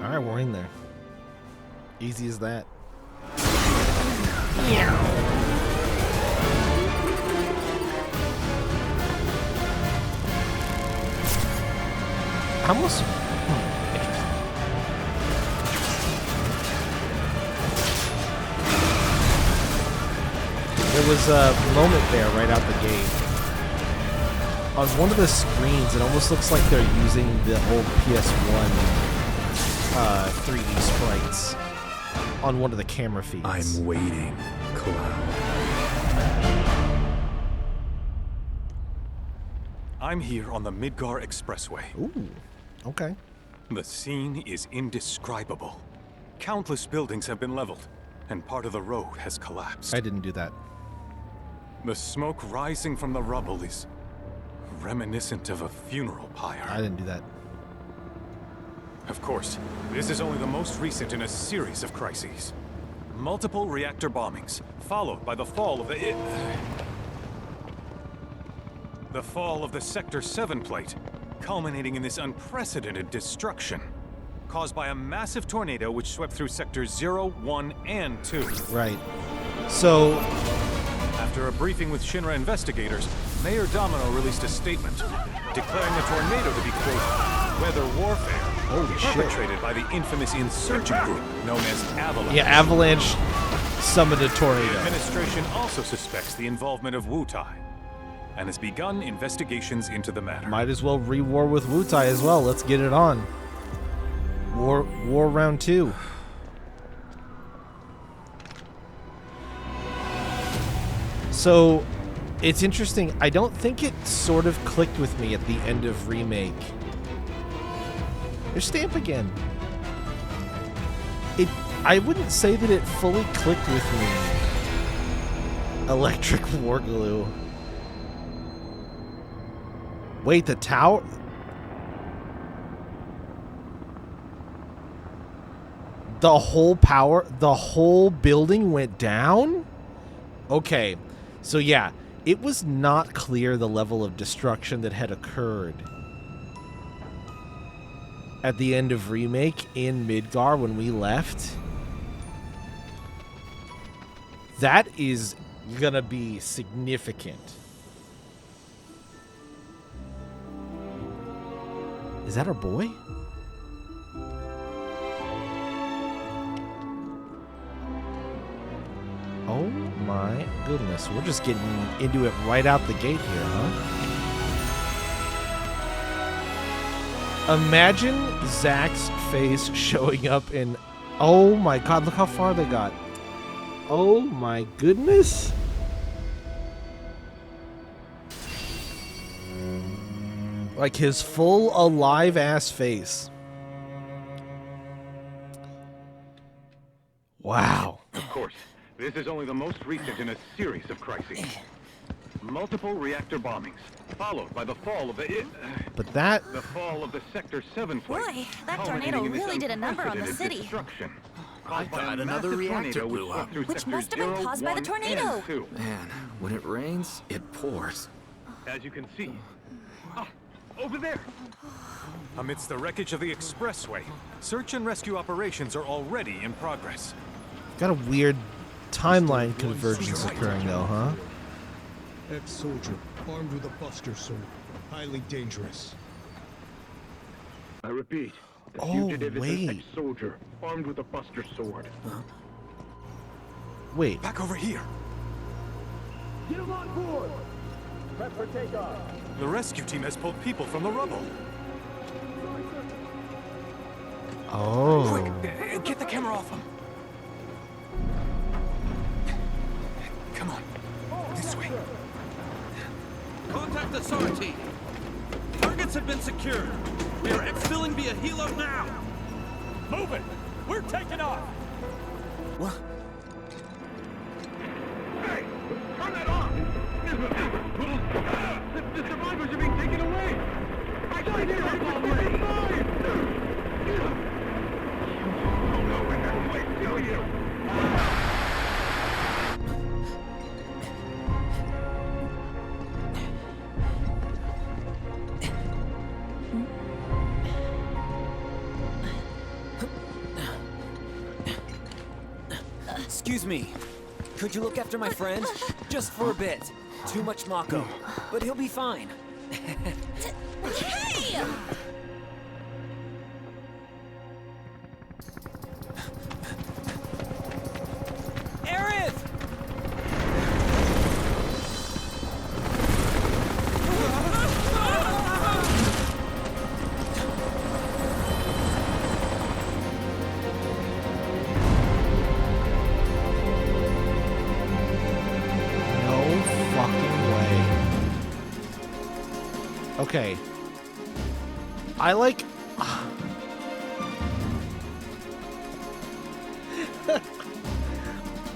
Alright, we're in there. Easy as that. I almost... Interesting. There was a moment there right out the gate. On one of the screens, it almost looks like they're using the old PS1 3D sprites on one of the camera feeds. I'm waiting, Cloud. I'm here on the Midgar Expressway. Ooh, okay. The scene is indescribable. Countless buildings have been leveled, and part of the road has collapsed. I didn't do that. The smoke rising from the rubble is reminiscent of a funeral pyre. I didn't do that. Of course, this is only the most recent in a series of crises. Multiple reactor bombings, followed by the fall of the Sector 7 plate, culminating in this unprecedented destruction, caused by a massive tornado which swept through Sectors 0, 1, and 2. Right. So... After a briefing with Shinra investigators, Mayor Domino released a statement, declaring the tornado to be, quote, weather warfare, perpetrated by the infamous insurgent group known as Avalanche. Yeah, Avalanche summoned a tornado. The administration also suspects the involvement of Wutai, and has begun investigations into the matter. Might as well re-war with Wutai as well. Let's get it on. War round 2. So, it's interesting. I don't think it sort of clicked with me at the end of Remake. There's Stamp again. I wouldn't say that it fully clicked with me. Electric War Glue. Wait, the tower... The whole building went down? Okay. So yeah, it was not clear the level of destruction that had occurred at the end of Remake in Midgar when we left. That is gonna be significant. Is that our boy? Oh my goodness, we're just getting into it right out the gate here, huh? Imagine Zack's face showing up in... Oh my god, look how far they got. Oh my goodness. Like his full alive-ass face. Wow. Of course. This is only the most recent in a series of crises. Multiple reactor bombings, followed by the fall of the fall of the Sector 7 plate. Boy, that tornado really did a number on the city. I thought another reactor blew up. Which must have been caused by the tornado. Man, when it rains, it pours. As you can see. Over there! Amidst the wreckage of the expressway, search and rescue operations are already in progress. Got a weird timeline convergence occurring though, huh? Ex-soldier, armed with a buster sword. Highly dangerous. I repeat, the Oh, fugitive is wait. an ex-soldier, armed with a buster sword. Wait. Back over here. Get him on board! Prep for takeoff. The rescue team has pulled people from the rubble. Oh. Quick, get the camera off him. Come on, this way. Contact the SAR team. Targets have been secured. We are exfilling via helo now. Move it. We're taking off. What? Hey! Turn that off! The survivors are being taken away! I can't hear it already! Oh no, we're not going to kill you! Excuse me. Could you look after my friend? Just for a bit. Too much Mako. But he'll be fine. Hey! Aerith! Okay. I like...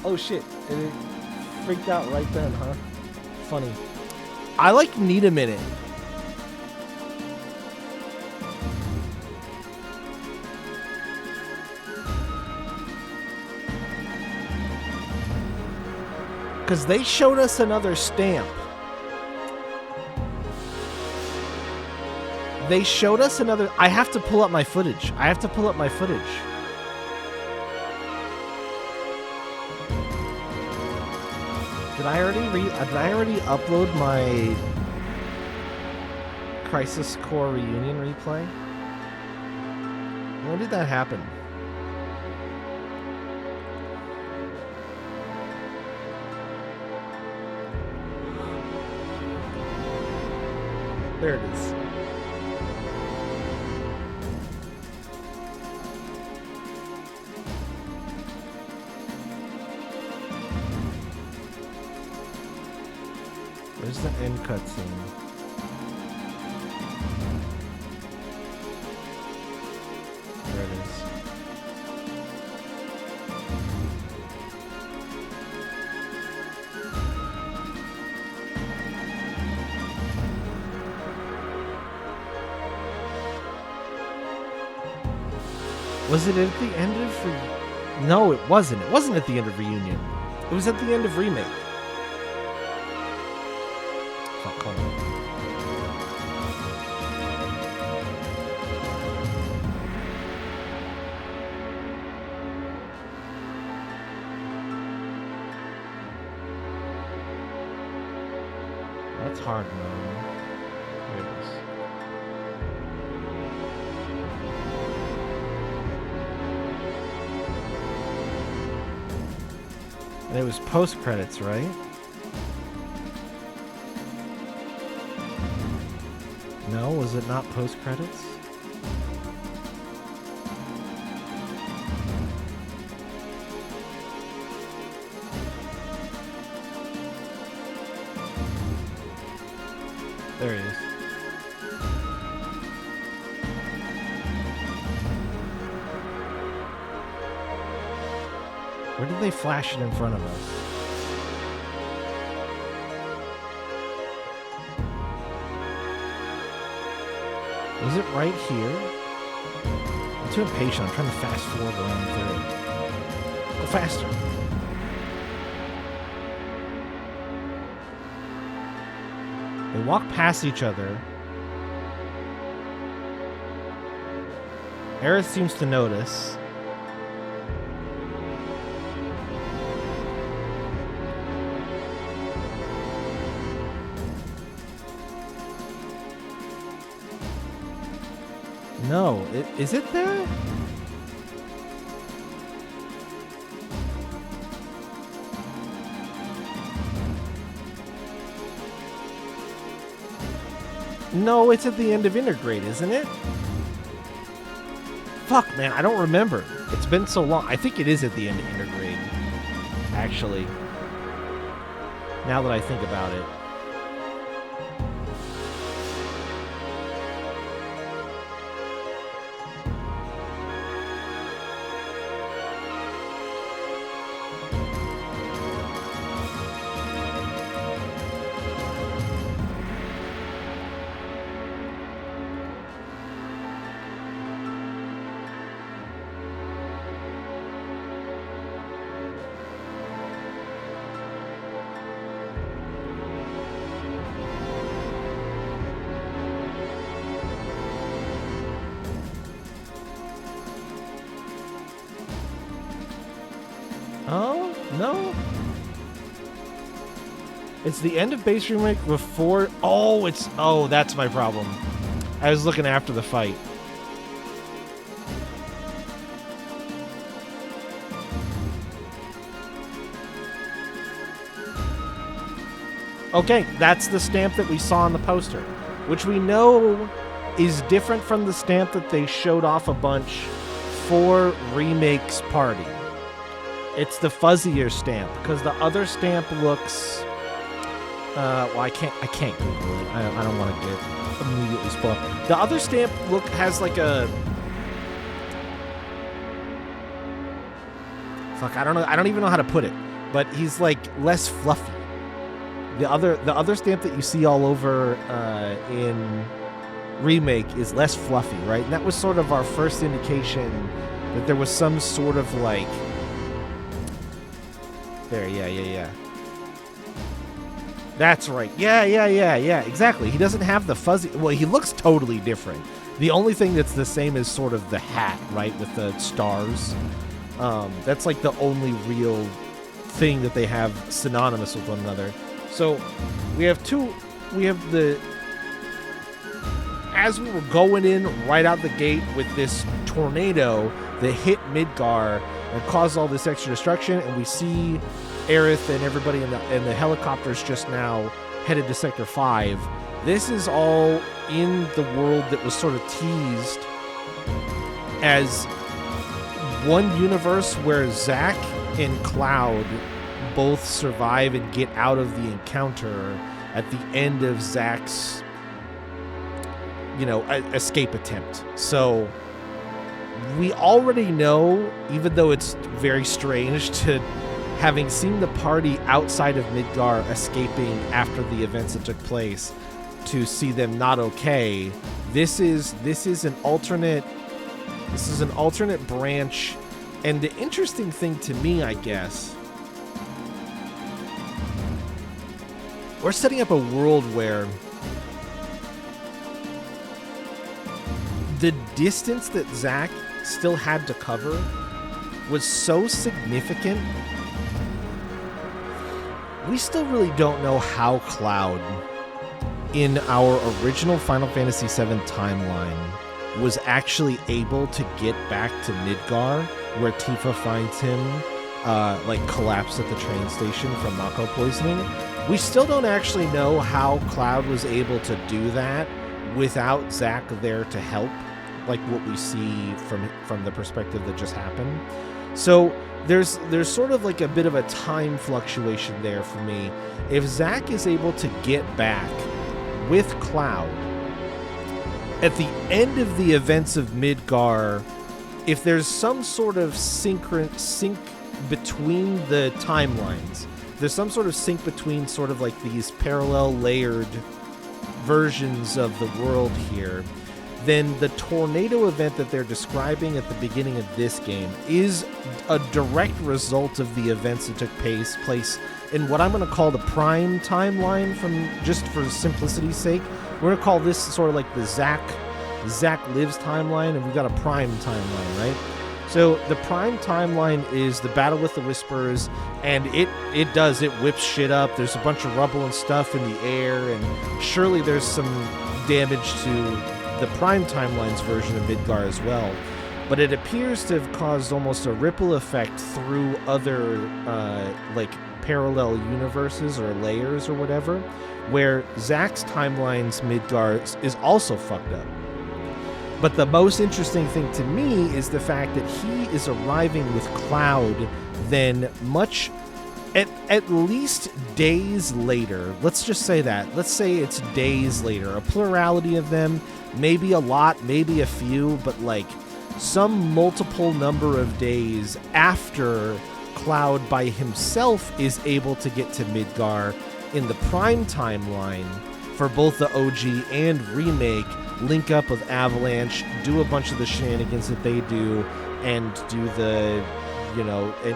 oh shit. And it freaked out right then, huh? Funny. I like need a minute. Because they showed us another stamp. They showed us another... I have to pull up my footage. I have to pull up my footage. Did I already upload my Crisis Core reunion replay? When did that happen? There it is. Where's the end cutscene? There it is. Was it at the end of... No, it wasn't. It wasn't at the end of Reunion. It was at the end of Remake. Fuck, hold on. That's hard, man. Here it is. And it was post-credits, right? No, was it not post-credits? There he is. Where did they flash it in front of us? Was it right here? I'm too impatient. I'm trying to fast forward around through it. Go faster. They walk past each other. Aerith seems to notice. No, is it there? No, it's at the end of Integrate, isn't it? Fuck, man, I don't remember. It's been so long. I think it is at the end of Integrate, actually. Now that I think about it. No. It's the end of base remake before. Oh, that's my problem. I was looking after the fight. Okay, that's the stamp that we saw on the poster, which we know is different from the stamp that they showed off a bunch for Remake's party. It's the fuzzier stamp, because the other stamp looks... well, I can't Google it. I don't want to get immediately spoiled. The other stamp has like a... Fuck, I don't know. I don't even know how to put it, but he's like less fluffy. The other stamp that you see all over in Remake is less fluffy, right? And that was sort of our first indication that there was some sort of like... There, yeah. That's right. Yeah, exactly. He doesn't have the fuzzy... Well, he looks totally different. The only thing that's the same is sort of the hat, right, with the stars. That's like the only real thing that they have synonymous with one another. So we have the... As we were going in right out the gate with this tornado that hit Midgar and caused all this extra destruction, and we see Aerith and everybody in the helicopters just now headed to Sector 5. This is all in the world that was sort of teased as one universe where Zack and Cloud both survive and get out of the encounter at the end of Zack's, escape attempt. So we already know, even though it's very strange to having seen the party outside of Midgar escaping after the events that took place, to see them not okay. This is an alternate branch, and the interesting thing to me, I guess, we're setting up a world where the distance that Zack still had to cover was so significant. We still really don't know how Cloud, in our original Final Fantasy VII timeline, was actually able to get back to Midgar, where Tifa finds him, collapsed at the train station from Mako poisoning. We still don't actually know how Cloud was able to do that without Zack there to help, like what we see from the perspective that just happened. So there's sort of like a bit of a time fluctuation there for me. If Zack is able to get back with Cloud at the end of the events of Midgar, if there's some sort of sync between the timelines, there's some sort of sync between sort of like these parallel layered versions of the world here, then the tornado event that they're describing at the beginning of this game is a direct result of the events that took place in what I'm going to call the prime timeline, just for simplicity's sake. We're going to call this sort of like the Zack Lives timeline, and we've got a prime timeline, right? So the prime timeline is the battle with the Whisperers, and it whips shit up. There's a bunch of rubble and stuff in the air, and surely there's some damage to the prime timeline's version of Midgar as well. But it appears to have caused almost a ripple effect through other parallel universes or layers or whatever, where Zack's timeline's Midgar is also fucked up. But the most interesting thing to me is the fact that he is arriving with Cloud then at least days later. Let's just say that. Let's say it's days later. A plurality of them, maybe a lot, maybe a few, but like some multiple number of days after Cloud by himself is able to get to Midgar in the prime timeline for both the OG and remake, link up with Avalanche, do a bunch of the shenanigans that they do, and do the,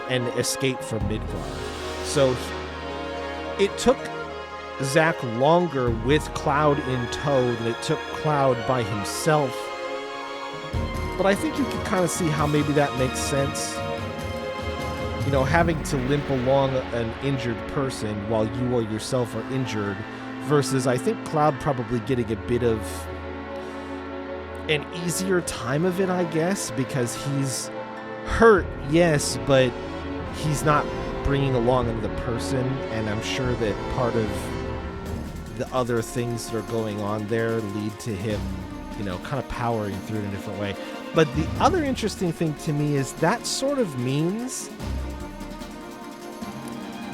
and escape from Midgar. So it took Zack longer with Cloud in tow than it took Cloud by himself. But I think you can kind of see how maybe that makes sense. you know, having to limp along an injured person while you or yourself are injured, versus I think Cloud probably getting a bit of an easier time of it, I guess, because he's hurt, yes, but he's not bringing along another person, and I'm sure that part of the other things that are going on there lead to him, you know, kind of powering through in a different way. But the other interesting thing to me is that sort of means,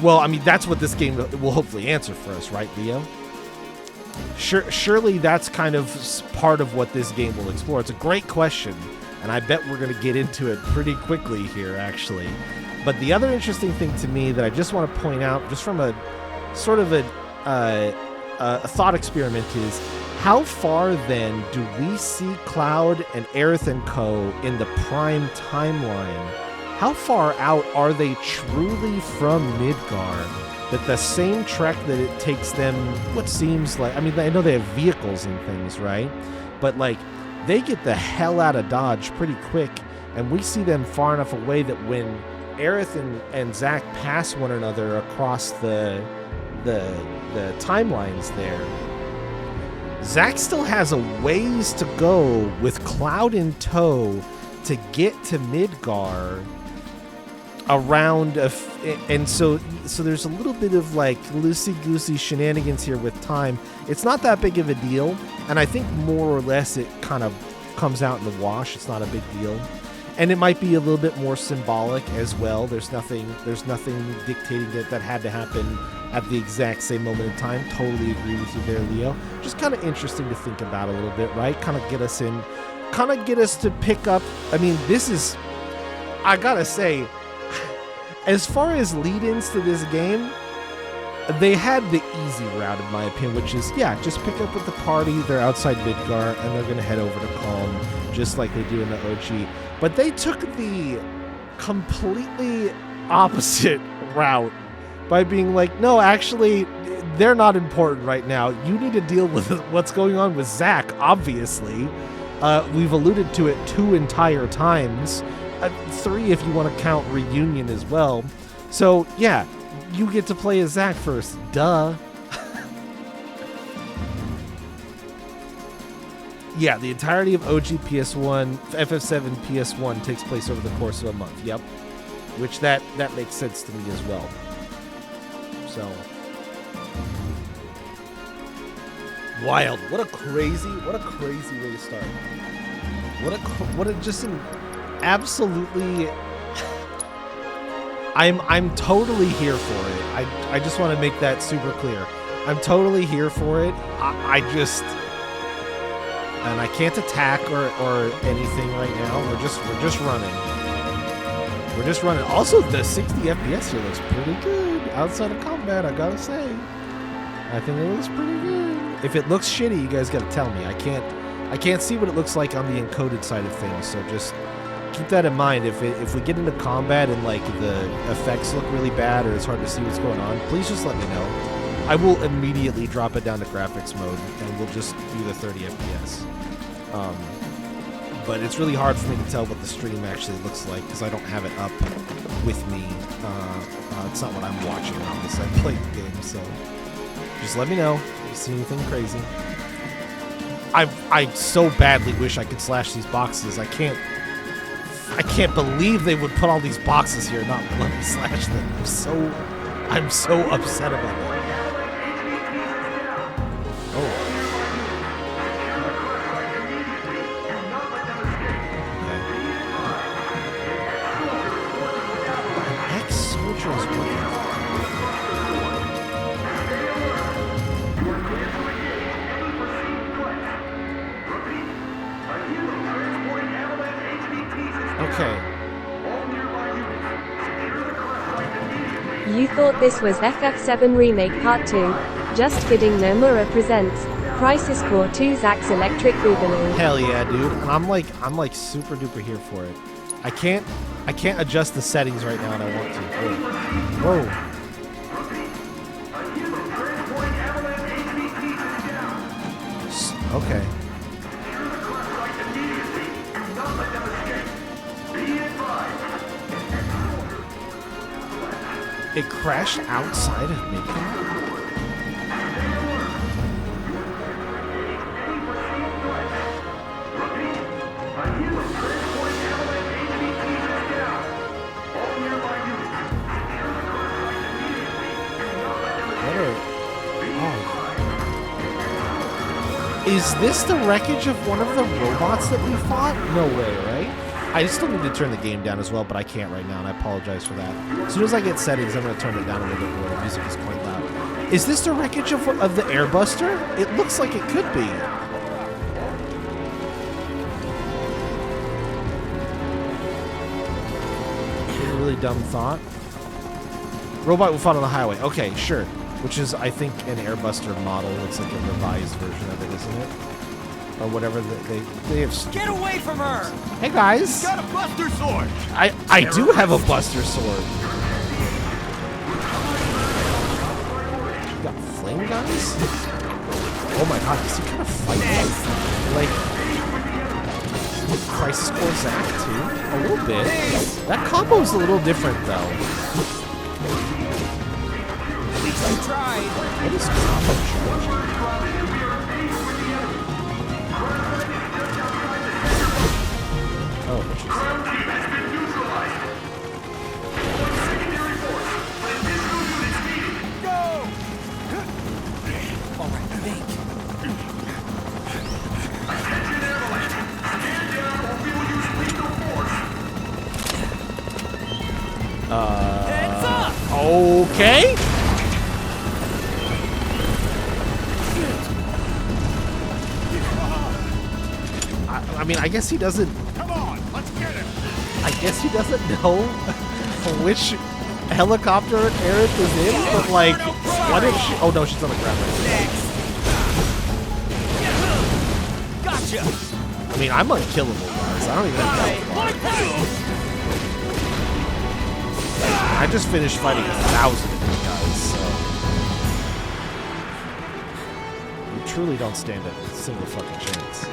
well, I mean, that's what this game will hopefully answer for us, right, Leo? Surely that's kind of part of what this game will explore. It's a great question, and I bet we're going to get into it pretty quickly here, actually. But the other interesting thing to me that I just want to point out, just from a sort of a thought experiment, is how far then do we see Cloud and Aerith and Co. in the Prime timeline? How far out are they truly from Midgar? That the same trek that it takes them, what seems like, I mean, I know they have vehicles and things, right? But like, they get the hell out of Dodge pretty quick, and we see them far enough away that when Aerith and Zack pass one another across the timelines there, Zack still has a ways to go with Cloud in tow to get to Midgar around and so there's a little bit of like loosey-goosey shenanigans here with time. It's not that big of a deal, and I think more or less it kind of comes out in the wash. It's not a big deal, and it might be a little bit more symbolic as well. There's nothing dictating that had to happen at the exact same moment in time. Totally agree with you there, Leo. Just kind of interesting to think about a little bit, right? Kind of get us to pick up. I mean, this is, I gotta say, as far as lead-ins to this game, they had the easy route, in my opinion, which is, yeah, just pick up with the party. They're outside Midgar, and they're going to head over to Calm, just like they do in the OG. But they took the completely opposite route by being like, no, actually, they're not important right now. You need to deal with what's going on with Zack, obviously. We've alluded to it 2 entire times. 3 if you want to count Reunion as well. So, yeah, you get to play as Zack first. Duh. Yeah, the entirety of OG PS1, FF7 PS1 takes place over the course of a month. Yep. Which that makes sense to me as well. So, wild. What a crazy way to start. What a just an absolutely, I'm totally here for it. I just want to make that super clear. I'm totally here for it. I just, and I can't attack or anything right now. We're just running. We're just running. Also, the 60 FPS here looks pretty good outside of combat, I gotta say. I think it looks pretty good. If it looks shitty, you guys gotta tell me. I can't see what it looks like on the encoded side of things, so just keep that in mind. If we get into combat and like the effects look really bad or it's hard to see what's going on, please just let me know. I will immediately drop it down to graphics mode and we'll just do the 30 FPS. But it's really hard for me to tell what the stream actually looks like because I don't have it up with me. It's not what I'm watching on this. I played the game, so just let me know if you see anything crazy. I so badly wish I could slash these boxes. I can't believe they would put all these boxes here and not let me slash them. I'm so upset about that. Oh. Okay. Ex-soldier is working. Okay. You thought this was FF7 Remake Part 2? Just kidding, Nomura presents Crisis Core 2 Zack's Electric Boogaloo. Hell yeah, dude. And I'm like super duper here for it. I can't adjust the settings right now and I want to. Whoa. Whoa. Okay. It crashed outside of Midgard? Is this the wreckage of one of the robots that we fought? No way, right? I still need to turn the game down as well, but I can't right now, and I apologize for that. As soon as I get settings, I'm going to turn it down a little bit more. The music is quite loud. Is this the wreckage of the Airbuster? It looks like it could be. A really dumb thought. Robot we fought on the highway. Okay, sure. Which is, I think, an Airbuster model. It's like a revised version of it, isn't it? Or whatever they have. Get away from her! Hey guys! Got a Buster Sword! I do have a Buster Sword. You got flame guns? Oh my god, does he kind of fight like Crisis Core Zack too? A little bit. That combo's a little different though. I tried. What is combo charge? Oh, what you Go! All right, think. Heads up! Okay. I mean, I guess he doesn't. Come on, let's get him! I guess he doesn't know which helicopter Aerith is in, but like, what if she? Oh no, she's on the ground right now. Gotcha! I mean, I'm unkillable, guys. I don't even have to. I just finished fighting 1,000 of you guys, so you truly don't stand a single fucking chance.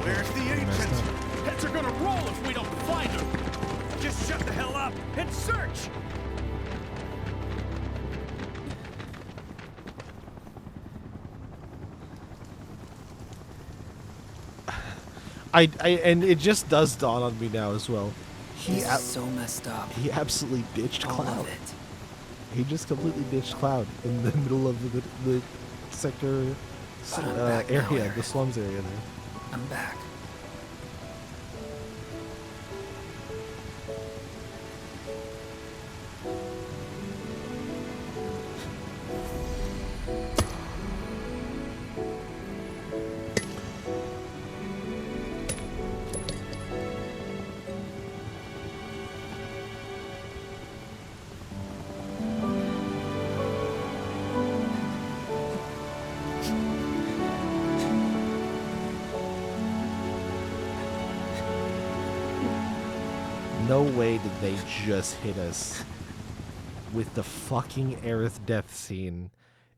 Where's the agent? Heads are gonna roll if we don't find her! Just shut the hell up and search! And it just does dawn on me now as well. This is so messed up. He absolutely ditched All Cloud. of it. He just completely ditched Cloud in the middle of the sector area, the slums area there. I'm back. No way did they just hit us with the fucking Aerith death scene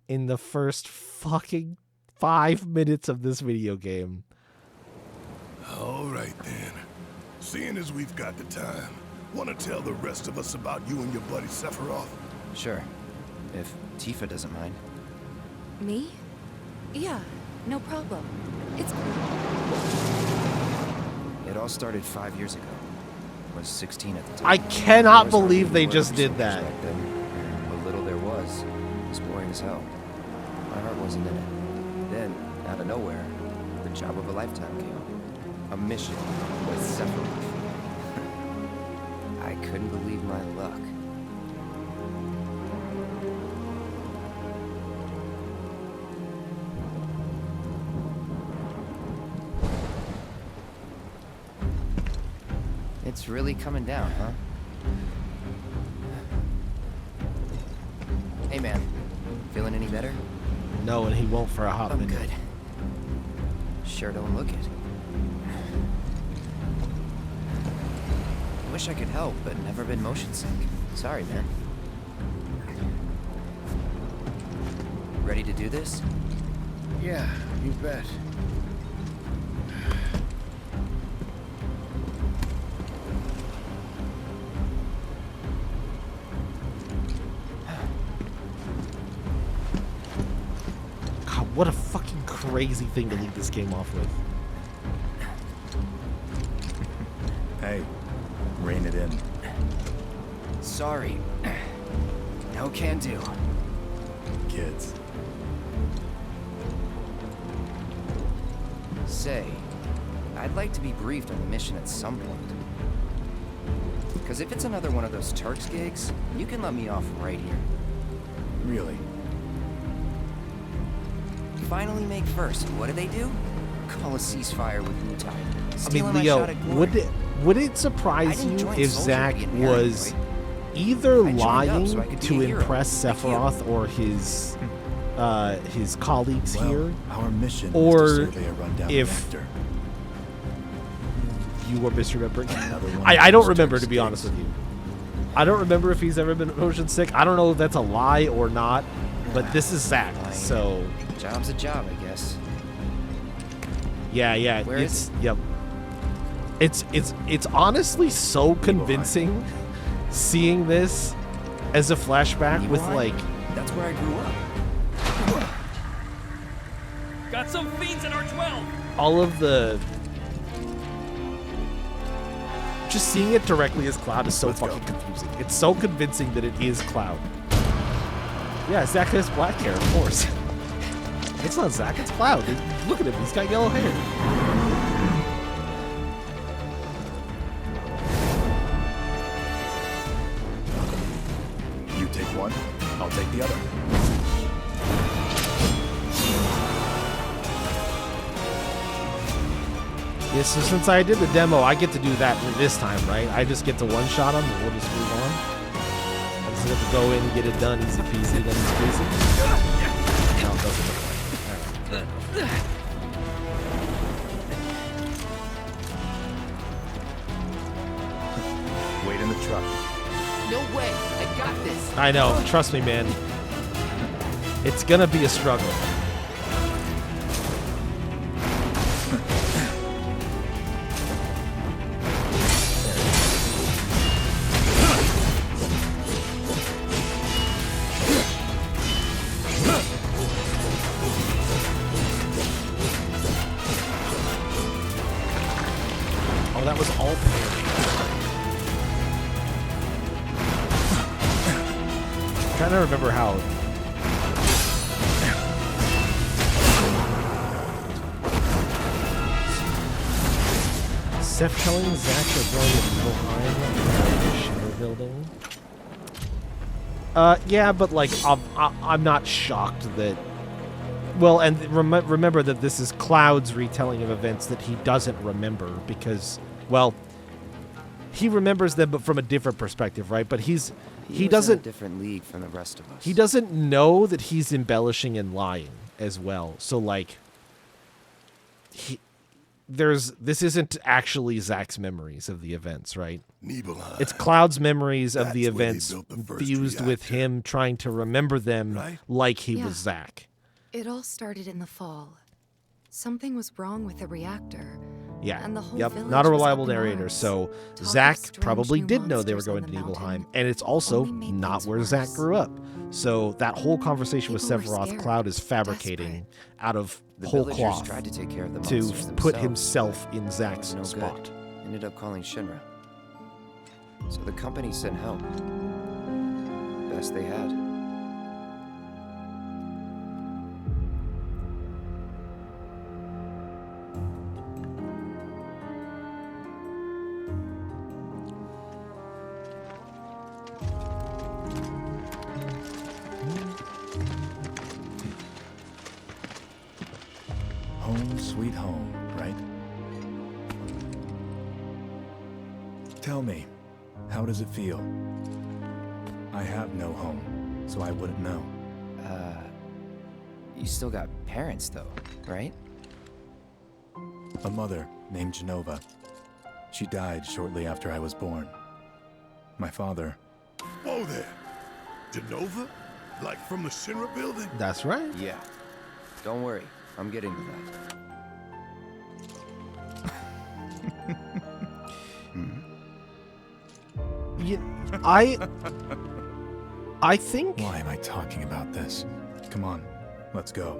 in the first fucking 5 minutes of this video game. All right then. Seeing as we've got the time, want to tell the rest of us about you and your buddy Sephiroth? Sure, if Tifa doesn't mind. Me? Yeah, no problem. It's cool. It all started 5 years ago. I was 16 at the time. I cannot believe they just did that. Back then, and what little there was boring as hell. My heart wasn't in it. Then, out of nowhere, the job of a lifetime came up. A mission with Sephiroth. I couldn't believe my luck. It's really coming down, huh? Hey man, feeling any better? No, and he won't for a hot minute. Good. Sure don't look it. Wish I could help, but never been motion sick. Sorry, man. Ready to do this? Yeah, you bet. God, what a fucking crazy thing to lead this game off with. Hey, rein it in. Sorry. No can do. Kids. Say, I'd like to be briefed on the mission at some point. Because if it's another one of those Turks gigs, you can let me off right here. Really? Finally make first. What do they do? Call a ceasefire with Mutai. I mean, Leo, would it surprise you if Zack was either lying to impress Sephiroth or his colleagues here, our mission or is to survey a rundown if reactor. You were misremembering? I don't remember, to be honest with you. I don't remember if he's ever been motion sick. I don't know if that's a lie or not, but this is Zack, so... Job's a job, I guess. Yeah, Where is it? Yep. It's honestly so convincing seeing this as a flashback with, like... That's where I grew up. Got some fiends in our 12. all of the... Just seeing it directly as Cloud is so fucking confusing. It's so convincing that it is Cloud. Yeah, Zack has black hair, of course. It's not Zack, it's Cloud. Look at him, he's got yellow hair. You take one, I'll take the other. Yeah, so since I did the demo, I get to do that this time, right? I just get to one-shot him and we'll just move on. I just have to go in and get it done, easy peasy, then it's peasy. No, it doesn't look like it. All right. Wait in the truck. No way, I got this. I know, trust me, man. It's gonna be a struggle. Oh, that was all parry. I'm trying to remember how. Seth telling Zack they're going to Nibelheim, the Shiver building. Yeah, but like, I'm not shocked that. Well, and remember that this is Cloud's retelling of events that he doesn't remember because, well, he remembers them, but from a different perspective, right? But he doesn't. In a different league from the rest of us. He doesn't know that he's embellishing and lying as well. So like, this isn't actually Zack's memories of the events, right? Nibelheim. It's Cloud's memories of the That's where they events built the first fused with reactor. him trying to remember them like he Yeah. was Zack. It all started in the fall. Something was wrong with the reactor. Yeah. And the whole Yep. village Not a was reliable up in narrator. arms. So Talk of Zack strange probably new did know they were monsters going on to the Nibelheim, mountain. and it's also Only made not things where Zack worse. grew up. So that whole conversation with People were Sephiroth, scared, Cloud is fabricating out of The whole villagers cloth tried to take care of the to monsters put themselves, himself in but Zack's it was no spot. good. Ended up calling Shinra. So the company sent help. Best they had. Home sweet home, right? Tell me, how does it feel? I have no home, so I wouldn't know. You still got parents, though, right? A mother named Genova. She died shortly after I was born. My father... Whoa there! Genova? Like from the Shinra building? That's right. Yeah. Don't worry, I'm getting to that. I think... Why am I talking about this? Come on, let's go.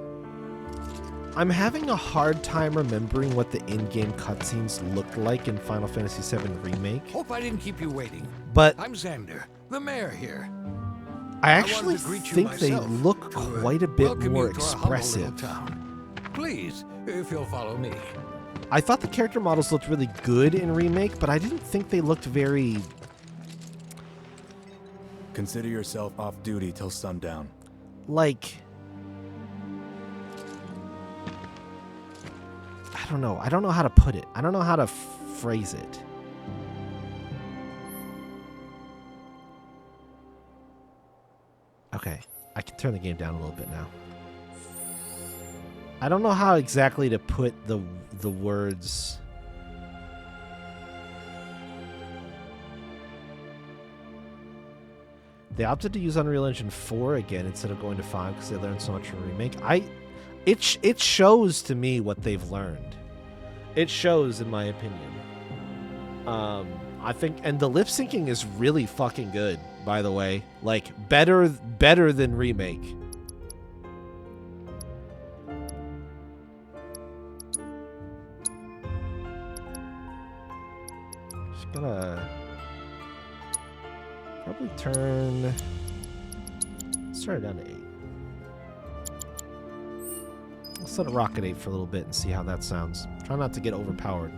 I'm having a hard time remembering what the in-game cutscenes looked like in Final Fantasy VII Remake. Hope I didn't keep you waiting. But I'm Xander, the mayor here. I actually wanted to greet you think they myself look quite a bit welcome more you to our humble little expressive. town. Please, if you'll follow me. I thought the character models looked really good in Remake, but I didn't think they looked very... Consider yourself off duty till sundown. Like... I don't know. I don't know how to put it. I don't know how to phrase it. Okay. I can turn the game down a little bit now. I don't know how exactly to put the words... They opted to use Unreal Engine 4 again instead of going to 5 because they learned so much from Remake. It shows to me what they've learned. It shows, in my opinion. I think, and the lip syncing is really fucking good, by the way. Like better than Remake. Just gonna probably turn. Let's turn it down to 8. Let's let it rock at 8 for a little bit and see how that sounds. Try not to get overpowered.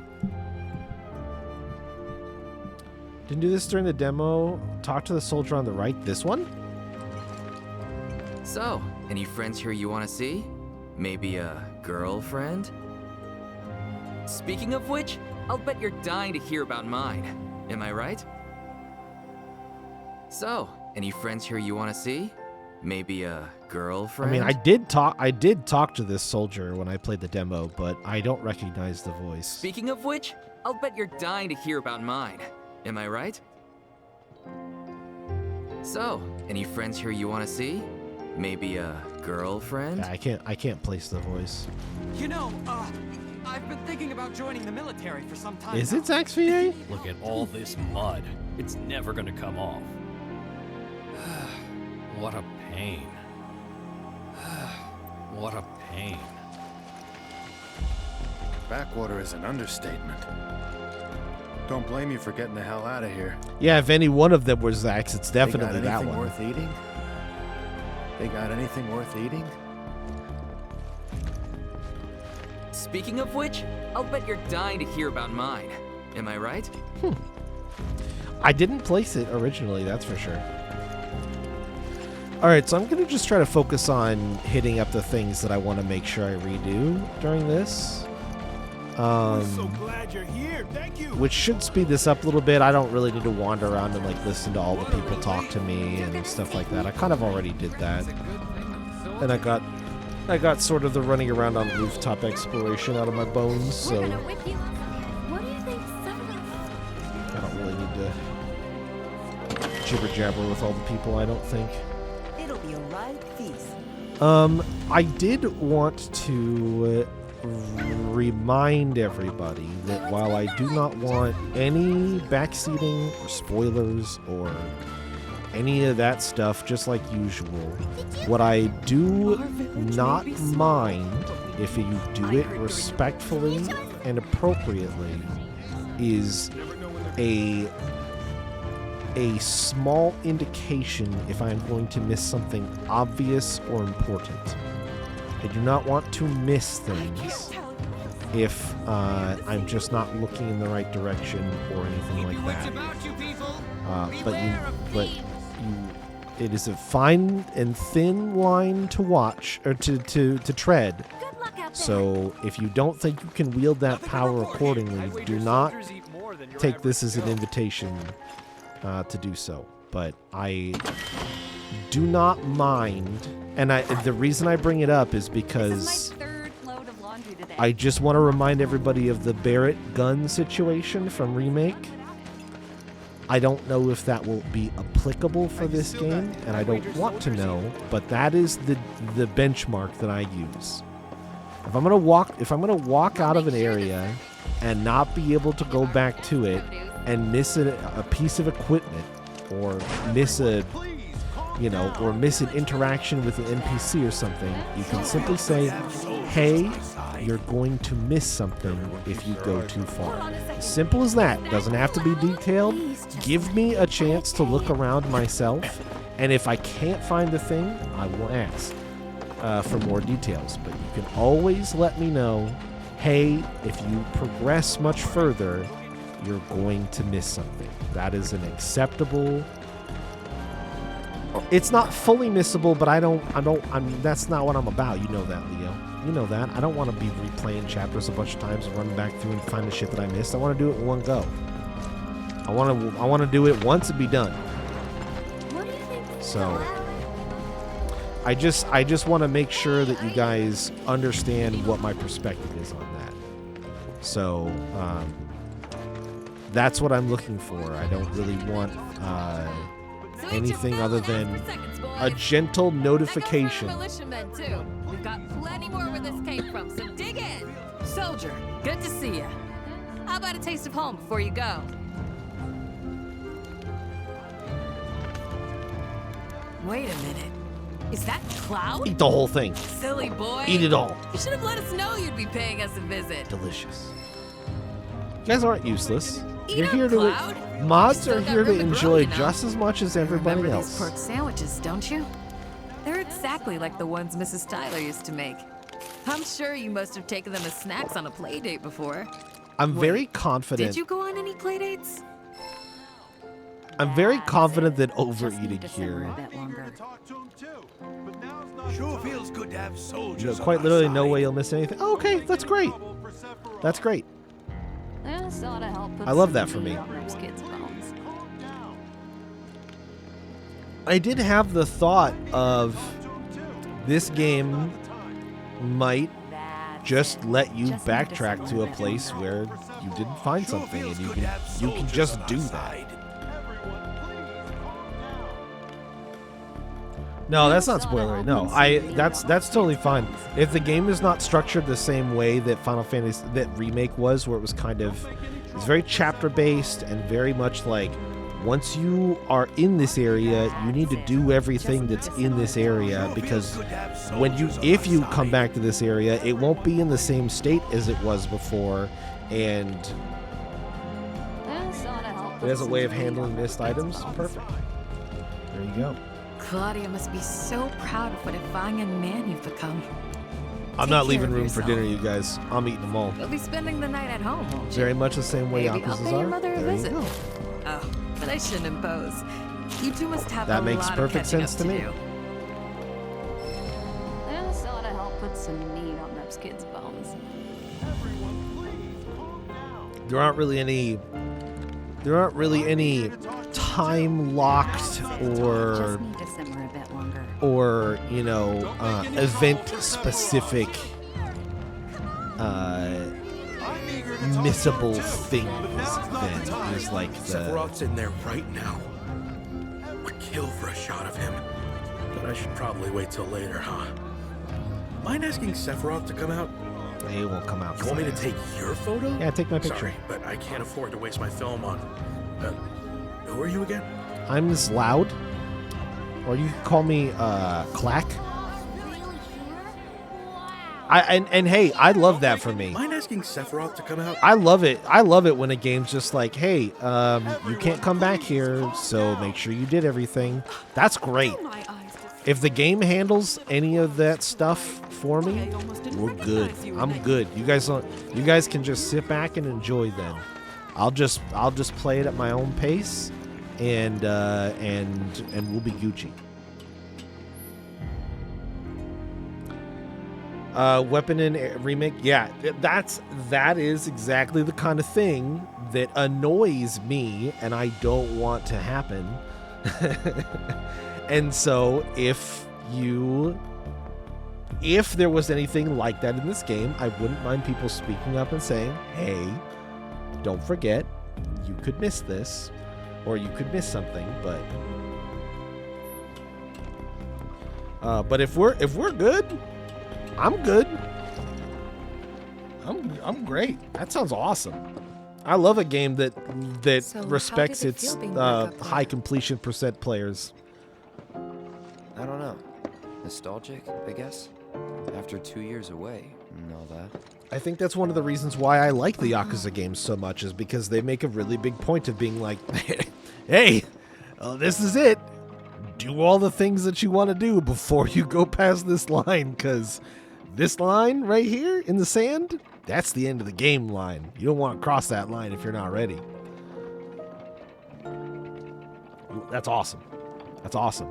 Didn't do this during the demo. Talk to the soldier on the right. This one? So, any friends here you want to see? Maybe a girlfriend? Speaking of which, I'll bet you're dying to hear about mine. Am I right? So, any friends here you want to see? Maybe a girlfriend? I mean, I did talk to this soldier when I played the demo, but I don't recognize the voice. Speaking of which, I'll bet you're dying to hear about mine. Am I right? So, any friends here you want to see? Maybe a girlfriend? Yeah, I can't place the voice. You know, I've been thinking about joining the military for some time. Is it Zax VA? Look at all this mud. It's never gonna come off. What a pain. What a pain. Backwater is an understatement. Don't blame you for getting the hell out of here. Yeah, if any one of them were Zax, it's definitely that one. Worth eating? They got anything worth eating? Speaking of which, I'll bet you're dying to hear about mine. Am I right? I didn't place it originally, that's for sure. Alright, so I'm going to just try to focus on hitting up the things that I want to make sure I redo during this. We're so glad you're here. Thank you. Which should speed this up a little bit. I don't really need to wander around and like listen to all the people talk to me and stuff like that. I kind of already did that. And I got sort of the running around on rooftop exploration out of my bones, so I don't really need to jibber jabber with all the people, I don't think. It'll be a right feast. I did want to remind everybody that while I do not want any backseating or spoilers or any of that stuff, just like usual, what I do not mind, if you do it respectfully and appropriately, is a small indication if I'm going to miss something obvious or important. I do not want to miss things if I'm just not looking in the right direction or anything like that. It is a fine and thin line to watch or to tread. So if you don't think you can wield that power accordingly, do not take this as an invitation to do so. But I do not mind, and the reason I bring it up is because I just want to remind everybody of the Barrett gun situation from Remake. I don't know if that will be applicable for this game, and I don't want to know, but that is the benchmark that I use. If I'm gonna walk out of an area and not be able to go back to it and miss a piece of equipment, or miss an interaction with an NPC or something, you can simply say, hey, you're going to miss something if you go too far. Simple as that. Doesn't have to be detailed. Give me a chance to look around myself, and if I can't find the thing, I will ask for more details. But you can always let me know, hey, if you progress much further, you're going to miss something. That is an acceptable. It's not fully missable, but that's not what I'm about. You know that, Leo. You know that. I don't want to be replaying chapters a bunch of times and running back through and find the shit that I missed. I want to do it in one go. I want to do it once and be done. So I just want to make sure that you guys understand what my perspective is on that. So that's what I'm looking for. I don't really want anything other than a gentle notification. We've got plenty more where this came from, so dig in. Soldier, good to see you. How about a taste of home before you go? Wait a minute. Is that Cloud? Eat the whole thing. Silly boy. Eat it all. You should have let us know you'd be paying us a visit. Delicious. You guys aren't useless. You're Eat here up, to. Cloud. Mods You are still here got to room to grow, enjoy you know. just as much as everybody Remember else. these pork sandwiches, don't you? They're exactly like the ones Mrs. Tyler used to make. I'm sure you must have taken them as snacks on a play date before. I'm very confident. Did you go on any play dates? I'm very confident that overeating here. Sure feels good to have soldiers. Quite literally, no way you'll miss anything. Oh, okay, that's great. That's great. I love that for me. I did have the thought of this game might just let you backtrack to a place where you didn't find something, and you can just do that. No, that's not spoilery. No, that's totally fine. If the game is not structured the same way that Final Fantasy that Remake was, where it was it's very chapter based and very much like, once you are in this area, you need to do everything that's in this area, because if you come back to this area, it won't be in the same state as it was before, and it has a way of handling missed items. Perfect. There you go. Claudia must be so proud of what a fine young man you've become. I'm not leaving room for dinner, you guys. I'm eating them all. You'll be spending the night at home, won't you? Very much the same way Maybe I'll Yakuza's pay your are. mother a There you visit. go. Oh, but I shouldn't impose. You two must have That a makes lot perfect of catching sense up to me. do. This ought to help put some meat on those kids' bones. There aren't really any time locked or event specific missable things then is like the Sephiroth's in there right now. Would kill for a shot of him. But I should probably wait till later, huh? Mind asking Sephiroth to come out? He won't come out. You want me to take your photo? Yeah, take my picture. Sorry, but I can't afford to waste my film on... who are you again? I'm this loud. Or you can call me Clack. And hey, I love that for me. Mind asking Sephiroth to come out? I love it. I love it when a game's just like, hey, you can't come back here, so make sure you did everything. That's great. If the game handles any of that stuff for me, we're good. I'm good. You guys can just sit back and enjoy then. I'll just play it at my own pace, and we'll be Gucci. Weapon in Remake, yeah, that is exactly the kind of thing that annoys me, and I don't want to happen. And so if you if there was anything like that in this game, I wouldn't mind people speaking up and saying, hey, don't forget, you could miss this, or you could miss something, but if we're good, I'm good. I'm great. That sounds awesome. I love a game that So respects how did it its feel being back up high there? completion percent players. I don't know. Nostalgic, I guess? After 2 years away and all that. I think that's one of the reasons why I like the Yakuza games so much, is because they make a really big point of being like, hey, this is it. Do all the things that you want to do before you go past this line, because this line right here in the sand, that's the end of the game line. You don't want to cross that line if you're not ready. That's awesome. That's awesome.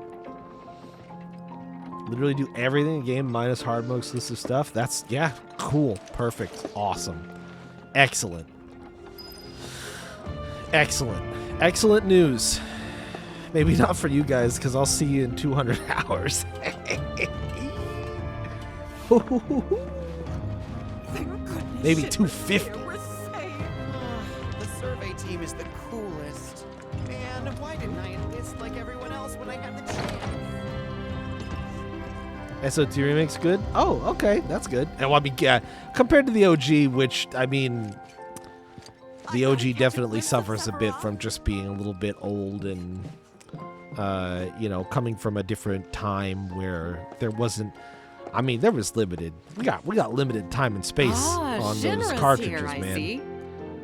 Literally do everything in the game minus hard mode exclusive stuff. That's, yeah, cool. Perfect. Awesome. Excellent. Excellent. Excellent news. Maybe not for you guys, because I'll see you in 200 hours. Maybe 250. The survey team is the coolest. Man, why didn't I enlist like everyone else when I had the chance? SOT remake's good? Oh, okay. That's good. And well, I mean, yeah, compared to the OG, which, I mean, the OG definitely suffers a bit from just being a little bit old and, you know, coming from a different time where there wasn't, I mean, there was limited. We got limited time and space on those Shinra's cartridges, here, I man. see.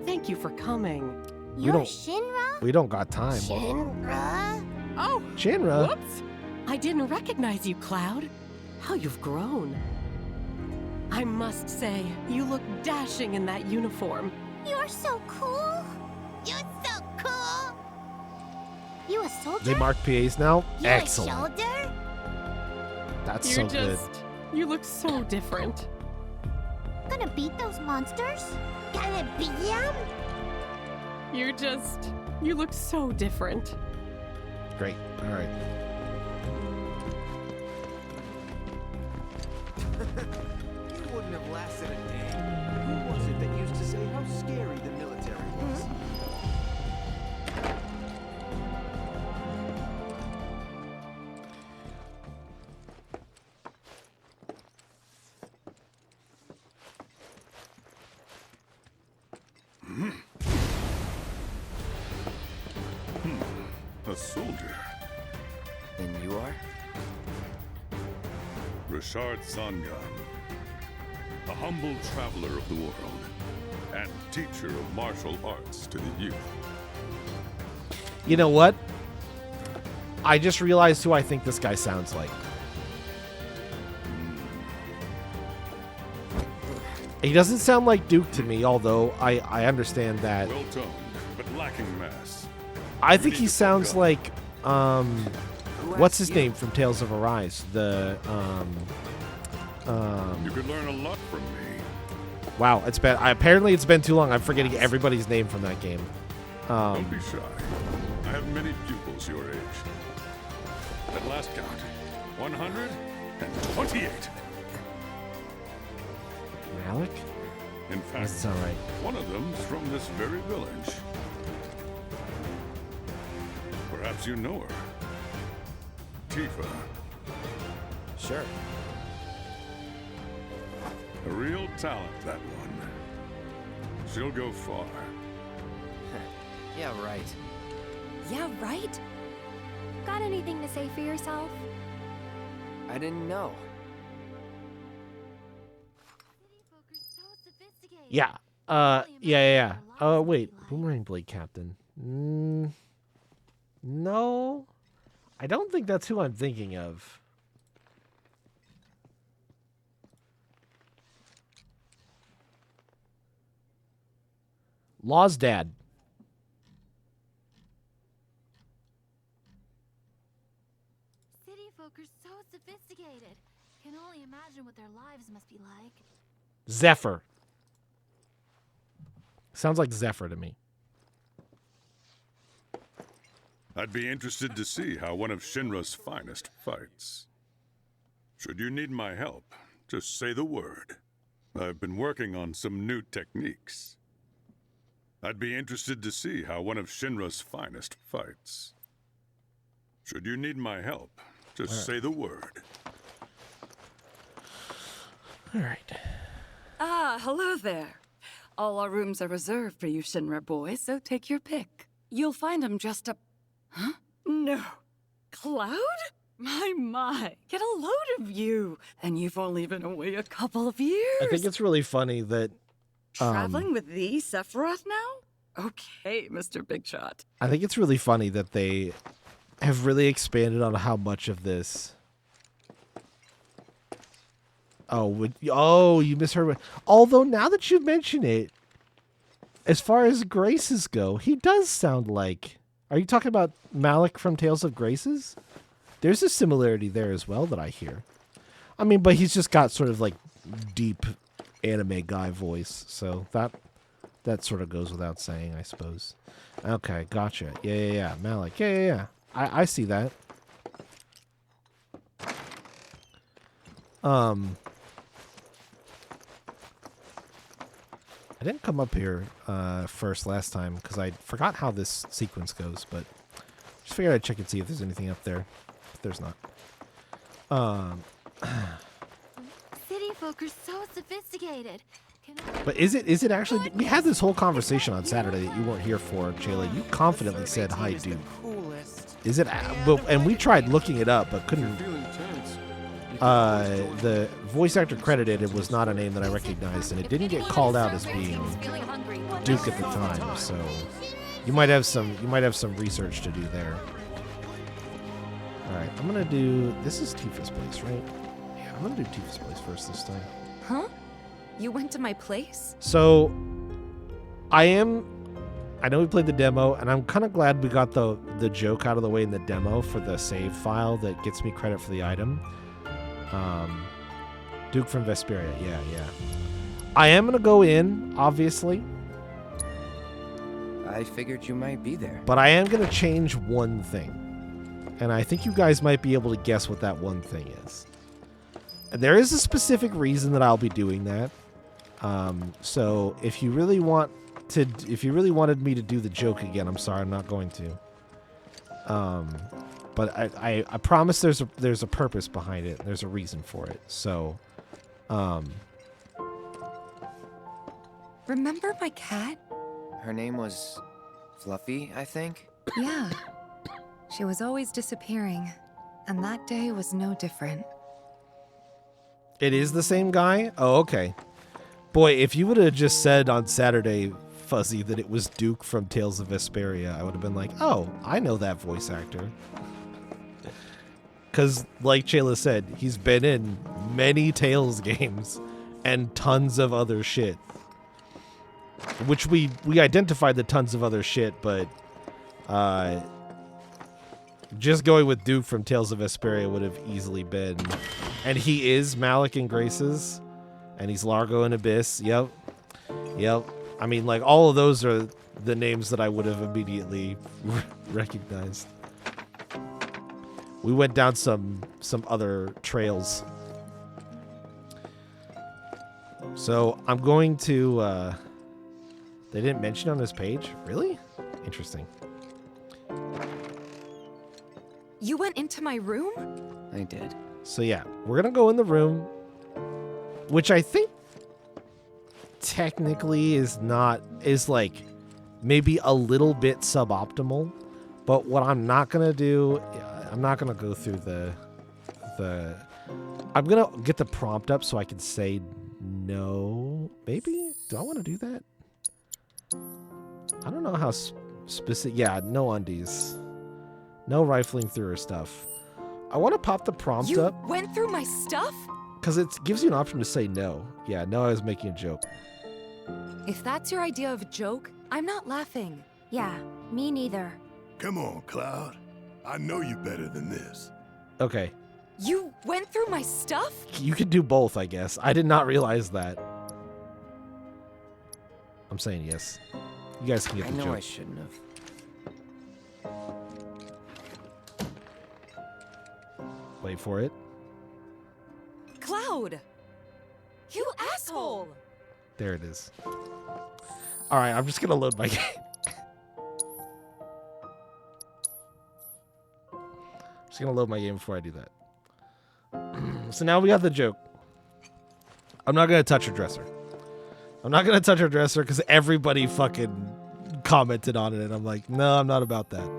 Thank you for coming. We don't. We don't got time. Shinra? Oh, Shinra. Whoops. I didn't recognize you, Cloud. How you've grown. I must say, you look dashing in that uniform. You're so cool. You're so cool. You a soldier? They mark PAs now. You Excellent. a soldier? That's You're so good. You look so different. Gonna beat those monsters? Gonna beat them? You look so different. Great. All right. You wouldn't have lasted a day. Who was it that used to say how scary the military was? A soldier. And you are? Richard Sangan. A humble traveler of the world. And teacher of martial arts to the youth. You know what? I just realized who I think this guy sounds like. He doesn't sound like Duke to me, although I understand that. Well toned, but lacking mass. I think he sounds like, what's his name from Tales of Arise? The, You could learn a lot from me. wow, apparently it's been too long. I'm forgetting everybody's name from that game. Don't be shy. I have many pupils your age. At last count, 128. Malik? In fact, That's all right. one of them's from this very village. Perhaps you know her. Tifa. Sure. A real talent, that one. She'll go far. Yeah, right. Yeah, right? Got anything to say for yourself? I didn't know. Yeah. Yeah. Oh, wait. Boomerang Blade Captain. No. I don't think that's who I'm thinking of. Law's dad. City folk are so sophisticated. Can only imagine what their lives must be like. Zephyr. Sounds like Zephyr to me. I'd be interested to see how one of Shinra's finest fights. Should you need my help, Just say the word. I've been working on some new techniques. I'd be interested to see how one of Shinra's finest fights. Should you need my help, just say the word. All right. Ah, hello there. All our rooms are reserved for you Shinra boys, so take your pick. You'll find them just up... Huh? No. Cloud? My. Get a load of you. And you've only been away a couple of years. I think it's really funny that... Traveling with the Sephiroth now? Okay, Mr. Big Shot. I think it's really funny that they have really expanded on how much of this... Oh, you misheard. Although now that you mention it, as far as Graces go, he does sound like... Are you talking about Malik from Tales of Graces? There's a similarity there as well that I hear. I mean, but he's just got sort of like deep anime guy voice, so that sort of goes without saying, I suppose. Okay, gotcha. Yeah. Malik. Yeah. I see that. I didn't come up here first last time because I forgot how this sequence goes, but just figured I'd check and see if there's anything up there. If there's not. City folk are so sophisticated. But is it actually... We had this whole conversation on Saturday that you weren't here for, Jayla. You confidently said, hi, dude. Is it... Well, and we tried looking it up, but couldn't... The voice actor credited, it was not a name that I recognized, and it didn't get called out as being Duke at the time, so... You might have some research to do there. Alright, I'm gonna do... This is Tifa's place, right? Yeah, I'm gonna do Tifa's place first this time. Huh? You went to my place? So, I know we played the demo, and I'm kind of glad we got the joke out of the way in the demo for the save file that gets me credit for the item. Duke from Vesperia, yeah. I am going to go in, obviously. I figured you might be there. But I am going to change one thing. And I think you guys might be able to guess what that one thing is. And there is a specific reason that I'll be doing that. So if you really wanted me to do the joke again, I'm sorry, I'm not going to. But I promise there's a purpose behind it. There's a reason for it. So, remember my cat? Her name was Fluffy, I think? Yeah. She was always disappearing, and that day was no different. It is the same guy? Oh, okay. Boy, if you would have just said on Saturday, Fuzzy, that it was Duke from Tales of Vesperia, I would have been like, oh, I know that voice actor. Because, like Chayla said, he's been in many Tales games and tons of other shit. Which we identified the tons of other shit, but just going with Duke from Tales of Vesperia would have easily been. And he is Malik and Graces. And he's Largo and Abyss. Yep. I mean, like, all of those are the names that I would have immediately recognized. We went down some other trails. So I'm going to... They didn't mention on this page? Really? Interesting. You went into my room? I did. So yeah, we're going to go in the room, which I think technically is like maybe a little bit suboptimal. But what I'm not going to do, I'm not going to go through I'm going to get the prompt up so I can say no. Maybe? Do I want to do that? I don't know how specific. Yeah, no undies. No rifling through her stuff. I want to pop the prompt up. You went through my stuff? Because it gives you an option to say no. Yeah, no, I was making a joke. If that's your idea of a joke, I'm not laughing. Yeah, me neither. Come on, Cloud. I know you better than this. Okay. You went through my stuff? You could do both, I guess. I did not realize that. I'm saying yes. You guys can get the joke. I know I shouldn't have. Wait for it. Cloud! You asshole! There it is. All right, I'm just gonna load my game. Just gonna load my game before I do that. So now we got the joke. I'm not gonna touch her dresser. I'm not gonna touch her dresser because everybody fucking commented on it, and I'm like, no, I'm not about that.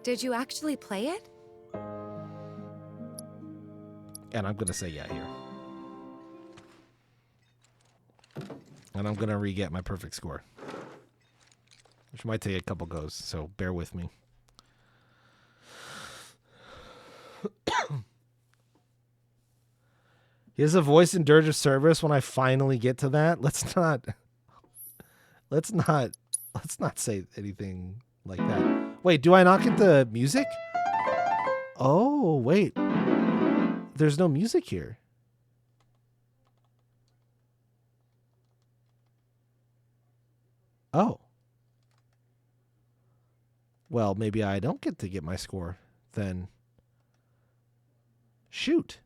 Did you actually play it? And I'm gonna say yeah here. And I'm gonna re-get my perfect score, which might take a couple goes, so bear with me. He has a voice in Dirge of Cerberus when I finally get to that. Let's not say anything like that. Wait, do I not get the music? Oh, wait. There's no music here. Oh. Well, maybe I don't get to get my score then. Shoot.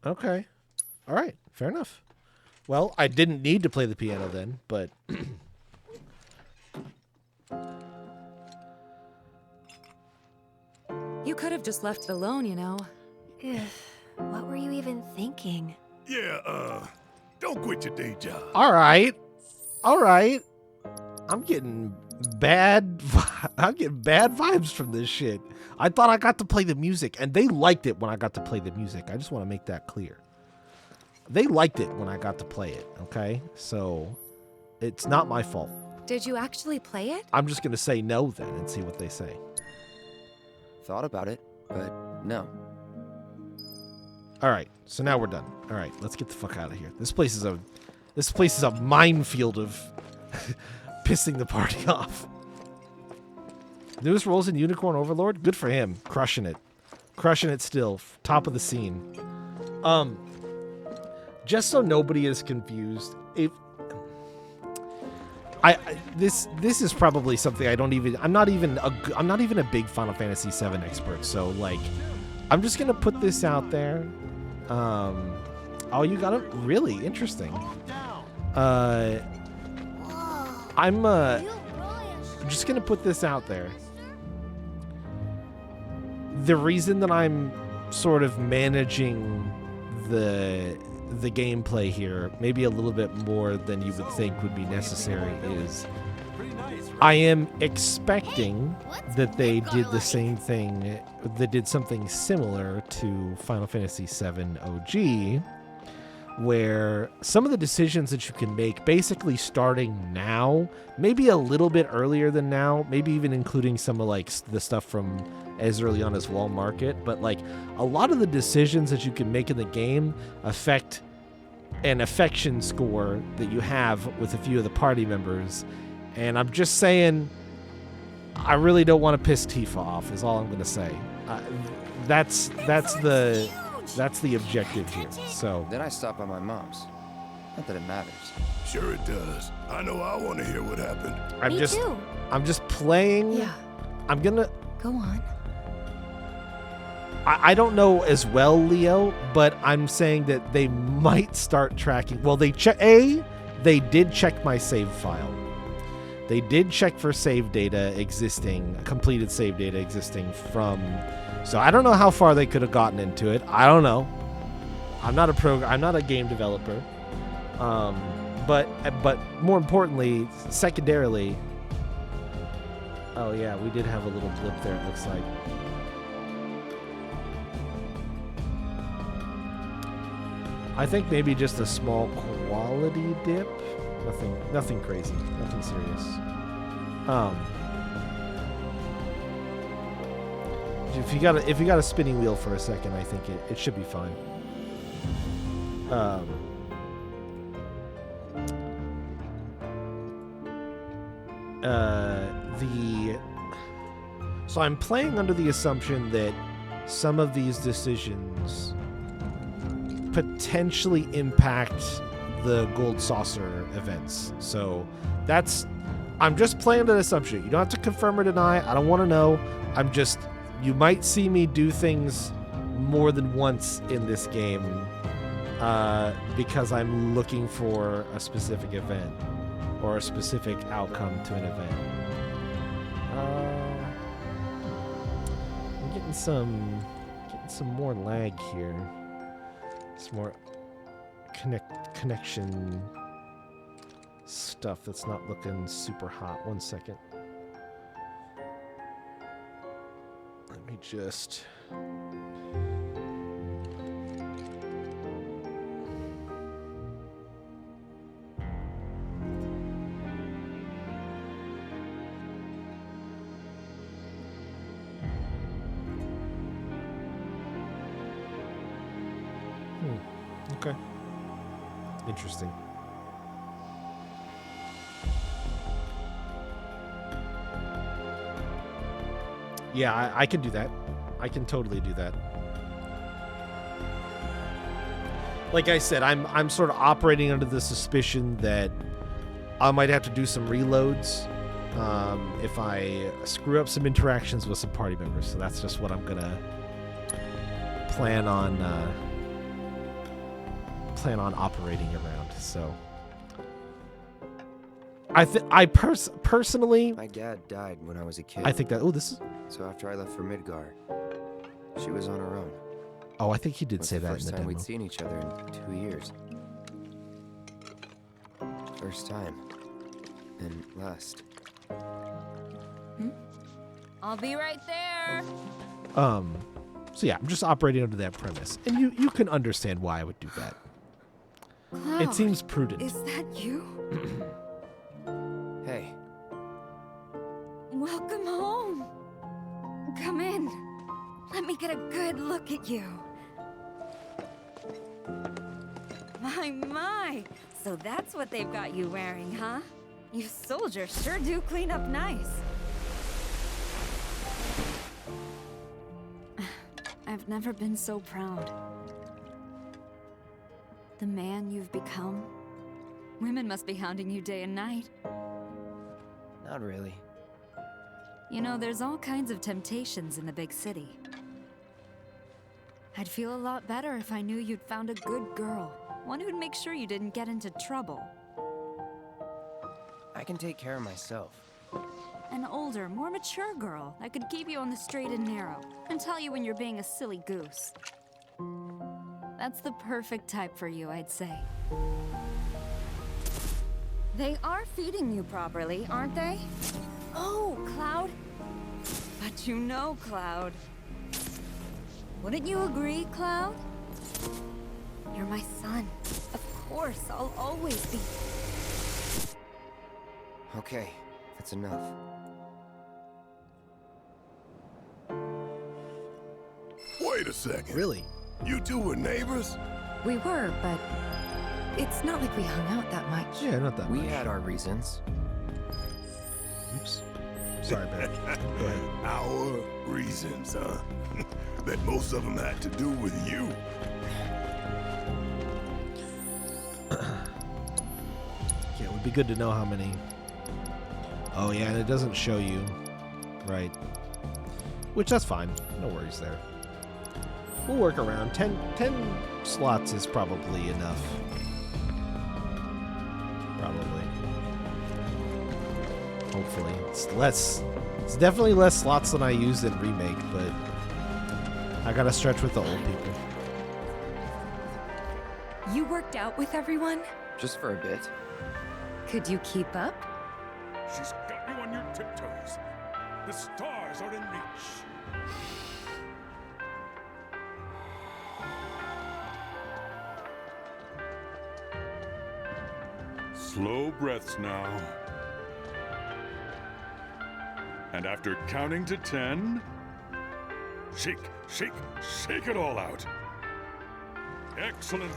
Okay. All right. Fair enough. Well, I didn't need to play the piano then, but... You could have just left it alone, you know. What were you even thinking? Yeah, don't quit your day job. All right. All right. I'm getting bad vibes from this shit. I thought I got to play the music, and they liked it when I got to play the music. I just want to make that clear. They liked it when I got to play it, okay? So it's not my fault. Did you actually play it? I'm just going to say no then and see what they say. Thought about it, but no. All right, so now we're done. All right, let's get the fuck out of here. This place is a minefield of pissing the party off. Newest roles in Unicorn Overlord? Good for him. Crushing it. Crushing it still. Top of the scene. Just so nobody is confused, if this is probably something I'm not even a big Final Fantasy VII expert, so like I'm just gonna put this out there. Oh, you got it? Really interesting. I'm just gonna put this out there. The reason that I'm sort of managing the gameplay here, maybe a little bit more than you would think would be necessary, is I am expecting that they did the same thing, that did something similar to Final Fantasy VII OG, where some of the decisions that you can make basically starting now, maybe a little bit earlier than now, maybe even including some of like the stuff from as early on as Wall Market, but like a lot of the decisions that you can make in the game affect an affection score that you have with a few of the party members. And I'm just saying, I really don't want to piss Tifa off is all I'm going to say. That's the objective here. So Then I stopped by my mom's. Not that it matters. Sure it does. I know I want to hear what happened. I'm just playing. Yeah. I'm gonna go on. I don't know as well, Leo, but I'm saying that they might start tracking. Well, they did check my save file. They did check for save data existing, completed save data existing from. So I don't know how far they could have gotten into it. I don't know. I'm not a game developer. But more importantly, secondarily. Oh yeah, we did have a little blip there, it looks like. I think maybe just a small quality dip. Nothing crazy. Nothing serious. If you got a spinning wheel for a second, I think it should be fine. So I'm playing under the assumption that some of these decisions potentially impact the Gold Saucer events. So that's I'm just playing an assumption. You don't have to confirm or deny. I don't want to know. I'm just, you might see me do things more than once in this game because I'm looking for a specific event or a specific outcome to an event. I'm getting some more lag here. Some more connection stuff that's not looking super hot. 1 second. Let me just... Okay. Interesting. Yeah, I can do that. I can totally do that. Like I said, I'm sort of operating under the suspicion that I might have to do some reloads if I screw up some interactions with some party members. So that's just what I'm gonna plan on operating around. So personally, my dad died when I was a kid. I think that so after I left for Midgar, she was on her own. Oh, I think he did say that in the First time demo. we'd seen each other in 2 years. First time. And last. I'll be right there. So yeah, I'm just operating under that premise. And you can understand why I would do that. Cloud, it seems prudent. Is that you? Hey. Welcome home. Come in. Let me get a good look at you. My. So that's what they've got you wearing, huh? You soldiers sure do clean up nice. I've never been so proud. The man you've become. Women must be hounding you day and night. Not really. You know, there's all kinds of temptations in the big city. I'd feel a lot better if I knew you'd found a good girl. One who'd make sure you didn't get into trouble. I can take care of myself. An older, more mature girl that could keep you on the straight and narrow and tell you when you're being a silly goose. That's the perfect type for you, I'd say. They are feeding you properly, aren't they? Oh, Cloud. But you know, Cloud. Wouldn't you agree, Cloud? You're my son. Of course, I'll always be. Okay, that's enough. Wait a second. Really? You two were neighbors? We were, but it's not like we hung out that much. Yeah, not that much. We had our reasons. Oops. Sorry, Ben. Go ahead. Our reasons, huh? Bet most of them had to do with you. Yeah, it would be good to know how many. Oh, yeah, and it doesn't show you. Right. Which, that's fine. No worries there. We'll work around. 10 slots is probably enough. Probably. Hopefully. It's definitely less slots than I used in Remake, but I gotta stretch with the old people. You worked out with everyone? Just for a bit. Could you keep up? She's got you on your tiptoes. The stars are in reach. Slow breaths now. And after counting to 10, shake, shake, shake it all out. Excellent.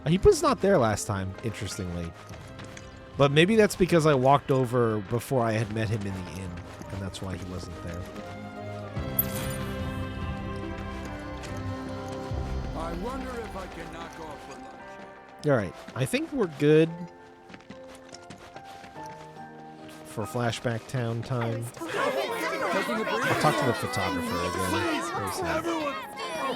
He was not there last time, interestingly. But maybe that's because I walked over before I had met him in the inn, and that's why he wasn't there. I wonder if I can knock off for lunch. All right, I think we're good. for flashback town time. I'll talk to the photographer again. Where is he? Everyone,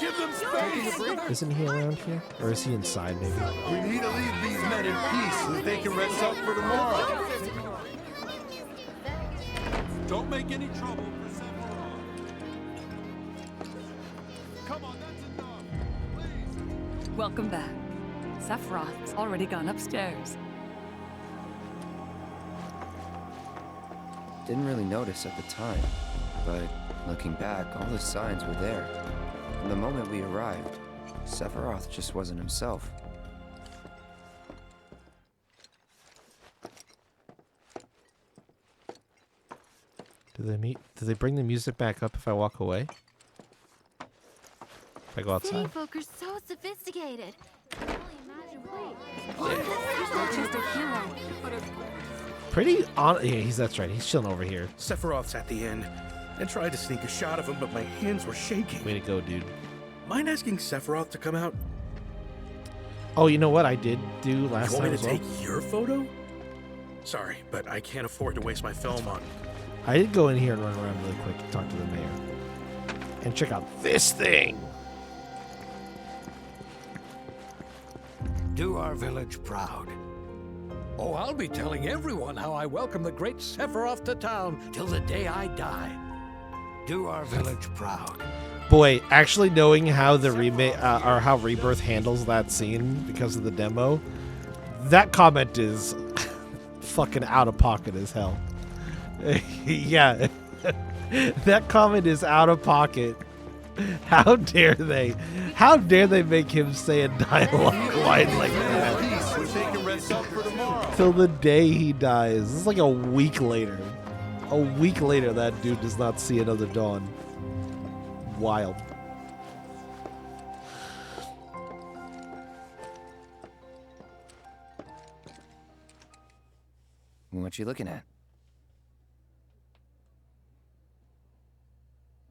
give them space! Isn't he around here? Or is he inside, maybe? We need to leave these men in peace so that they can rest up for tomorrow. Don't make any trouble for Sephiroth. Come on, that's enough. Please. Welcome back. Sephiroth's already gone upstairs. Didn't really notice at the time, but looking back, all the signs were there. From the moment we arrived, Sephiroth just wasn't himself. Do they bring the music back up if I walk away? If I go outside? City folk are so sophisticated. I can only imagine what Just a hero. Pretty on. Yeah, that's right. He's chilling over here. Sephiroth's at the end. I tried to sneak a shot of him, but my hands were shaking. Way to go, dude. Mind asking Sephiroth to come out? Oh, you know what I did do last You time want me as to well? take your photo? Sorry, but I can't afford to waste my film on. I did go in here and run around really quick to talk to the mayor. And check out this thing! Do our village proud. Oh, I'll be telling everyone how I welcome the great Sephiroth to town till the day I die. Do our village proud. Boy, actually knowing how the remake or how Rebirth handles that scene because of the demo, that comment is fucking out of pocket as hell. Yeah, that comment is out of pocket. How dare they? How dare they make him say a dialogue line like that? Till the day he dies. It's like a week later. A week later, that dude does not see another dawn. Wild. What you looking at?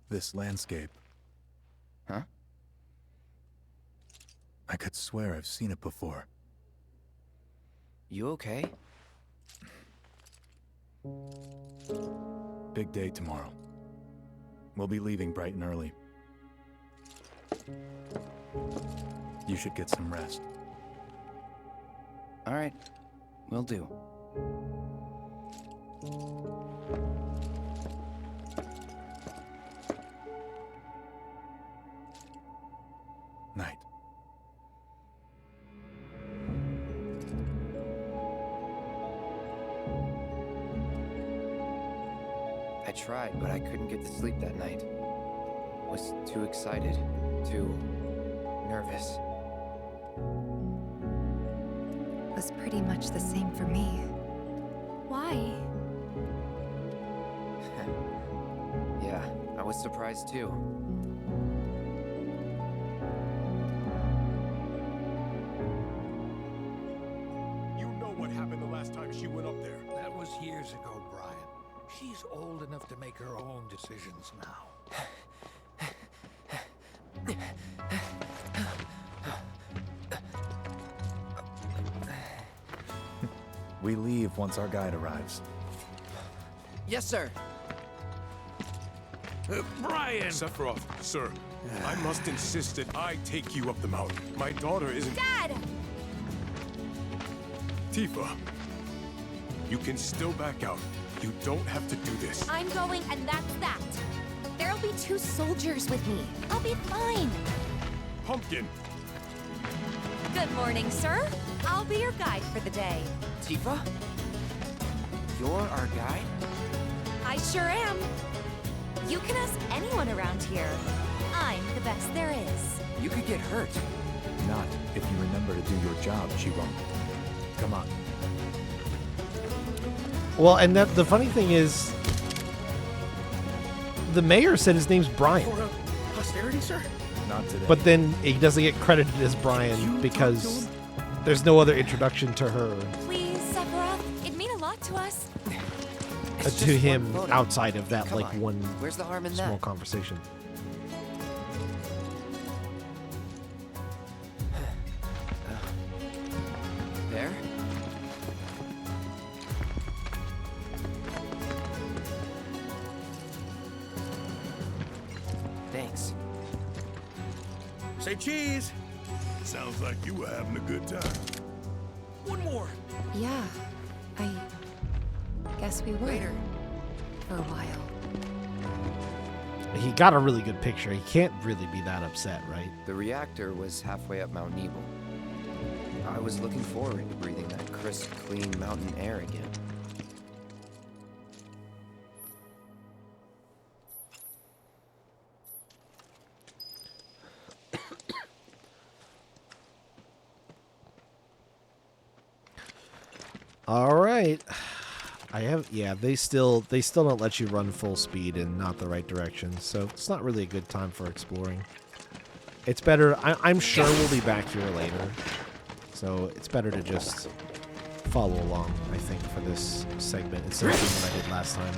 This landscape. Huh? I could swear I've seen it before. You okay? Big day tomorrow. We'll be leaving bright and early. You should get some rest. All right, will do. Night. I tried, but I couldn't get to sleep that night. Was too excited, too nervous. It was pretty much the same for me. Why? Yeah, I was surprised too. You know what happened the last time she went up there. That was years ago, Brian. She's old enough to make her own decisions now. We leave once our guide arrives. Yes, sir. Brian! Sephiroth, sir, I must insist that I take you up the mountain. My daughter isn't... Dad! Tifa, you can still back out. You don't have to do this. I'm going, and that's that. There'll be 2 soldiers with me. I'll be fine. Pumpkin! Good morning, sir. I'll be your guide for the day. Tifa? You're our guide? I sure am. You can ask anyone around here. I'm the best there is. You could get hurt. Not if you remember to do your job, she won't. Come on. Well, and that the funny thing is, the mayor said his name's Brian. For posterity, sir? Not today. But then he doesn't get credited as Brian because there's no other introduction to her, Please, Sephiroth. It'd mean a lot to us. to him outside of that like one Where's the harm in small that? conversation. There? Thanks. Say cheese! Sounds like you were having a good time. One more! Yeah, I guess we were. For a while. He got a really good picture. He can't really be that upset, right? The reactor was halfway up Mount Nebel. I was looking forward to breathing that crisp, clean mountain air again. All right. They still don't let you run full speed in not the right direction, so it's not really a good time for exploring. It's better, I'm sure we'll be back here later, so it's better to just follow along, I think, for this segment instead of doing what I did last time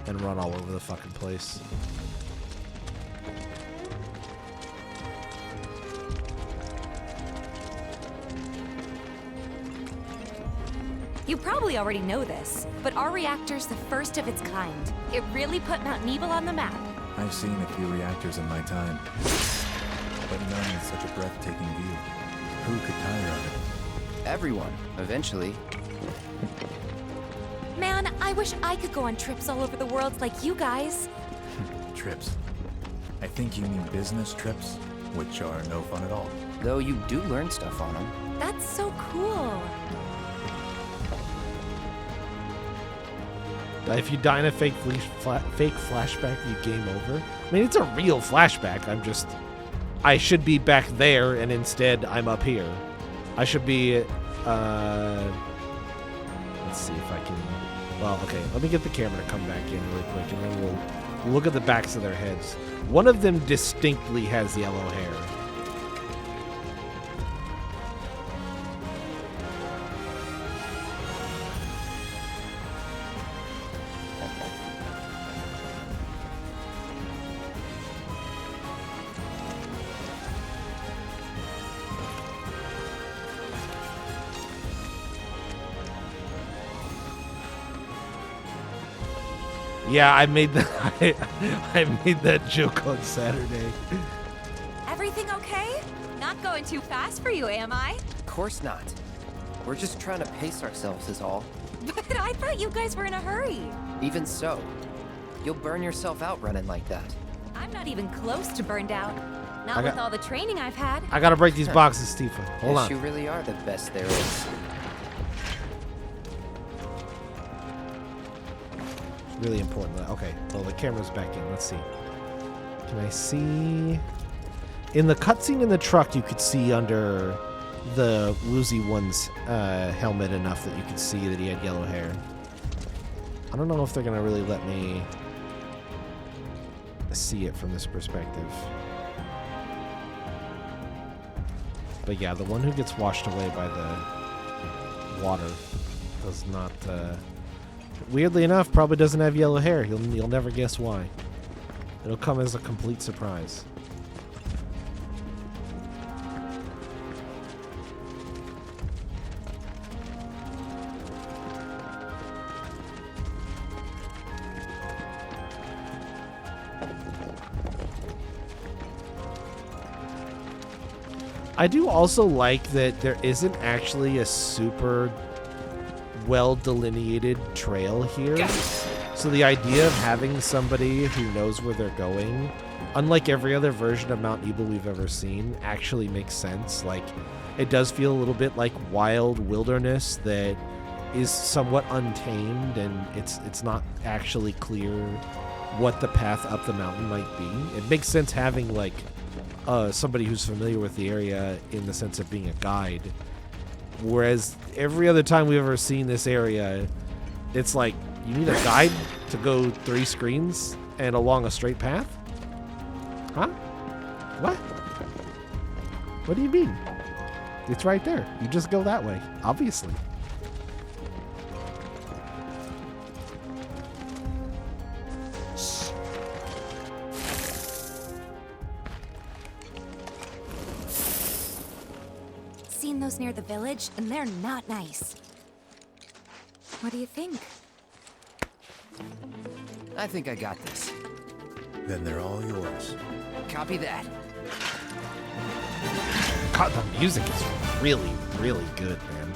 and run all over the fucking place. You probably already know this, but our reactor's the first of its kind. It really put Mount Nebel on the map. I've seen a few reactors in my time, but none with such a breathtaking view. Who could tire of it? Everyone, eventually. Man, I wish I could go on trips all over the world like you guys. Trips. I think you mean business trips, which are no fun at all. Though you do learn stuff on them. That's so cool. If you die in a fake flashback, you game over. I mean, it's a real flashback. I should be back there, and instead I'm up here. I should be, let's see if I can, well, okay, let me get the camera to come back in really quick, and then we'll look at the backs of their heads. One of them distinctly has yellow hair. Yeah, I made that joke on Saturday. Everything okay? Not going too fast for you, am I? Of course not. We're just trying to pace ourselves is all. But I thought you guys were in a hurry. Even so, you'll burn yourself out running like that. I'm not even close to burned out. Not with all the training I've had. I gotta break these boxes, Tifa. Hold on. You really are the best there is. Really important. Okay, well, the camera's back in. Let's see. Can I see? In the cutscene in the truck, you could see under the Woozy one's helmet enough that you could see that he had yellow hair. I don't know if they're gonna really let me see it from this perspective. But yeah, the one who gets washed away by the water does not. Weirdly enough, probably doesn't have yellow hair. You'll never guess why. It'll come as a complete surprise. I do also like that there isn't actually a super well delineated trail here. So the idea of having somebody who knows where they're going, unlike every other version of Mount Nebel we've ever seen, actually makes sense. Like, it does feel a little bit like wild wilderness that is somewhat untamed, and it's not actually clear what the path up the mountain might be. It makes sense having like somebody who's familiar with the area in the sense of being a guide. Whereas every other time we've ever seen this area, it's like, you need a guide to go 3 screens and along a straight path? Huh? What? What do you mean? It's right there. You just go that way, obviously. Seen those near the village, and they're not nice. What do you think? I think I got this. Then they're all yours. Copy that. God, the music is really, really good, man.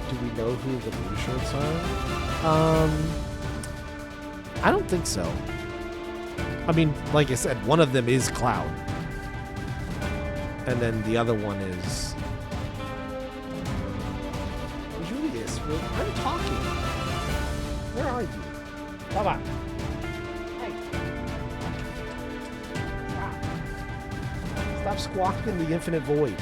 Do we know who the blue shirts are? I don't think so. I mean, like I said, one of them is Cloud. And then the other one is... Julius, I'm talking. Where are you? Come on. Hey. Stop squawking the infinite void.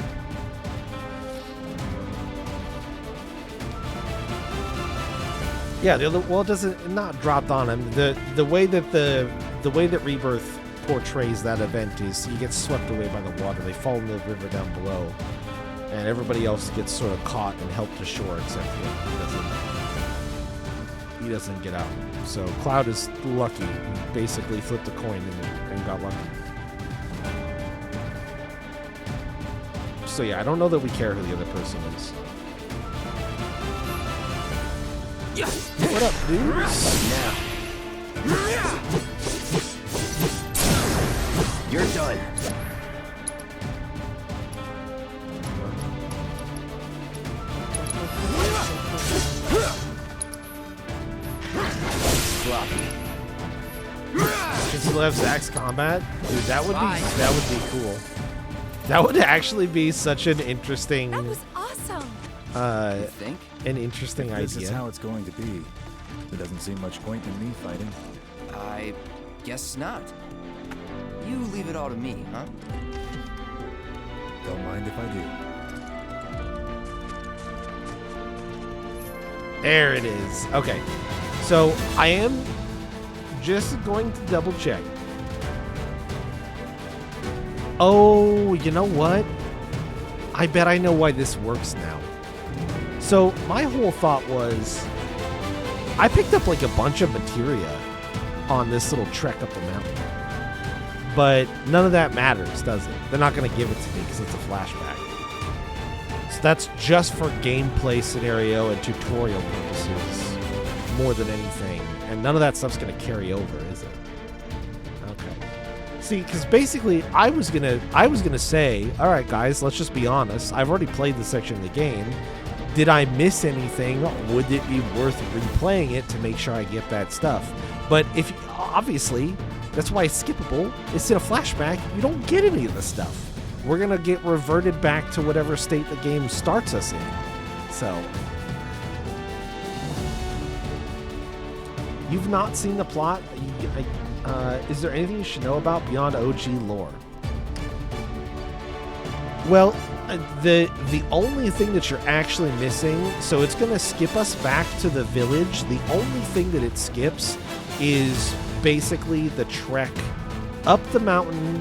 Yeah, the other, well, it doesn't, not dropped on him. The way that Rebirth portrays that event is he gets swept away by the water. They fall in the river down below, and everybody else gets sort of caught and helped ashore except him. He doesn't get out. So Cloud is lucky. He basically flipped a coin and got lucky. So yeah, I don't know that we care who the other person is. What up, dudes? Now. You're done. Sloppy. Does he have Zack's combat? Dude, that would be cool. That would actually be such an interesting. That was awesome. You think? An interesting idea. This is how it's going to be. There doesn't seem much point in me fighting. I guess not. You leave it all to me, huh? Don't mind if I do. There it is. Okay. So I am just going to double check. Oh, you know what? I bet I know why this works now. So my whole thought was I picked up like a bunch of materia on this little trek up the mountain. But none of that matters, does it? They're not going to give it to me because it's a flashback. So that's just for gameplay scenario and tutorial purposes more than anything. And none of that stuff's going to carry over, is it? Okay. See, because basically I was gonna say, all right, guys, let's just be honest. I've already played this section of the game. Did I miss anything? Would it be worth replaying it to make sure I get that stuff? But if obviously, that's why it's skippable. It's in a flashback. You don't get any of the stuff. We're gonna get reverted back to whatever state the game starts us in. So, you've not seen the plot. Is there anything you should know about beyond OG lore? Well, the only thing that you're actually missing, so it's going to skip us back to the village. The only thing that it skips is basically the trek up the mountain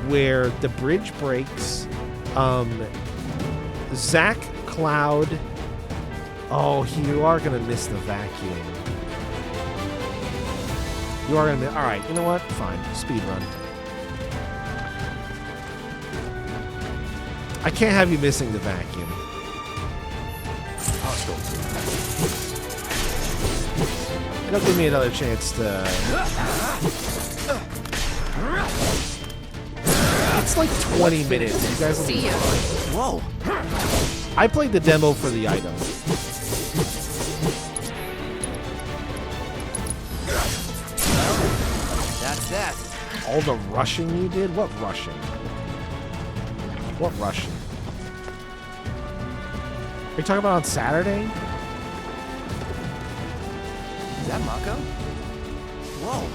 where the bridge breaks. Zack, Cloud. Oh, you are going to miss the vacuum. You are going to miss. All right, you know what? Fine. Speed run. I can't have you missing the vacuum. It'll give me another chance to... It's like 20 minutes. You guys will be fine. Whoa. I played the demo for the item. That's that. All the rushing you did? What rushing? What rushing? Are you talking about on Saturday? Is that Mako? Whoa.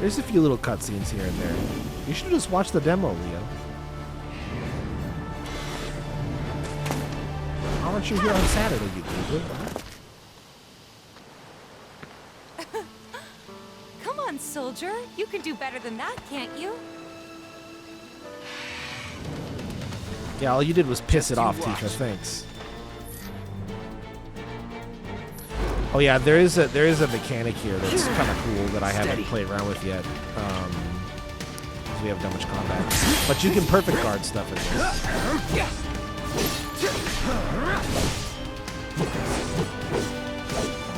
There's a few little cutscenes here and there. You should just watch the demo, Leo. Why aren't you here on Saturday, you Google? Come on, soldier. You can do better than that, can't you? Yeah, all you did was piss it off, Tifa. Thanks. Oh yeah, there is a mechanic here that's kind of cool that I haven't played around with yet. we haven't done much combat. But you can perfect guard stuff in this.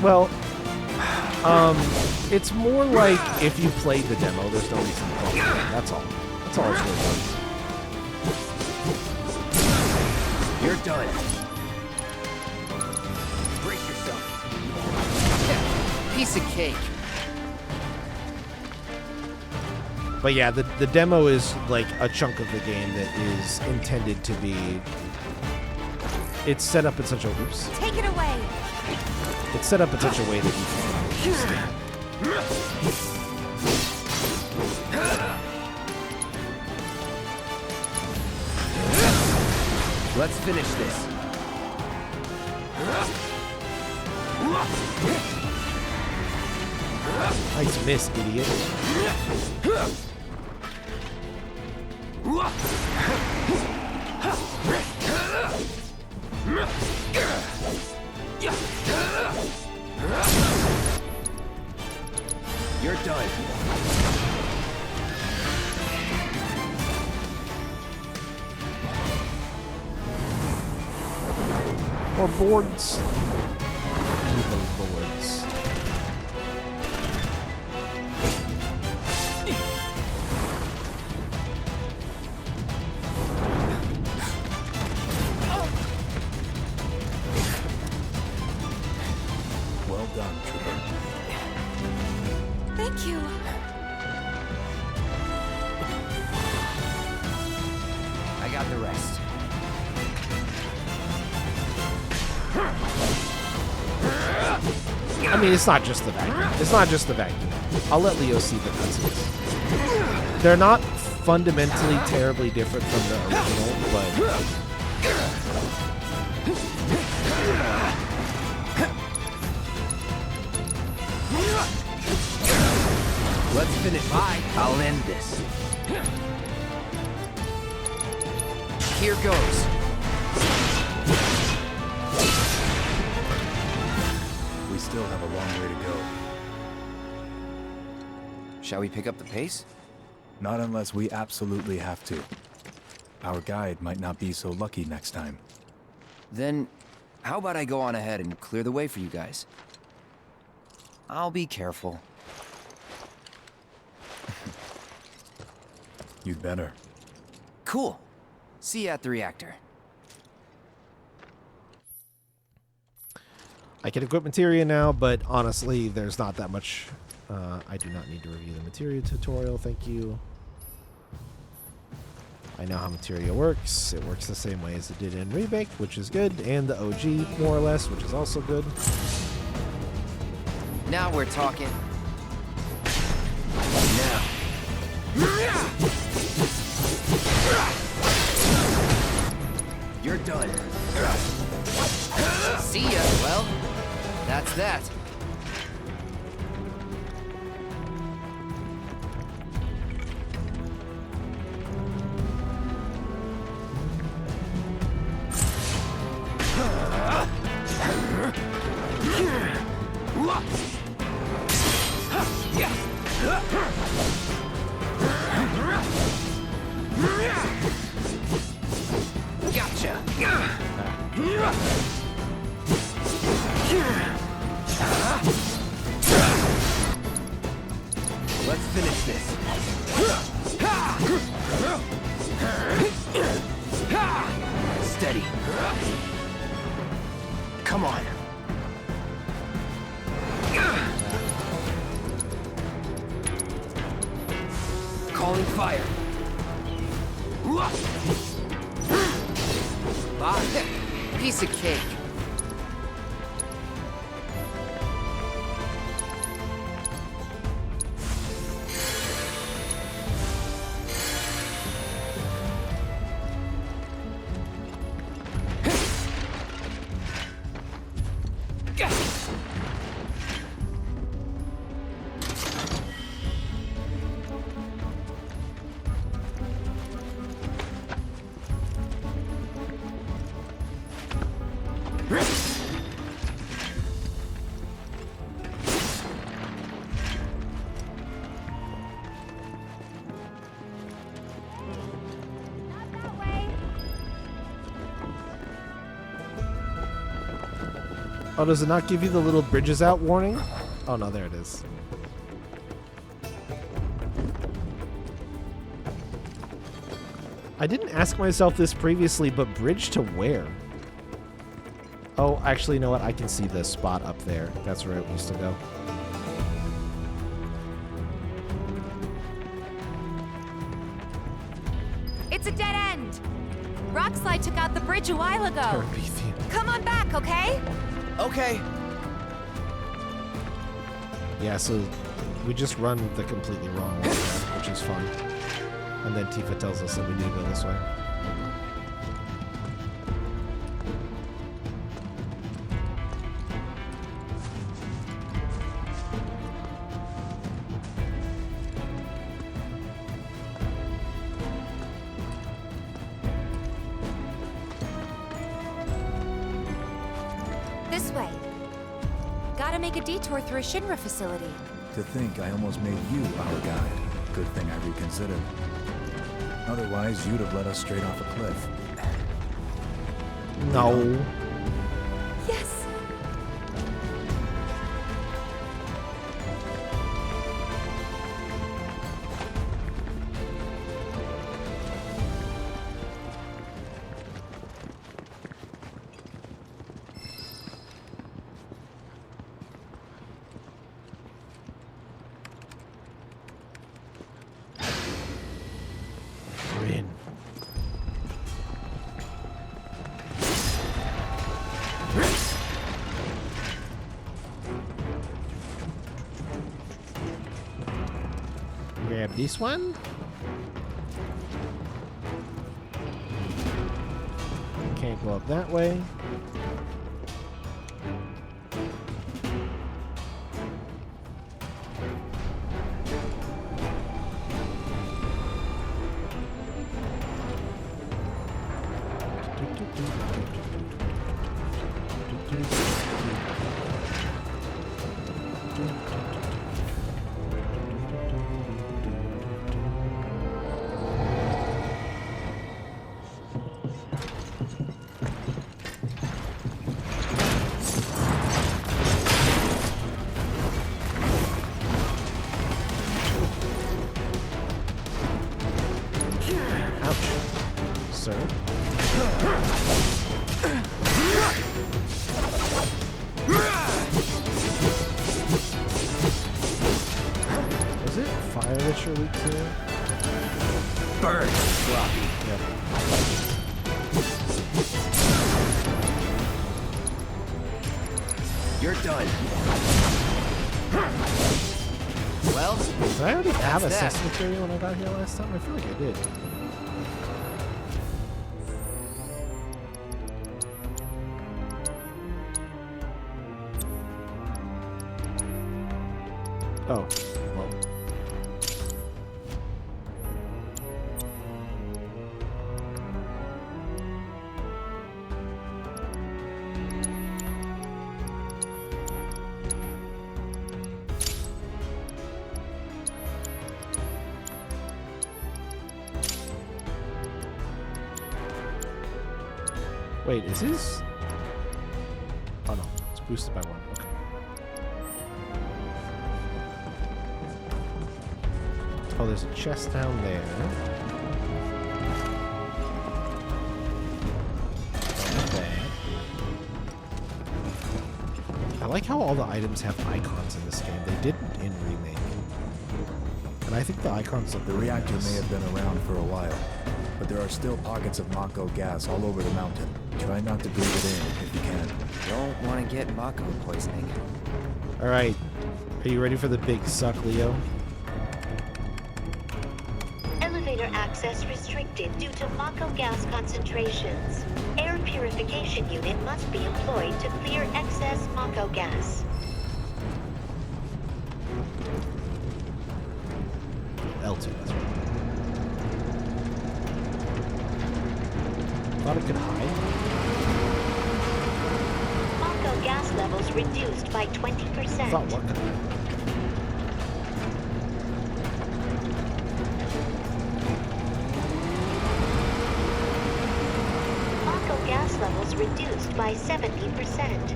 Well, it's more like if you played the demo, there's no reason to play it. That's all. That's all it's really done. You're done. Brace yourself. Piece of cake. But yeah, the demo is like a chunk of the game that is intended to be... It's set up in such a... Oops. Take it away. It's set up in such a way that you can... Let's finish this. Nice miss, idiot. You're done. Or boards. Evil boards. Well done, Trooper. Thank you. I got the rest. I mean, it's not just the vacuum. It's not just the vacuum. I'll let Leo see the cutscenes. They're not fundamentally terribly different from the original, but... Let's finish. Bye. I'll end this. Here goes. We still have a long way to go. Shall we pick up the pace? Not unless we absolutely have to. Our guide might not be so lucky next time. Then, how about I go on ahead and clear the way for you guys? I'll be careful. You'd better. Cool. See you at the reactor. I can equip materia now, but honestly, there's not that much. I do not need to review the materia tutorial, thank you. I know how materia works. It works the same way as it did in Rebirth, which is good, and the OG, more or less, which is also good. Now we're talking. Now. You're done. See ya. Well, that's that. Gotcha. Let's finish this. Steady. Come on. Calling fire. Piece of cake. Oh, does it not give you the little bridges out warning? Oh no, there it is. I didn't ask myself this previously, but bridge to where? Oh, actually, you know what? I can see the spot up there. That's where it used to go. It's a dead end! Rockslide took out the bridge a while ago. Come on back, okay? Okay. Yeah, so we just run the completely wrong way, which is fun. And then Tifa tells us that we need to go this way. This way. Gotta make a detour through a Shinra facility. To think I almost made you our guide. Good thing I reconsidered. Otherwise, you'd have led us straight off a cliff. No. Yes. Grab this one. Can't go up that way. Was it fire that you're weak to? Burn, sloppy. Yep. You're done. Well, did I already have that's assess that. material when I got here last time? I feel like I did. Oh, well. Wait, is his? Oh no, it's boosted by 1. Okay. Oh, there's a chest down there. Like that. I like how all the items have icons in this game. They didn't in Remake. And I think the icons look The really reactor nice. may have been around for a while, but there are still pockets of Mako gas all over the mountain. Try not to breathe it in if you can. Don't want to get Mako poisoning. Alright. Are you ready for the big suck, Leo? Elevator access restricted due to Mako gas concentrations. Air purification unit must be employed to clear excess Mako gas. L2, that's right. Thought it could hide. Mako gas levels reduced by 20%. Thought what could hide? Mako gas levels reduced by 70%.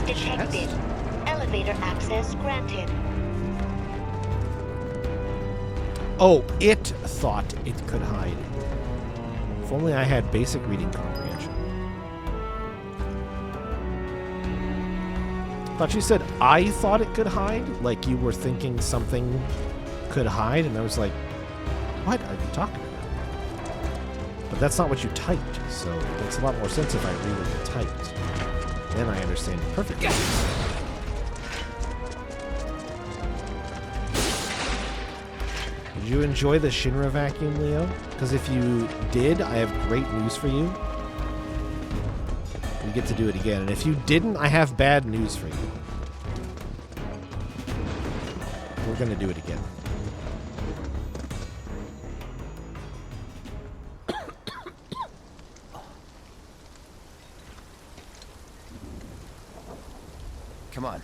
detected. Elevator access granted. Oh, it thought it could hide. If only I had basic reading comprehension. Thought you said I thought it could hide? Like you were thinking something could hide? And I was like, what are you talking about? But that's not what you typed, so it makes a lot more sense if I read what you typed. Then I understand perfectly. Did you enjoy the Shinra vacuum, Leo? Because if you did, I have great news for you. You get to do it again. And if you didn't, I have bad news for you. We're going to do it again. Come on.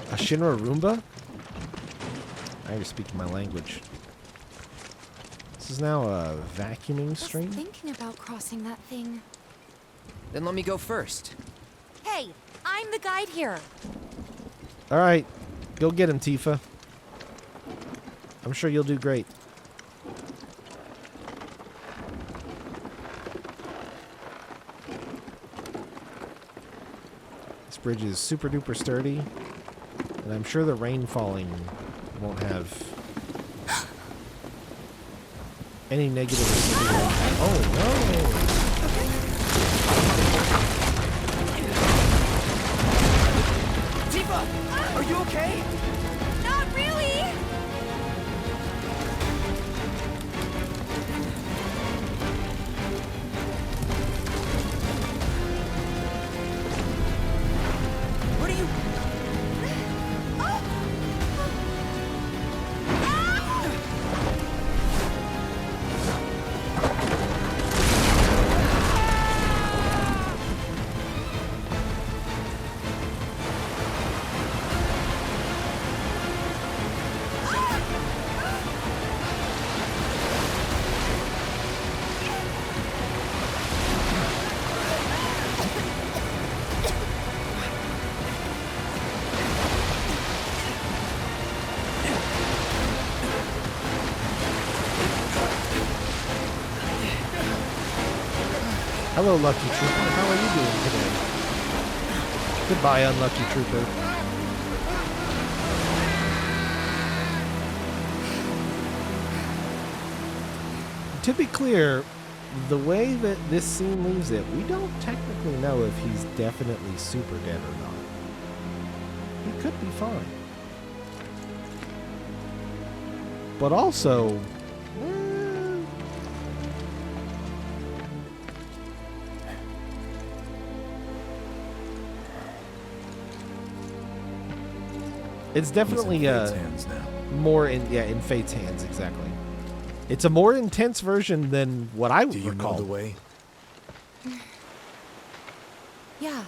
A Shinra Roomba? Now you're speaking my language. This is now a vacuuming stream? I was thinking about crossing that thing. Then let me go first. Hey, I'm the guide here. Alright, go get him, Tifa. I'm sure you'll do great. This bridge is super duper sturdy, and I'm sure the rain falling won't have any negative. Oh no! Tifa, are you okay? Not really! What are you... Hello, Lucky Trooper. How are you doing today? Goodbye, Unlucky Trooper. To be clear, the way that this scene leaves it, we don't technically know if he's definitely super dead or not. He could be fine. But also, it's definitely more in Fate's hands, exactly. It's a more intense version than what I would recall. Do you know the way? Yeah.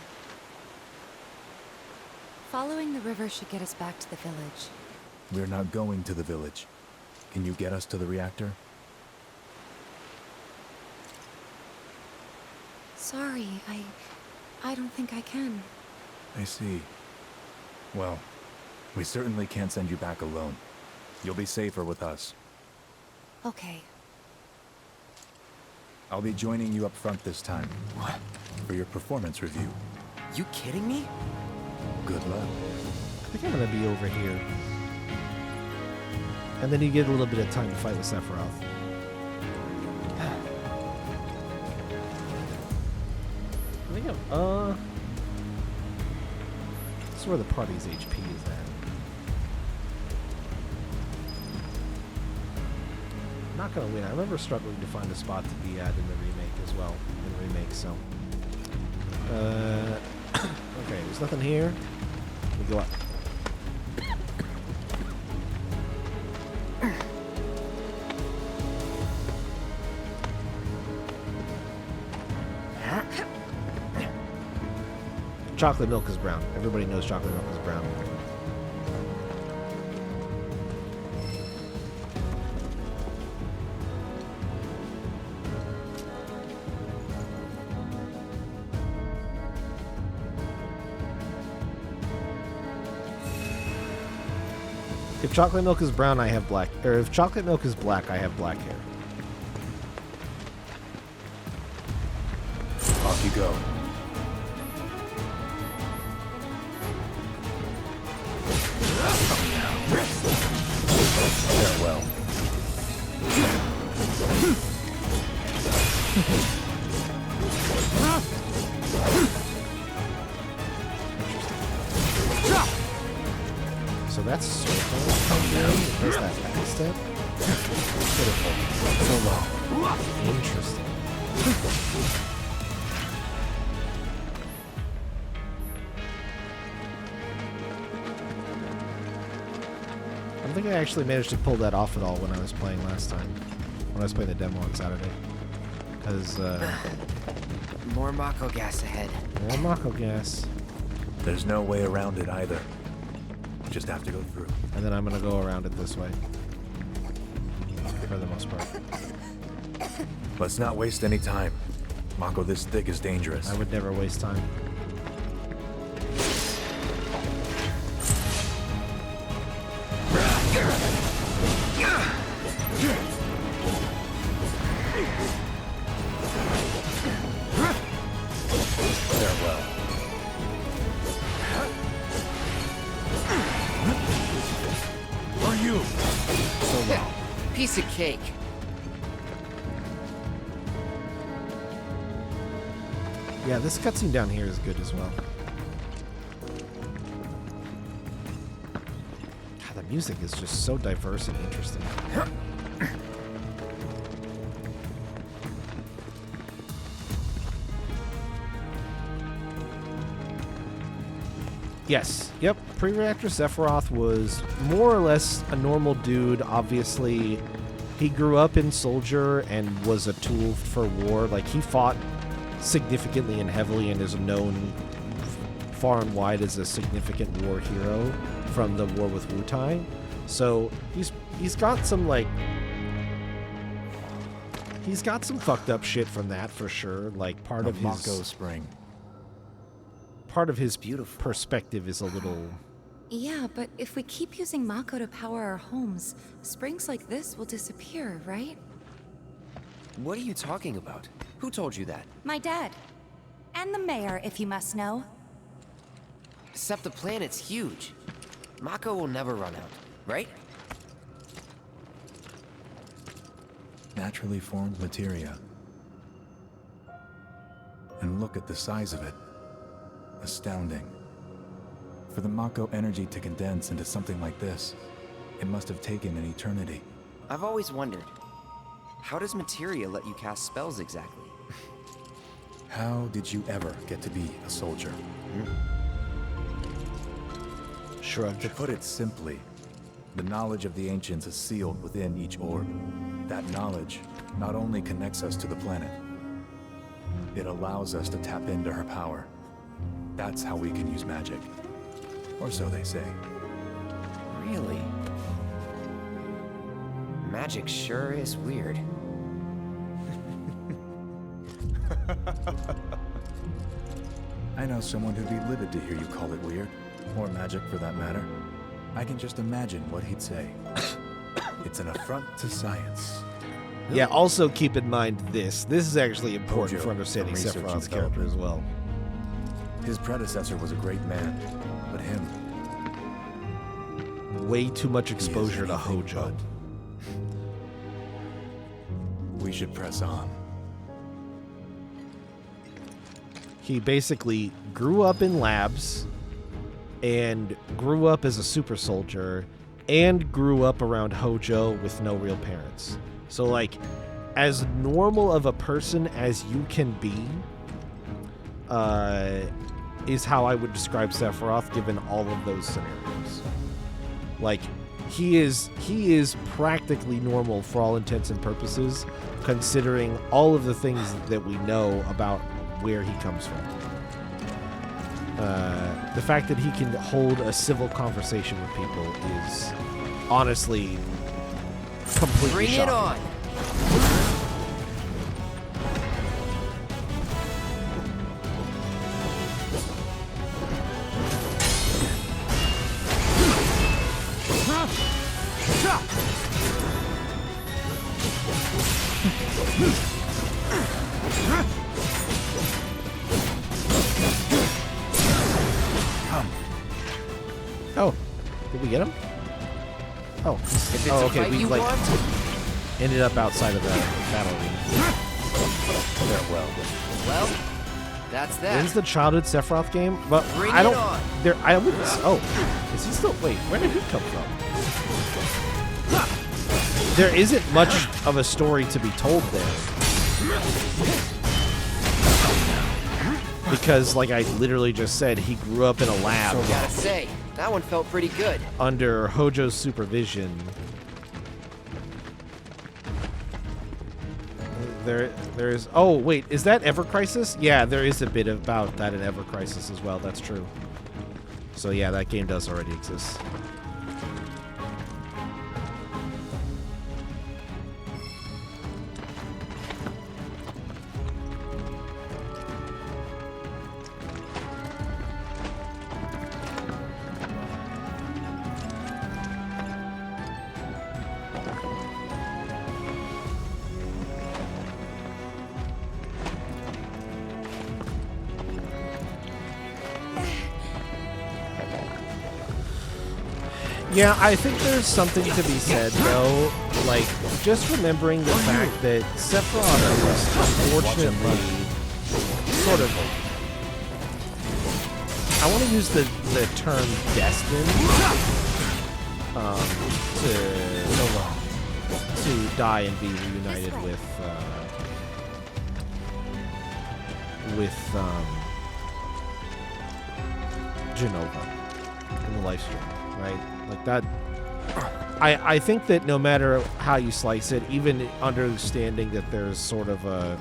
Following the river should get us back to the village. We're not going to the village. Can you get us to the reactor? Sorry, I don't think I can. I see. Well, we certainly can't send you back alone. You'll be safer with us. Okay. I'll be joining you up front this time. What? For your performance review. You kidding me? Good luck. I think I'm gonna be over here. And then you get a little bit of time to fight with Sephiroth. I think this is where the party's HP is at. Not gonna win. I remember struggling to find a spot to be at in the remake as well. In the remake, so. Okay, there's nothing here. Let me go up. Chocolate milk is brown. Everybody knows chocolate milk is brown. If chocolate milk is brown, I have black. Or if chocolate milk is black, I have black hair. Off you go. Farewell. So that's circle. Where's that back step? Pitiful. So low. Interesting. I don't think I actually managed to pull that off at all when I was playing last time. When I was playing the demo on Saturday. Because, More Mako gas ahead. more Mako gas. There's no way around it either. Just have to go through. And then I'm going to go around it this way. For the most part. Let's not waste any time. Mako this thick is dangerous. I would never waste time. Farewell. Are you? So long. Piece of cake. Yeah, this cutscene down here is good as well. God, the music is just so diverse and interesting. Yes, yep, pre-reactor Sephiroth was more or less a normal dude. Obviously, he grew up in Soldier and was a tool for war. Like, he fought significantly and heavily and is known far and wide as a significant war hero from the war with Wutai. So he's got some he's got some fucked up shit from that for sure. Like part of his Mako Spring. Part of his perspective is a little. Yeah, but if we keep using Mako to power our homes, springs like this will disappear, right? What are you talking about? Who told you that? My dad. And the mayor, if you must know. Except the planet's huge. Mako will never run out, right? Naturally formed materia. And look at the size of it. Astounding. For the Mako energy to condense into something like this, it must have taken an eternity. I've always wondered, how does materia let you cast spells exactly? How did you ever get to be a soldier? Shrugged. To put it simply, the knowledge of the ancients is sealed within each orb. That knowledge not only connects us to the planet, it allows us to tap into her power. That's how we can use magic. Or so they say. Really? Magic sure is weird. I know someone who'd be livid to hear you call it weird, or magic for that matter. I can just imagine what he'd say. It's an affront to science. Yeah, also keep in mind this. This is actually important Hojo, for understanding from research Sephiroth's and character as well. His predecessor was a great man, but him... Way too much exposure to Hojo. We should press on. He basically grew up in labs and grew up as a super soldier and grew up around Hojo with no real parents. So, like, as normal of a person as you can be is how I would describe Sephiroth given all of those scenarios. Like, he is practically normal for all intents and purposes, considering all of the things that we know about where he comes from. The fact that he can hold a civil conversation with people is honestly completely Bring shocking. it on. Oh, did we get him? Oh, If it's oh, a okay. fight We you like want, ended up outside of the battle arena. farewell. Well, that's that. When's the childhood Sephiroth game? But Bring I don't. it on. There, I wouldn't. Oh, is he still? Wait, where did he come from? There isn't much of a story to be told there. Because, like I literally just said, he grew up in a lab So gotta say, that one felt pretty good. under Hojo's supervision. There's. Oh wait, is that Ever Crisis? Yeah, there is a bit about that in Ever Crisis as well. That's true. So yeah, that game does already exist. Yeah, I think there's something to be said, though. Like, just remembering the fact that Sephiroth was unfortunately sort of. I want to use the term destined to die and be reunited with Genova in the live stream, right? Like that. I think that no matter how you slice it, even understanding that there's sort of a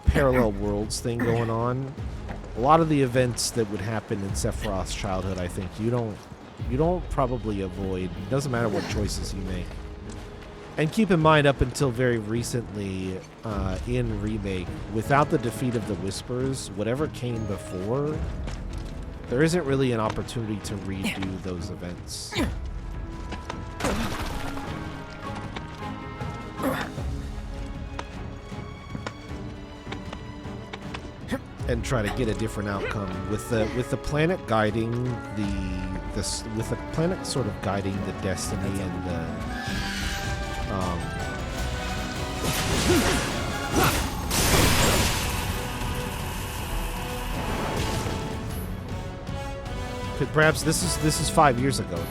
parallel worlds thing going on, a lot of the events that would happen in Sephiroth's childhood, I think you don't probably avoid. It doesn't matter what choices you make. And keep in mind, up until very recently in Remake, without the defeat of the Whispers, whatever came before, there isn't really an opportunity to redo those events. And try to get a different outcome with the planet guiding with the planet sort of guiding the destiny and the perhaps this is 5 years ago though.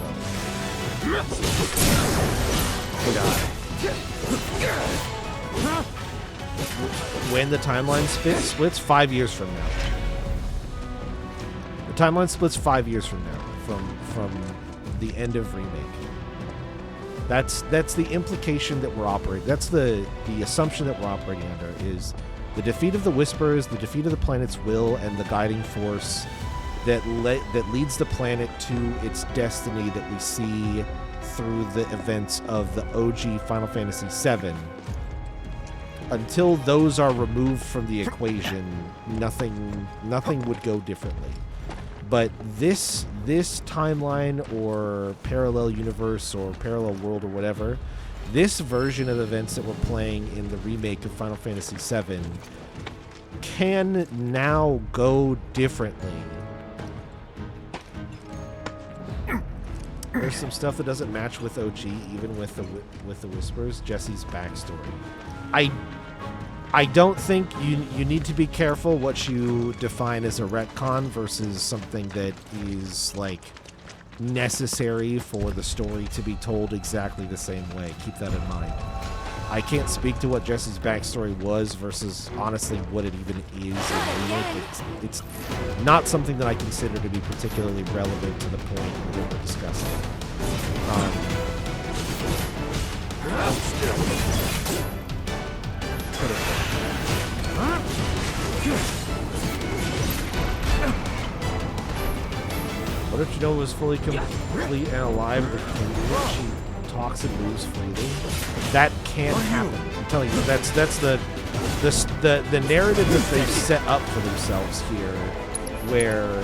When the timeline splits 5 years from now. The timeline splits 5 years from now, from the end of Remake. That's the implication that we're operating. That's the assumption that we're operating under is the defeat of the Whispers, the defeat of the planet's will, and the guiding force that leads the planet to its destiny that we see through the events of the OG Final Fantasy VII. Until those are removed from the equation, nothing would go differently. But this timeline or parallel universe or parallel world or whatever, this version of events that we're playing in the remake of Final Fantasy VII can now go differently. There's some stuff that doesn't match with OG, even with the Whispers. Jesse's backstory. I don't think you need to be careful what you define as a retcon versus something that is like necessary for the story to be told exactly the same way. Keep that in mind. I can't speak to what Jesse's backstory was versus honestly what it even is in Remake. It's not something that I consider to be particularly relevant to the point that we're discussing. What if Genoa was fully complete and alive with Kindred? She talks and moves freely. That can happen. I'm telling you, that's the narrative that they've set up for themselves here, where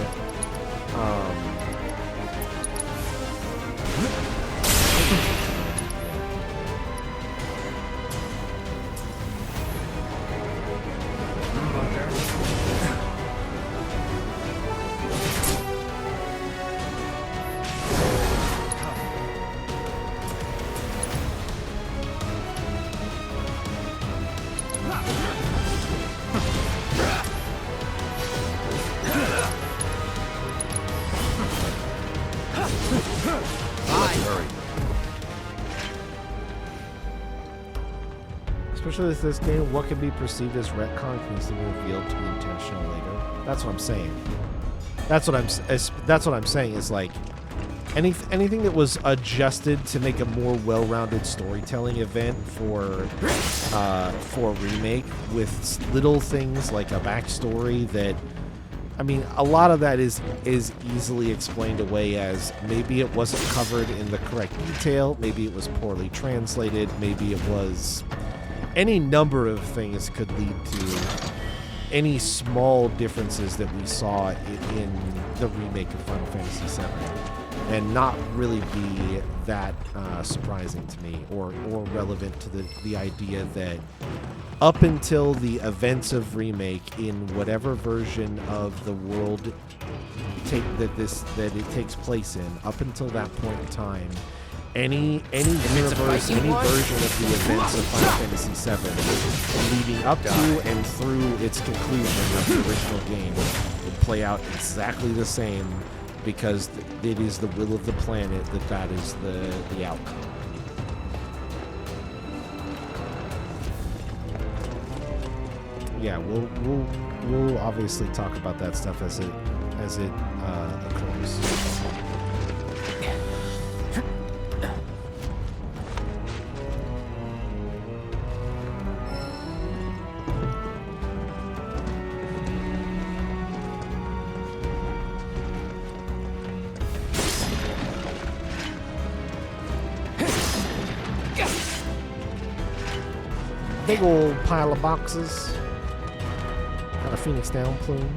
especially with this game, what can be perceived as retcon can easily be revealed to be intentional later. That's what I'm saying. That's what I'm saying is like anything that was adjusted to make a more well-rounded storytelling event for remake with little things like a backstory that, I mean, a lot of that is easily explained away as maybe it wasn't covered in the correct detail, maybe it was poorly translated, maybe it was any number of things could lead to any small differences that we saw in the remake of Final Fantasy VII, and not really be that surprising to me or relevant to the idea that up until the events of remake in whatever version of the world that it takes place in, up until that point in time, any universe, any version of the events of Final Fantasy VII leading up to and through its conclusion of the original game would play out exactly the same, because it is the will of the planet that is the outcome. Yeah, we'll obviously talk about that stuff as it occurs. Big old pile of boxes. Got a Phoenix Down plume.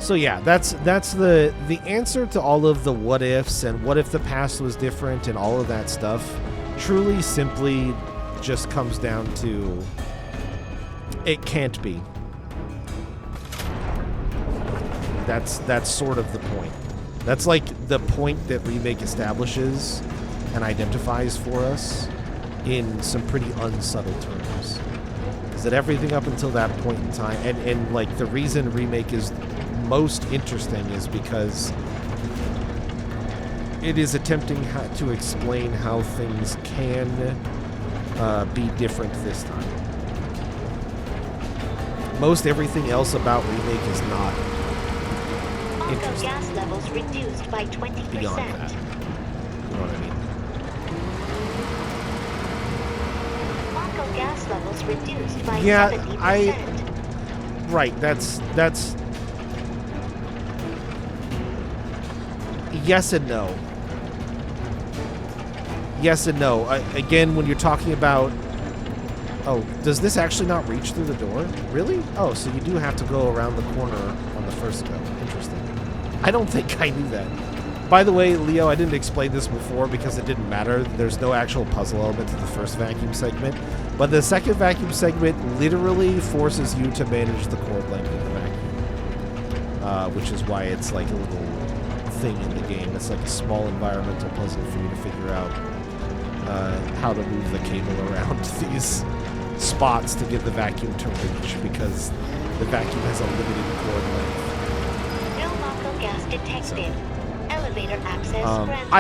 So yeah, that's the answer to all of the what ifs and what if the past was different and all of that stuff. Truly, simply, just comes down to it can't be. That's sort of the point. That's like the point that remake establishes and identifies for us in some pretty unsubtle terms. Is that everything up until that point in time, and like the reason remake is most interesting is because it is attempting to explain how things can be different this time. Most everything else about remake is not interesting. Gas levels reduced by 20%. Beyond that. You know what I mean? Gas levels reduced by 70%. Right, that's yes and no. Yes and no. Again, when you're talking about, oh, does this actually not reach through the door? Really? Oh, so you do have to go around the corner on the first go. Interesting. I don't think I knew that. By the way, Leo, I didn't explain this before because it didn't matter. There's no actual puzzle element to the first vacuum segment. But the second vacuum segment literally forces you to manage the chord length of the vacuum. Which is why it's like a little thing in the game. It's like a small environmental puzzle for you to figure out how to move the cable around these spots to get the vacuum to reach, because the vacuum has a limited chord length. No Mako gas detected. Elevator access granted.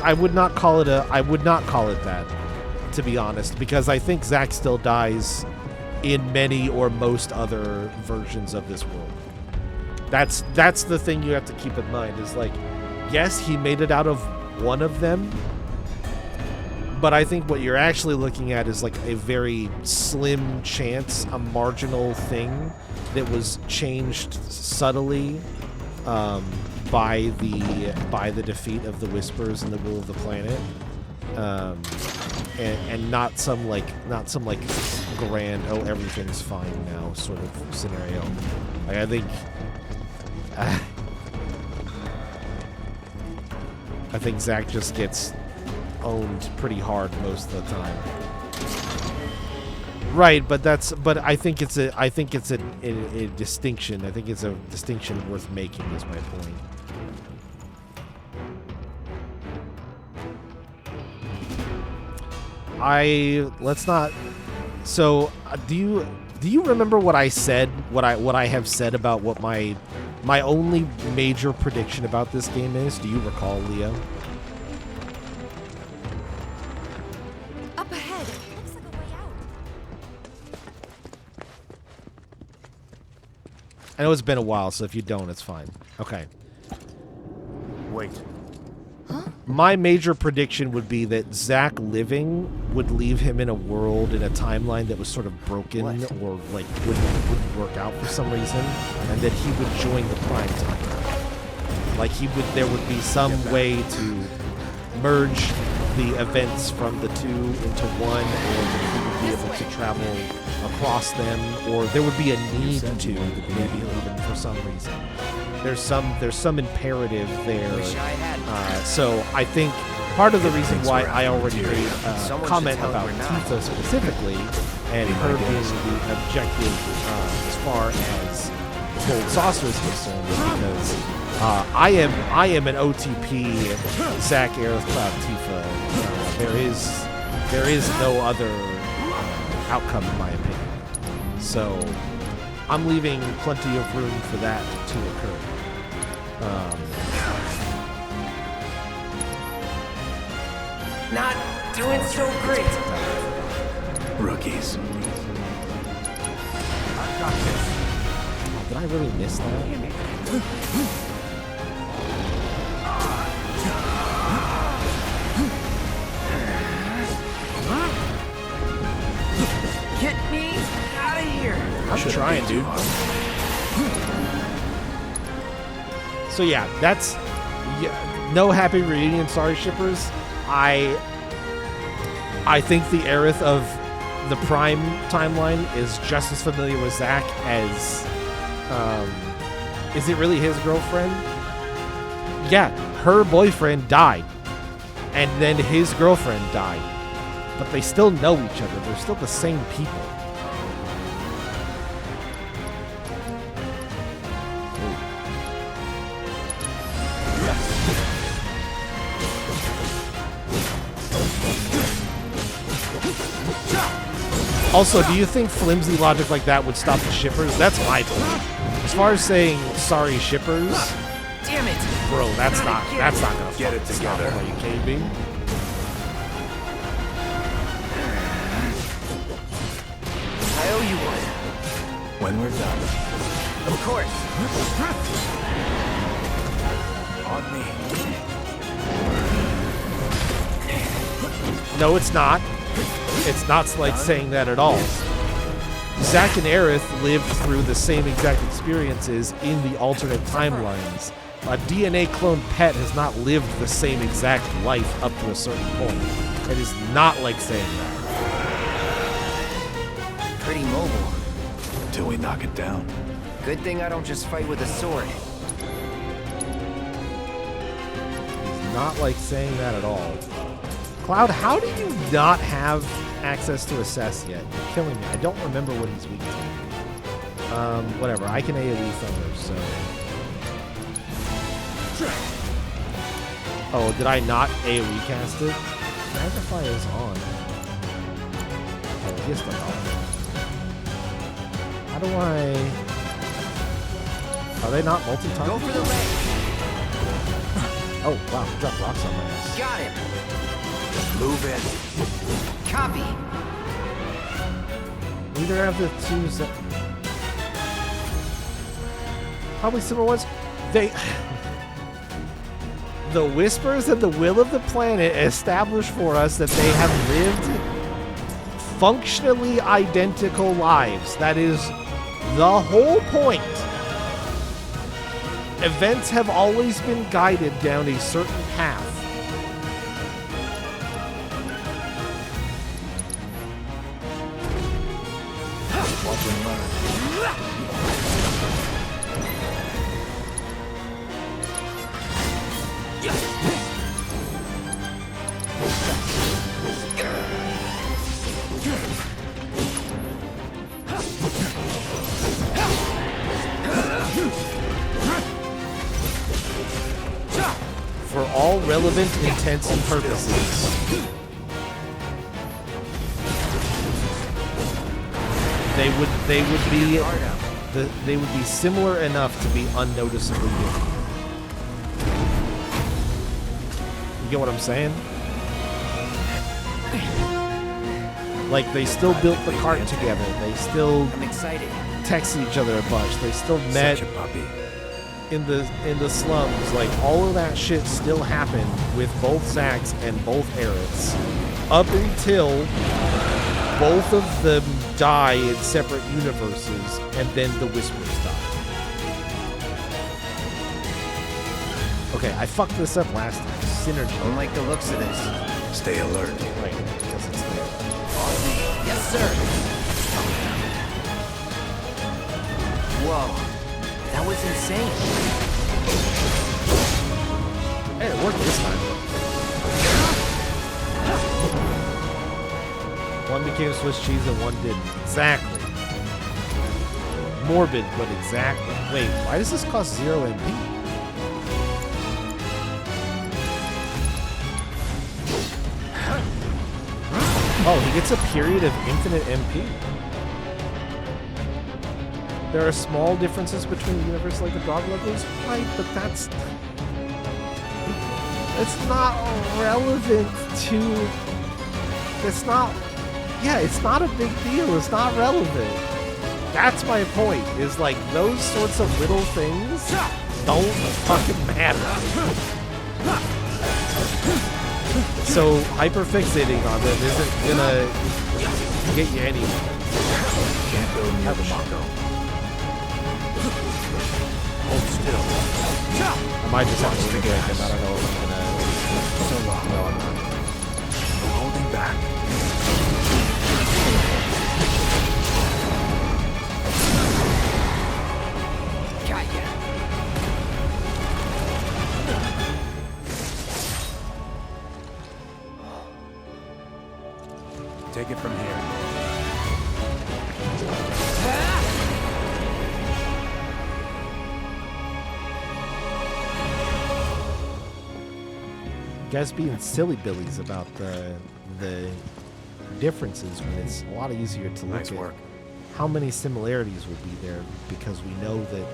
I would not call it that, to be honest, because I think Zack still dies in many or most other versions of this world. That's the thing you have to keep in mind, is like, yes, he made it out of one of them, but I think what you're actually looking at is like a very slim chance, a marginal thing that was changed subtly by the defeat of the Whispers and the will of the planet, and not some grand everything's fine now sort of scenario. Like, I think Zack just gets owned pretty hard most of the time. Right, but I think it's a distinction. I think it's a distinction worth making, is my point. Let's not. So, do you remember what I said? What I have said about what my only major prediction about this game is? Do you recall, Leo? Up ahead. Looks like a way out. I know it's been a while, so if you don't, it's fine. Okay. Wait. My major prediction would be that Zack living would leave him in a world, in a timeline that was sort of broken or like wouldn't work out for some reason, and that he would join the Prime timeline. Like there would be some way to merge the events from the two into one, or that he would be able to travel across them, or there would be a need to, maybe even for some reason. There's some imperative there. So I think part of the reason why I already made a comment about Tifa specifically, and her being the objective as far as Gold Saucer is concerned, is because I am an OTP Zack, Aerith, Cloud, Tifa. There is no other outcome in my opinion. So I'm leaving plenty of room for that to occur. Not doing so great. Rookies. I've got this. Oh, did I really miss that? Get me out of here. I'm trying, dude. So yeah, that's no happy reunion. Sorry, shippers. I think the Aerith of the Prime timeline is just as familiar with Zack as. Is it really his girlfriend? Yeah, her boyfriend died, and then his girlfriend died, but they still know each other. They're still the same people. Also, do you think flimsy logic like that would stop the shippers? That's my point. As far as saying sorry shippers, damn it, bro, that's not gonna get it together. Are you kidding me? I owe you one. When we're done. Of course. On me. No, it's not. It's not like saying that at all. Zack and Aerith lived through the same exact experiences in the alternate timelines. A DNA clone pet has not lived the same exact life up to a certain point. It is not like saying that. Pretty mobile. Till we knock it down. Good thing I don't just fight with a sword. It's not like saying that at all. Cloud, how do you not have access to assess yet? You're killing me. I don't remember what he's weak to. Whatever. I can AoE Thunder, so... Oh, did I not AoE cast it? Magnify is on. Oh, he is on. How do I... Are they not multi-target? Go for the leg. Oh, wow. He dropped rocks on my ass. Got him. Move in. Copy. Either have the two... Probably similar ones. They... The Whispers and the Will of the Planet established for us that they have lived functionally identical lives. That is the whole point. Events have always been guided down a certain path. Watch and learn. For all relevant intents and purposes, they would be similar enough to be unnoticeably different. You get what I'm saying? Like, they still built the cart together. They still texted each other a bunch. They still met Such a puppy. in the slums. Like, all of that shit still happened with both Zags and both Aeriths up until both of them die in separate universes, and then the Whispers die. Okay, I fucked this up last time. Synergy. Don't like the looks of this. Stay alert. Right, because it's there. Yes, sir. Whoa. That was insane. Hey, it worked this time. One became Swiss cheese and one didn't. Exactly. Morbid, but exactly. Wait, why does this cost 0 MP? Oh, he gets a period of infinite MP. There are small differences between the universe like the dog levels, right? But that's not relevant to. It's not. Yeah, it's not a big deal. It's not relevant. That's my point. Is like those sorts of little things don't fucking matter. So hyperfixating on them isn't gonna get you anywhere. Can't go near the Mako. Hold still. I might just have to stick it, and I don't know if I'm gonna. So long. No, I'm not. I'm holding back. Got ya. Take it from here. You guys being silly billies about the differences when it's a lot easier to look Nice work. at how many similarities will be there because we know that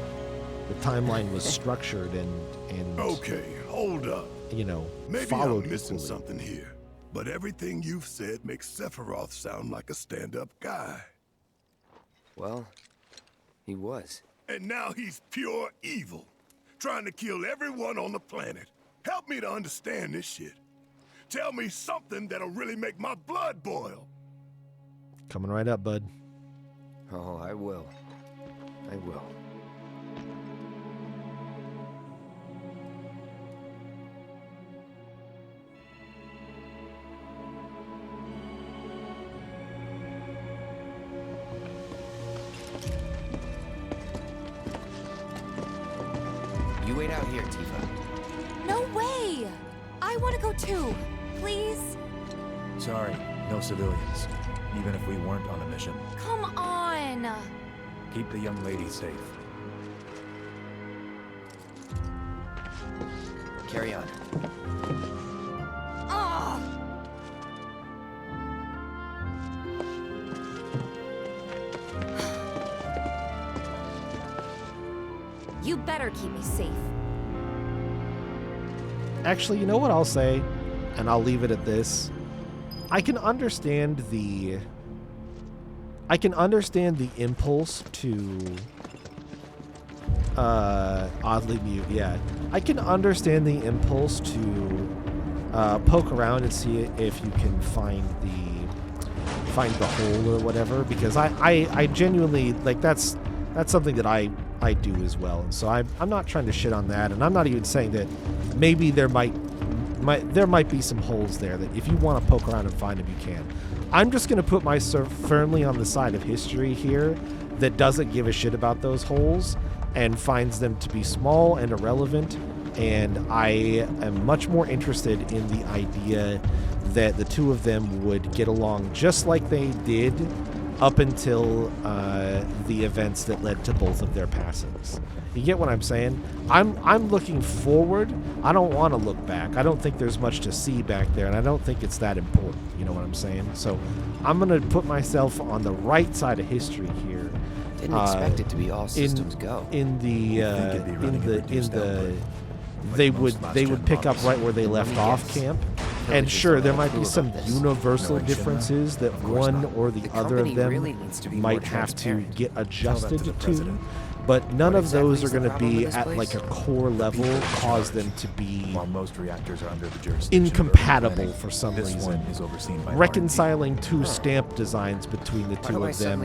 the timeline was structured and Okay, hold up. you know, Maybe followed I'm missing equally. something here, but everything you've said makes Sephiroth sound like a stand-up guy. Well, he was. And now he's pure evil, trying to kill everyone on the planet. Help me to understand this shit. Tell me something that'll really make my blood boil. Coming right up, bud. Oh, I will. I will. You wait out here, Tifa. No way! I want to go too. Please? Sorry, no civilians. Even if we weren't on a mission. Come on! Keep the young lady safe. Carry on. Ah! You better keep me safe. Actually, you know what I'll say, and I'll leave it at this. I can understand the impulse to oddly mute, yeah. I can understand the impulse to poke around and see if you can find the hole or whatever, because I genuinely, like, that's something that I I do as well. And so I'm not trying to shit on that, and I'm not even saying that maybe there might be some holes there that if you want to poke around and find them, you can. I'm just going to put myself firmly on the side of history here that doesn't give a shit about those holes and finds them to be small and irrelevant, and I am much more interested in the idea that the two of them would get along just like they did up until the events that led to both of their passings. You get what I'm saying? I'm looking forward. I don't want to look back. I don't think there's much to see back there, and I don't think it's that important. You know what I'm saying? So I'm going to put myself on the right side of history here. Didn't expect it to be all systems go. They would pick up right where they left off camp. And sure, there might be some universal differences that one or the other of them might have to get adjusted to, but none of those are going to be at like a core level cause them to be most reactors are under the jurisdiction incompatible for some reason. Is overseen by Reconciling two stamp designs between the two of them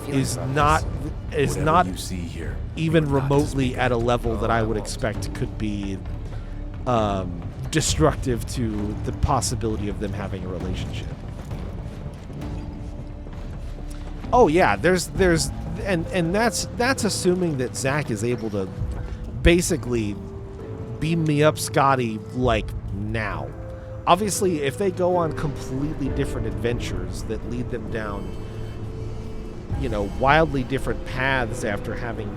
is not even remotely at a level that I would expect could be destructive to the possibility of them having a relationship. Oh yeah, there's and that's assuming that Zach is able to basically beam me up Scotty like now. Obviously, if they go on completely different adventures that lead them down, you know, wildly different paths after having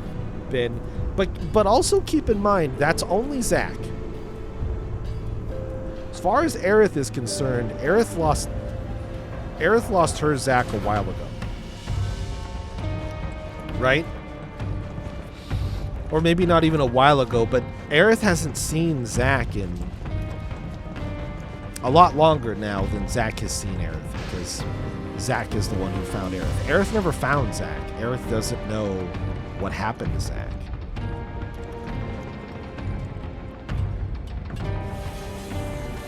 been, but also keep in mind that's only Zach. As far as Aerith is concerned, Aerith lost her Zach a while ago. Right? Or maybe not even a while ago, but Aerith hasn't seen Zach in a lot longer now than Zach has seen Aerith, because Zach is the one who found Aerith. Aerith never found Zach. Aerith doesn't know what happened to Zach.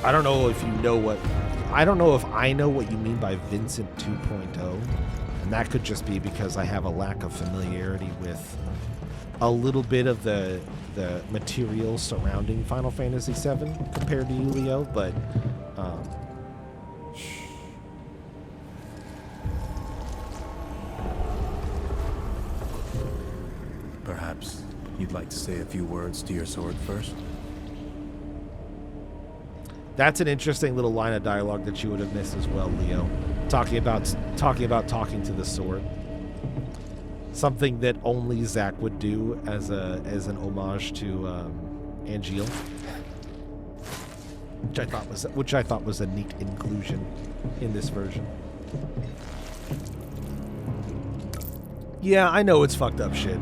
I don't know if you know what... I don't know if I know what you mean by Vincent 2.0. And that could just be because I have a lack of familiarity with a little bit of the material surrounding Final Fantasy VII compared to you, Leo, but... Perhaps you'd like to say a few words to your sword first? That's an interesting little line of dialogue that you would have missed as well, Leo. Talking about talking to the sword. Something that only Zach would do as an homage to Angeal. Which I thought was a neat inclusion in this version. Yeah, I know it's fucked up shit.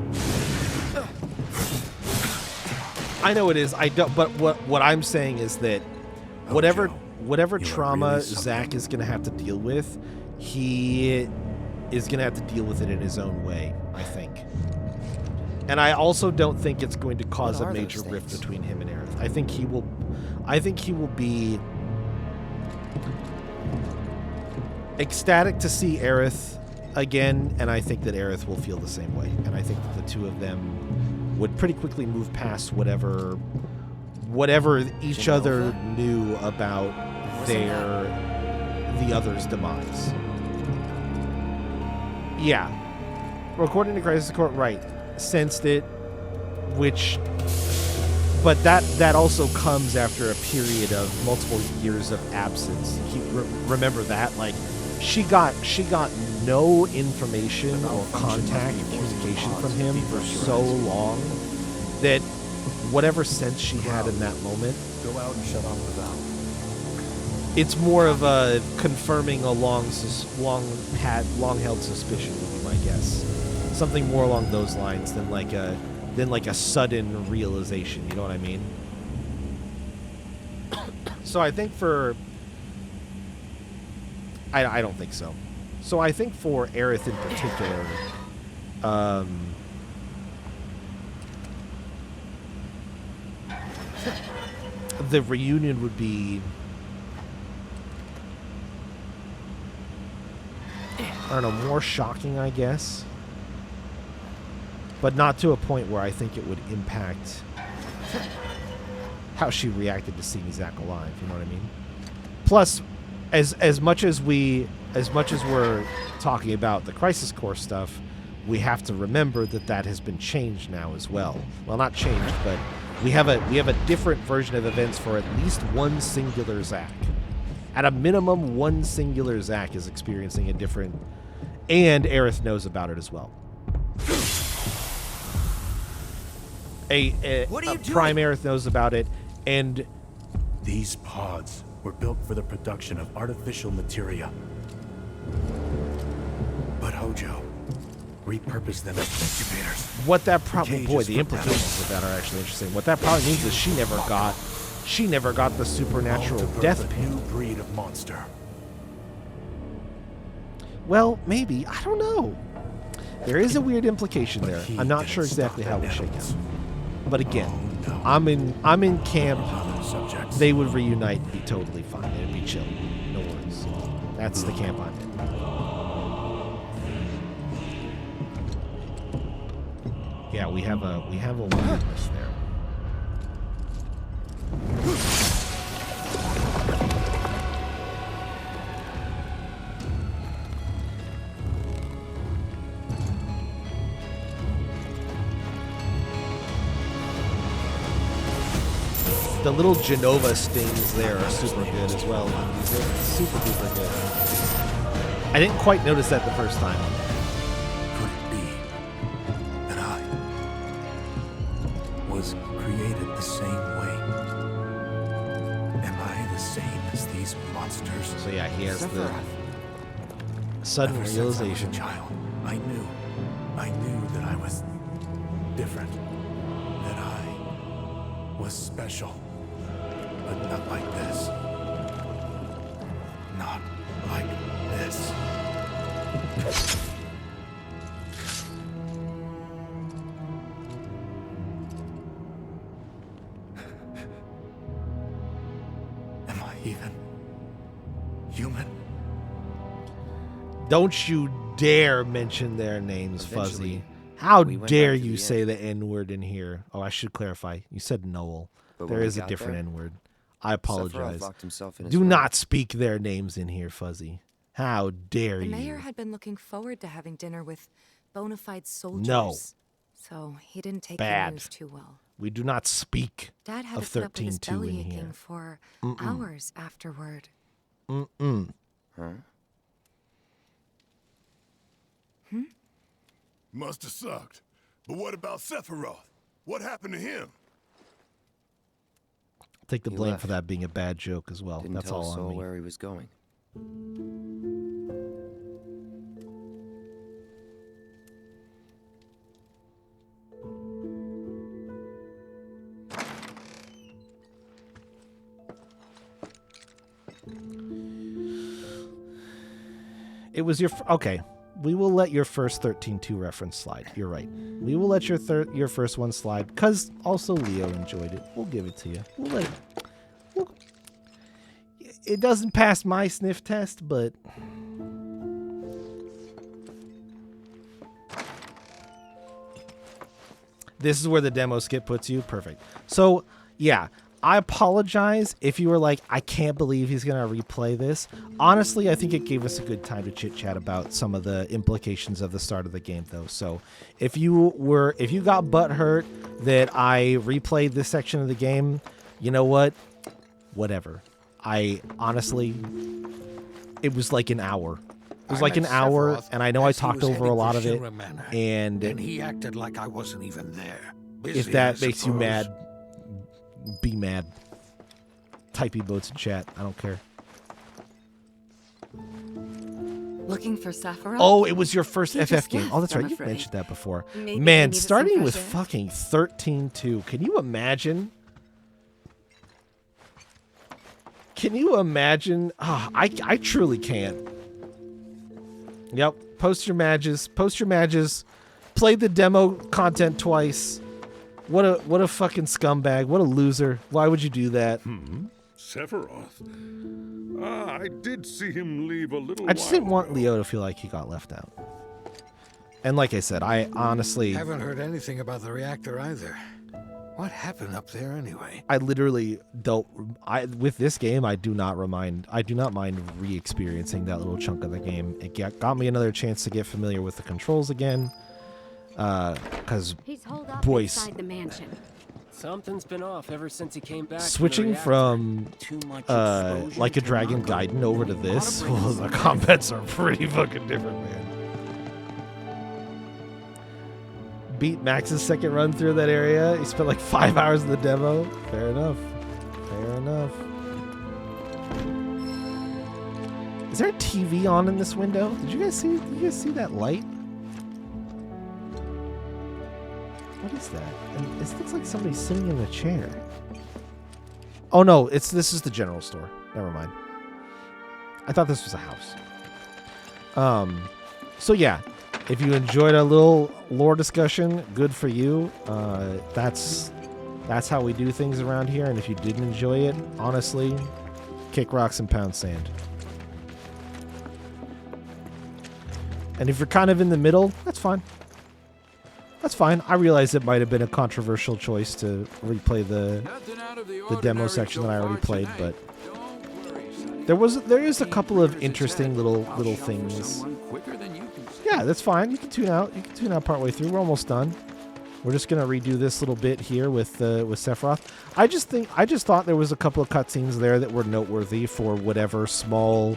I know it is. I don't. But what I'm saying is that whatever trauma Zach is going to have to deal with, he is going to have to deal with it in his own way, I think. And I also don't think it's going to cause a major rift between him and Aerith. I think he will be ecstatic to see Aerith again, and I think that Aerith will feel the same way. And I think that the two of them would pretty quickly move past whatever each other knew about the other's demise. Yeah. According to Crisis Court, right. Sensed it, but that also comes after a period of multiple years of absence. Remember that? Like, she got no information or contact, communication from him for so long that whatever sense she had in that moment, go out and shut off the valve. It's more of a confirming a long-held suspicion would be my guess. Something more along those lines than like a sudden realization. You know what I mean? So I think I don't think so. So I think for Aerith in particular, the reunion would be, I don't know, more shocking, I guess. but not to a point where I think it would impact how she reacted to seeing Zack alive. You know what I mean? Plus, as much as we're talking about the Crisis Core stuff, we have to remember that has been changed now as well. Well, not changed, but we have a different version of events for at least one singular Zack. At a minimum, one singular Zack is experiencing a different, and Aerith knows about it as well. What are you doing? Prime Aerith knows about it, and these pods were built for the production of artificial materia. But Hojo repurposed them as incubators. What that probably, boy, the implications of that are actually interesting. What that probably means is she never got the supernatural death pit. New breed of monster. Well, maybe, I don't know. There is a weird implication there. I'm not sure exactly how it shake out. But again, I'm in camp. They would reunite and be totally fine. It'd be chill. No worries. That's the camp I'm in. Yeah, we have a weirdness there. The little Genova stings there are super good as well. They're super duper good. I didn't quite notice that the first time. Could it be that I was created the same way? Am I the same as these monsters? So yeah, he has the sudden realization. Child, I knew that I was different, that I was special. But not like this. Not like this. Am I even human? Don't you dare mention their names, Fuzzy. How dare you say the N-word in here? Oh, I should clarify. You said Noel. There is a different N-word. I apologize. Do not speak their names in here, Fuzzy. How dare you? The mayor had been looking forward to having dinner with bona fide soldiers. No. So he didn't take Bad. the news too well. We do not speak Dad had of to put up with his 13-2 belly in aching here. for hours afterward. Huh? Must have sucked. But what about Sephiroth? What happened to him? Take the blame for that being a bad joke as well. Didn't That's tell all Soul on me. where he was going. It was your okay. We will let your first 13-2 reference slide. You're right. We will let your first one slide because also Leo enjoyed it. We'll give it to you. We'll let it. It doesn't pass my sniff test, but this is where the demo skip puts you. Perfect. So yeah. I apologize if you were like, I can't believe he's going to replay this. Honestly, I think it gave us a good time to chit-chat about some of the implications of the start of the game, though. So if you got butthurt that I replayed this section of the game, you know what? Whatever. I honestly, it was like an hour. It was like an hour, and I know I talked over a lot of it. And he acted like I wasn't even there. If that makes you mad, be mad. Type emotes in chat. I don't care. Looking for Sephiroth? Oh, it was your first He FF just game. left, Oh, that's right. I'm You afraid. mentioned that before. Maybe I Man, needed some starting with fresh air. fucking 13-2. Can you imagine? Can you imagine? Oh, I truly can't. Yep. Post your badges. Post your badges. Played the demo content twice. What a fucking scumbag. What a loser. Why would you do that? Sephiroth. I did see him leave a little I just while didn't want ago. Leo to feel like he got left out. And like I said, I honestly Haven't heard anything about the reactor either. What happened up there anyway? I literally don't. With this game, I do not mind re-experiencing that little chunk of the game. It got me another chance to get familiar with the controls again. Because boy, the mansion. Something's been off ever since he came back. switching from like a Dragon Gaiden over to this, well, the combats are pretty fucking different, man. Beat Max's second run through that area. He spent like 5 hours in the demo. Fair enough. Fair enough. Is there a TV on in this window? Did you guys see that light? What is that? And this looks like somebody's sitting in a chair. Oh no, this is the general store. Never mind. I thought this was a house. So yeah, if you enjoyed a little lore discussion, good for you. That's how we do things around here. And if you didn't enjoy it, honestly, kick rocks and pound sand. And if you're kind of in the middle, that's fine. That's fine. I realize it might have been a controversial choice to replay the demo section that I already played, but there is a couple of interesting little things. Yeah, that's fine. You can tune out. You can tune out partway through. We're almost done. We're just gonna redo this little bit here with Sephiroth. I just thought there was a couple of cutscenes there that were noteworthy for whatever small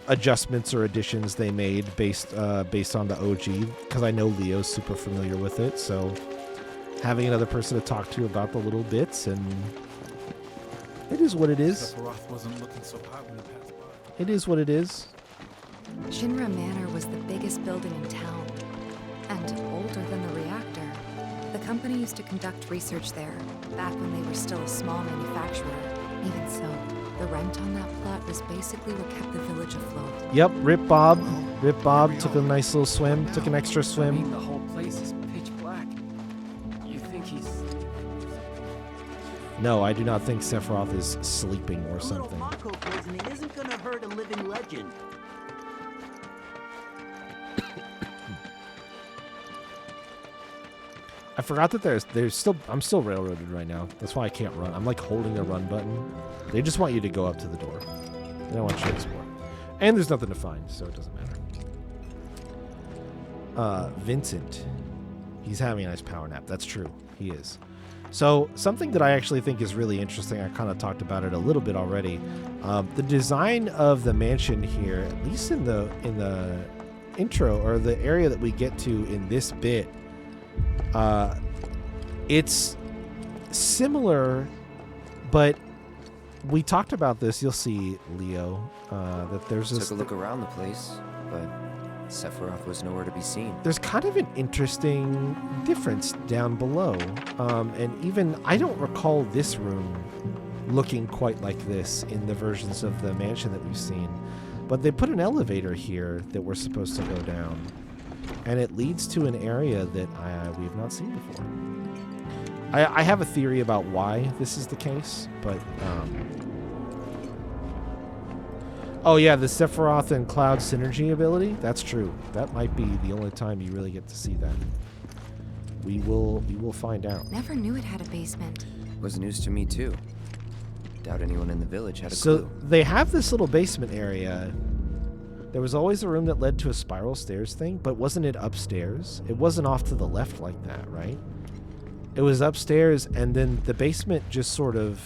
adjustments or additions they made based on the OG, because I know Leo's super familiar with it. So having another person to talk to about the little bits, and it is what it is. Sephiroth wasn't looking so hot when he passed by. It is what it is. Shinra Manor was the biggest building in town, and older than the reactor. The company used to conduct research there, back when they were still a small manufacturer. Even so, the rent on that plot was basically what kept the village afloat. Yep, Rip Bob. Rip Bob took a nice little swim, took an extra swim. I mean, the whole place is pitch black. You think he's... No, I do not think Sephiroth is sleeping or something. Mako poisoning isn't gonna hurt a living legend. I forgot that there's still, I'm still railroaded right now. That's why I can't run. I'm like holding the run button. They just want you to go up to the door. They don't want you to explore. And there's nothing to find, so it doesn't matter. Vincent. He's having a nice power nap. That's true. He is. So something that I actually think is really interesting, I kind of talked about it a little bit already. The design of the mansion here, at least in the intro, or the area that we get to in this bit, it's similar, but we talked about this. You'll see, Leo, that there's this... Took a look around the place, but Sephiroth was nowhere to be seen. There's kind of an interesting difference down below. And even, I don't recall this room looking quite like this in the versions of the mansion that we've seen. But they put an elevator here that we're supposed to go down. And it leads to an area that we have not seen before. I have a theory about why this is the case, but... Oh yeah, the Sephiroth and Cloud synergy ability? That's true. That might be the only time you really get to see that. We will find out. Never knew it had a basement. Was news to me too. Doubt anyone in the village had a So clue. they have this little basement area. There was always a room that led to a spiral stairs thing, but wasn't it upstairs? It wasn't off to the left like that, right? It was upstairs, and then the basement just sort of...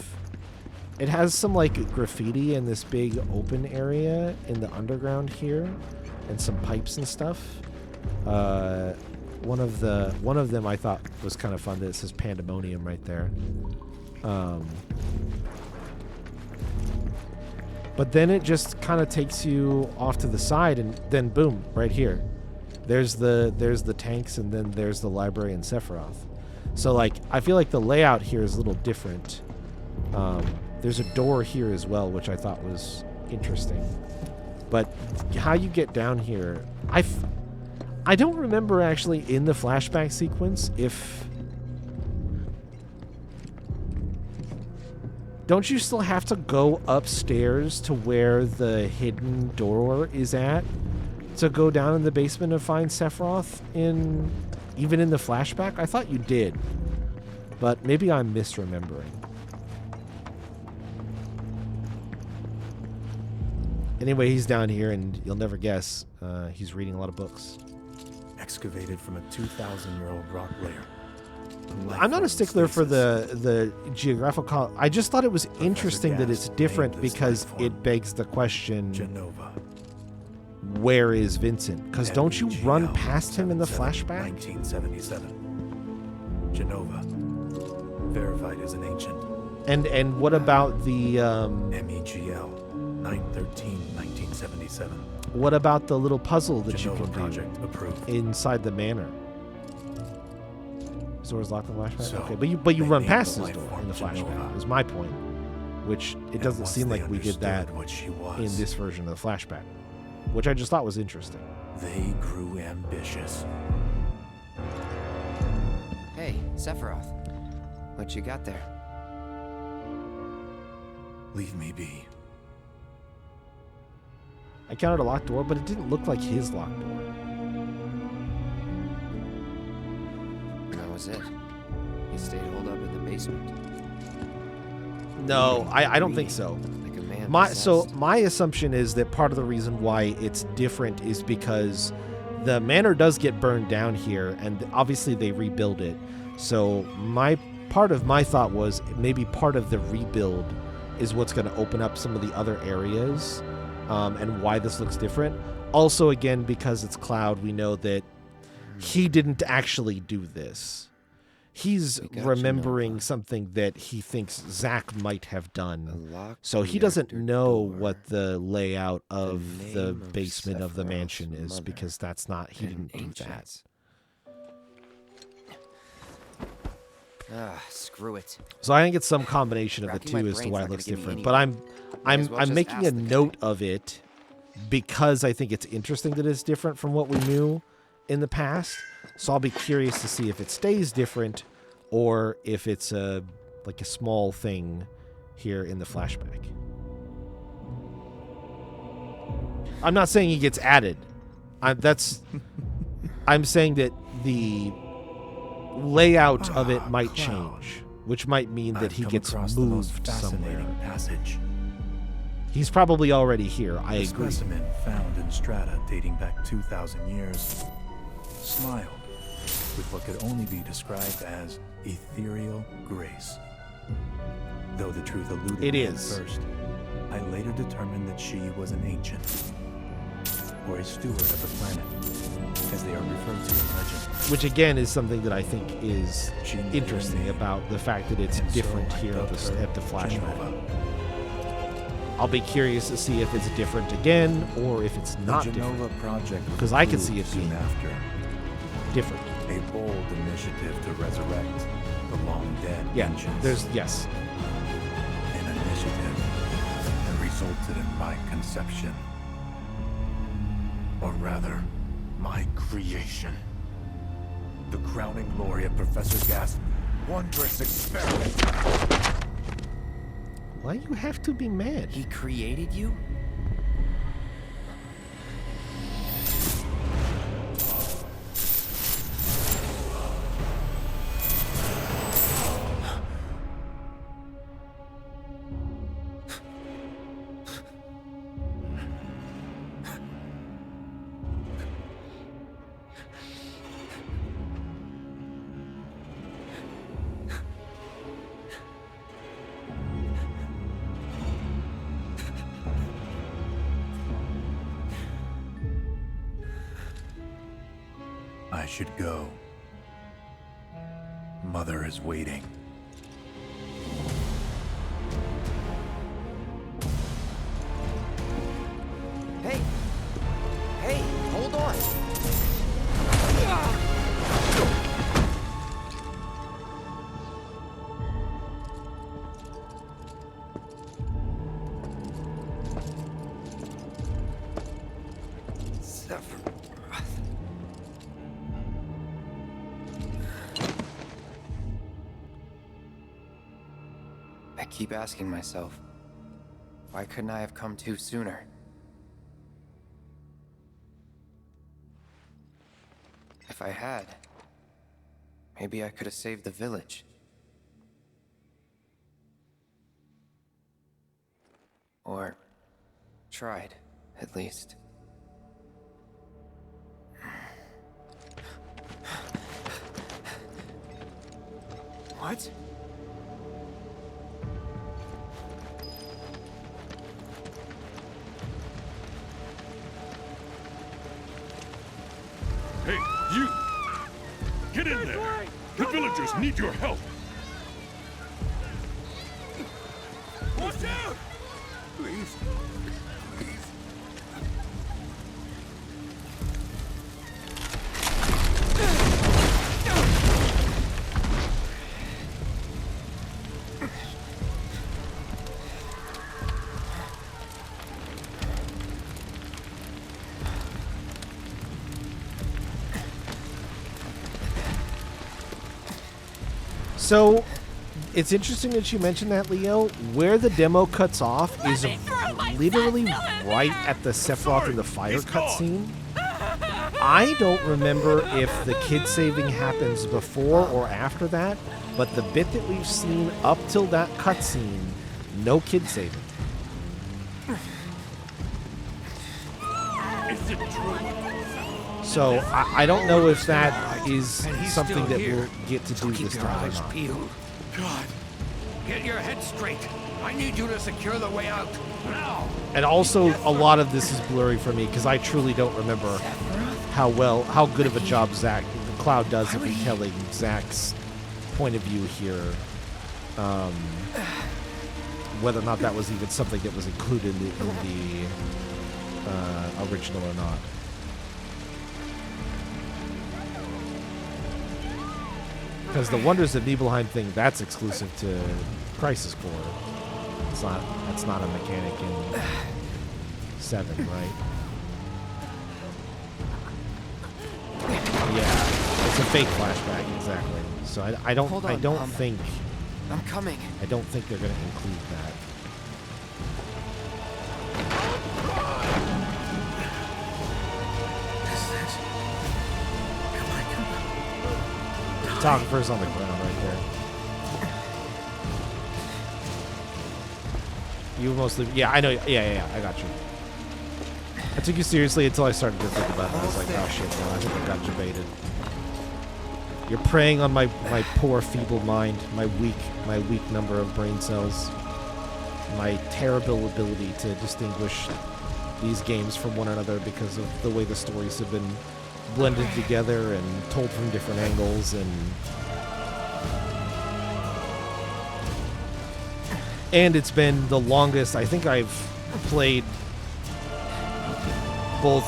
It has some like graffiti in this big open area in the underground here, and some pipes and stuff. One of them I thought was kind of fun. That it says Pandemonium right there. But then it just kind of takes you off to the side, and then boom, right here. There's the tanks, and then there's the library in Sephiroth. So like, I feel like the layout here is a little different. There's a door here as well, which I thought was interesting. But how you get down here, I don't remember actually in the flashback sequence if... Don't you still have to go upstairs to where the hidden door is at to go down in the basement and find Sephiroth even in the flashback? I thought you did, but maybe I'm misremembering. Anyway, he's down here, and you'll never guess, he's reading a lot of books. Excavated from a 2,000-year-old rock layer. I'm not a stickler for the geographical. I just thought it was interesting that it's different because it begs the question, Genova. Where is Vincent? Because don't you run past him in the flashback? 1977. Genova. Verified as an ancient. And what about the MEGL 913 1977. What about the little puzzle that Genova you can project do approved. inside the manor? His door's locked in the flashback. So, okay, but you run named past the his life door in the form flashback. Genova. Is my point. Which it And doesn't once seem they like we did that understood what she was, in this version of the flashback, which I just thought was interesting. They grew ambitious. Hey, Sephiroth. What you got there? Leave me be. I counted a locked door, but it didn't look like his locked door. That was it. He stayed holed up in the basement. No, I don't think so. Like a man So possessed. my assumption is that part of the reason why it's different is because the manor does get burned down here, and obviously they rebuild it. So part of my thought was maybe part of the rebuild is what's going to open up some of the other areas, and why this looks different. Also, again, because it's Cloud, we know that he didn't actually do this. He's remembering something that he thinks Zack might have done. So he doesn't know what the layout of the basement of the mansion is, because that's not, he didn't do that. Screw it. So I think it's some combination of the Racking my two as to brain's why not it gonna looks give me different. any But Might as well I'm just making ask a the guy. note of it because I think it's interesting that it's different from what we knew in the past. So I'll be curious to see if it stays different or if it's like a small thing here in the flashback. I'm not saying he gets added. I'm saying that the layout of it might change, which might mean that he gets moved somewhere. Passage. He's probably already here. I The agree. specimen found in strata dating back 2,000 years smiled with what could only be described as ethereal grace. Though the truth eluded It me is. at first, I later determined that she was an ancient, or a steward of the planet, as they are referred to in legend. Which again is something that I think is interesting about the fact that it's different here at the flashback. I'll be curious to see if it's different again or if it's not the Genova different. project was Because I could see it approved being soon after. different. A bold initiative to resurrect the long dead ancients. Yes. An initiative that resulted in my conception. Or rather, my creation. The crowning glory of Professor Gas' wondrous experiment. Why you have to be mad? He created you? I should go. Mother is waiting. Hey! Hey, hold on! I keep asking myself, why couldn't I have come to sooner? If I had, maybe I could have saved the village. Or tried, at least. What? Hey, you! Get in there! The villagers need your help! Watch out! Please. So, it's interesting that you mentioned that, Leo. Where the demo cuts off is literally right at the Sephiroth in the fire cutscene. I don't remember if the kid saving happens before or after that, but the bit that we've seen up till that cutscene, no kid saving. Is it true? So I don't know if that is something that we'll get to do this time or not. Peeled. God, get your head straight. I need you to secure the way out now. And also, a lot of this is blurry for me because I truly don't remember how good of a job Cloud does of retelling Zack's point of view here. Whether or not that was even something that was included in the original or not. Because the Wonders of Nibelheim thing, that's exclusive to Crisis Core. That's not a mechanic in 7, right? Yeah, it's a fake flashback, exactly. So I don't think I'm coming. I don't think they're going to include that. Photographer's on the ground right there. You mostly, yeah, I know, yeah, I got you. I took you seriously until I started to think about it. I was like, oh shit, no, I think I got you baited. You're preying on my poor, feeble mind, my weak number of brain cells, my terrible ability to distinguish these games from one another because of the way the stories have been blended together and told from different angles, and it's been the longest. I think I've played both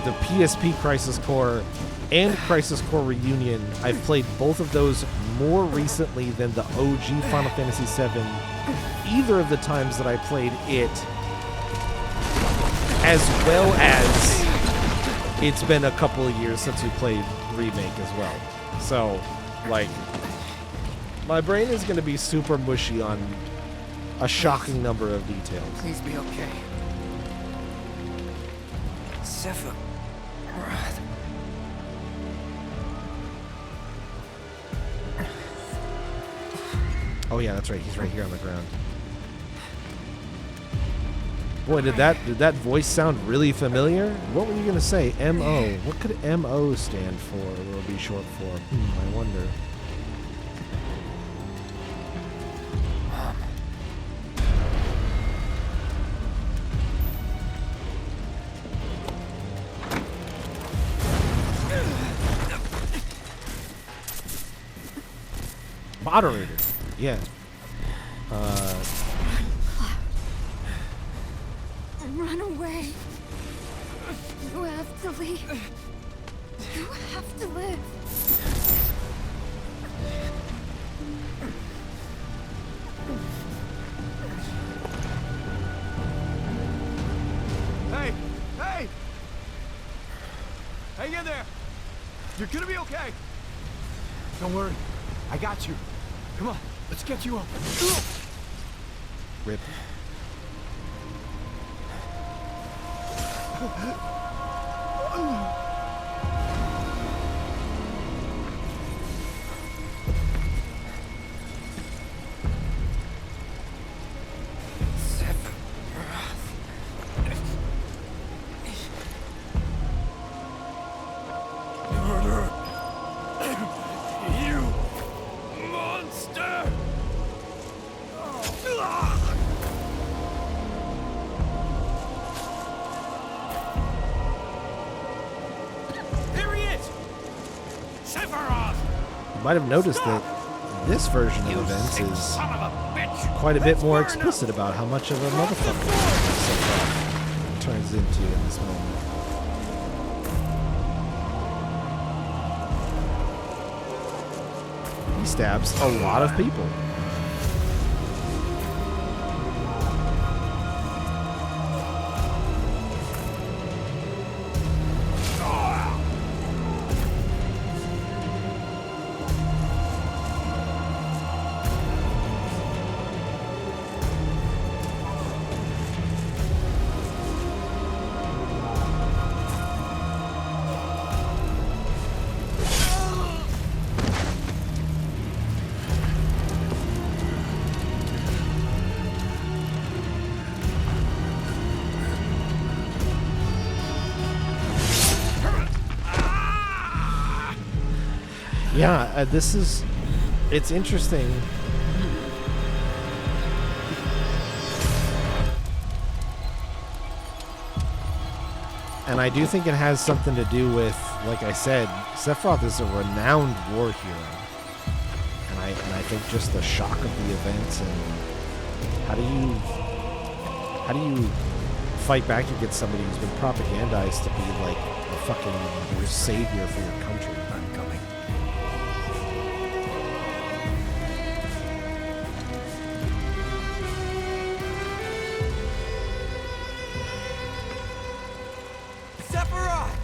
the PSP Crisis Core and Crisis Core Reunion. I've played both of those more recently than the OG Final Fantasy VII either of the times that I played it, as well as it's been a couple of years since we played Remake as well. So, like, my brain is going to be super mushy on a shocking number of details. Please be okay. Sephiroth. Oh yeah, that's right. He's right here on the ground. Boy, did that voice sound really familiar? What were you gonna say? M.O. What could M.O. stand for, or be short for? I wonder. Moderator. Yeah. Run away. You have to leave. You have to live. Hey! Hey! Hang in there! You're gonna be okay! Don't worry. I got you. Come on, let's get you up. Rip. monster! Here he is! Sephiroth! You might have noticed that this version of events is Son of a bitch! quite a bit more explicit about how much of a motherfucker Sephiroth turns into in this moment. He stabs a lot of people. Yeah, it's interesting. And I do think it has something to do with, like I said, Sephiroth is a renowned war hero. And I think just the shock of the events and how do you fight back against somebody who's been propagandized to be like a fucking your savior for your country. I'm coming. Sephiroth!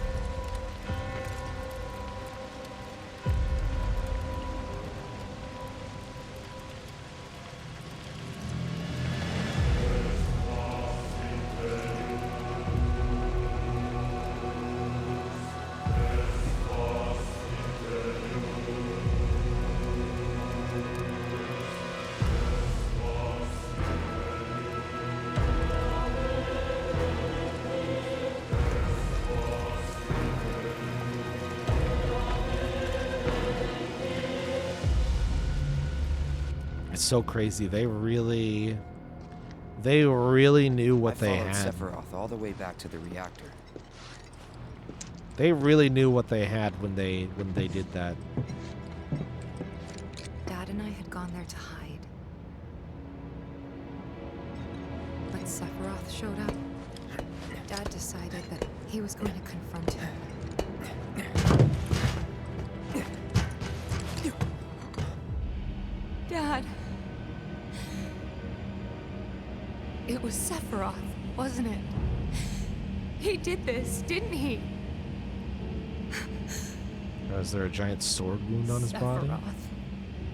It's so crazy. They really knew what they followed had. Sephiroth all the way back to the reactor. They really knew what they had when they did that. Dad and I had gone there to hide. But Sephiroth showed up. Dad decided that he was going to confront him. Dad. It was Sephiroth, wasn't it? He did this, didn't he? Is there a giant sword wound on his body?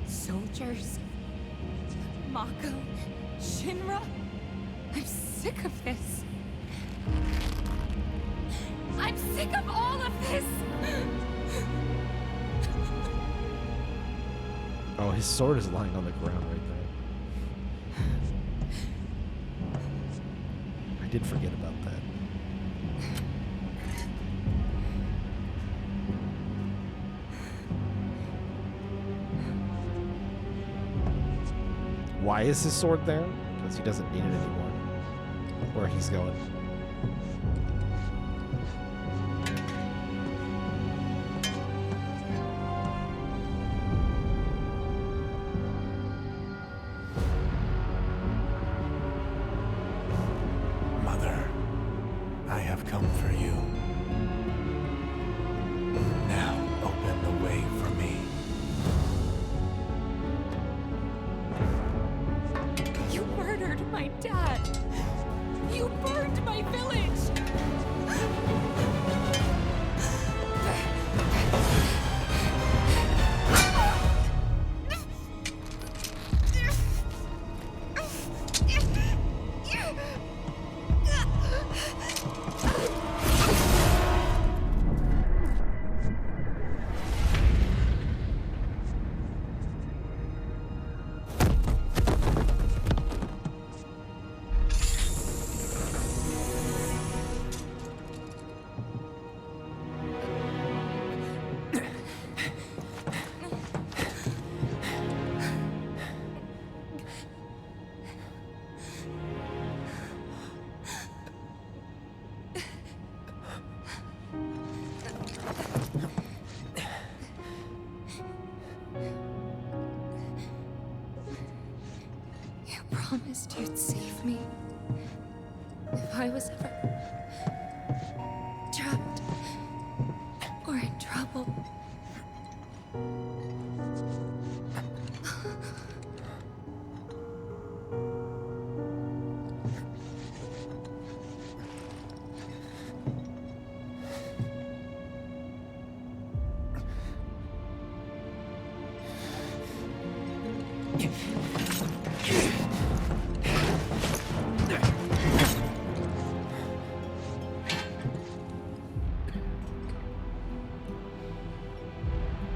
Soldiers. Mako. Shinra. I'm sick of this. I'm sick of all of this! Oh, his sword is lying on the ground right there. I did forget about that. Why is his sword there? Because he doesn't need it anymore. Where he's going. Mother, I have come for you. Now open the way for me. You murdered my dad! You burned my village! promised you'd save me. If I was ever trapped or in trouble.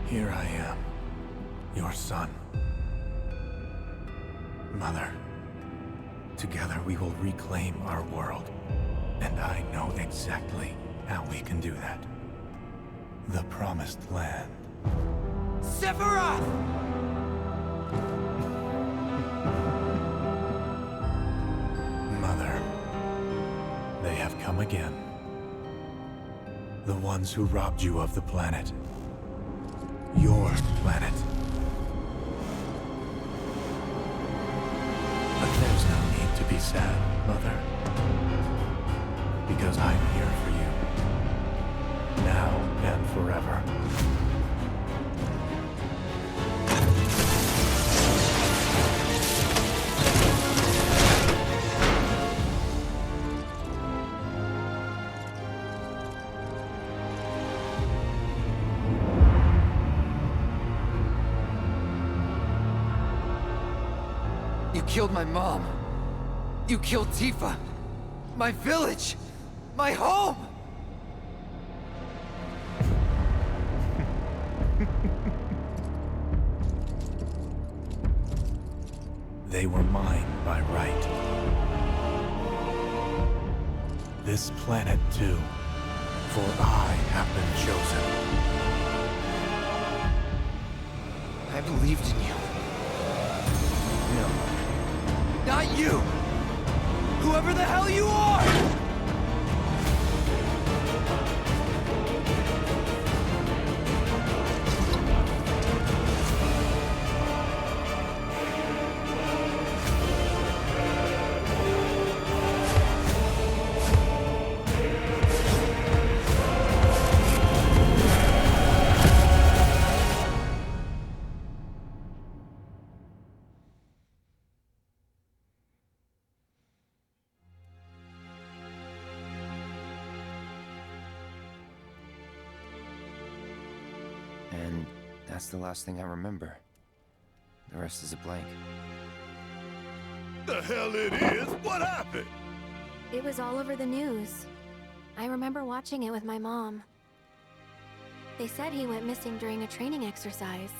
Here I am, your son. Mother, together we will reclaim our world. And I know exactly how we can do that. The Promised Land. Sephiroth! Mother, they have come again. The ones who robbed you of the planet. Your planet. But there's no need to be sad, Mother. Because I'm here for you. Now and forever. You killed my mom. You killed Tifa. My village. My home. They were mine by right. This planet too, for I have been chosen. I believed in you. No. Not you! Whoever the hell you are! And that's the last thing I remember. The rest is a blank. The hell it is? What happened? It was all over the news. I remember watching it with my mom. They said he went missing during a training exercise.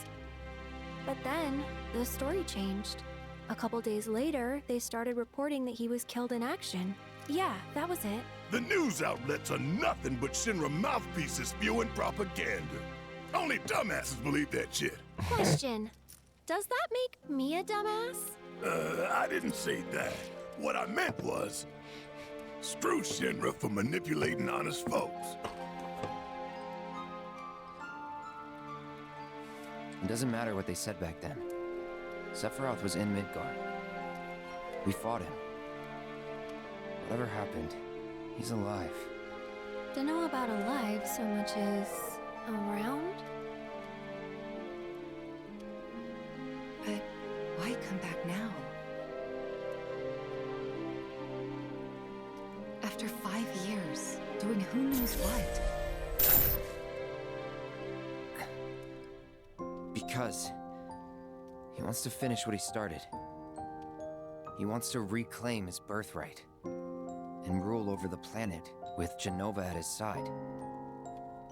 But then, the story changed. A couple days later, they started reporting that he was killed in action. Yeah, that was it. The news outlets are nothing but Shinra mouthpieces spewing propaganda. Only dumbasses believe that shit. Question. Does that make me a dumbass? I didn't say that. What I meant was, screw Shinra for manipulating honest folks. It doesn't matter what they said back then. Sephiroth was in Midgar. We fought him. Whatever happened, he's alive. Don't know about alive so much as around? But why come back now? After 5 years, doing who knows what? Because he wants to finish what he started. He wants to reclaim his birthright and rule over the planet with Jenova at his side.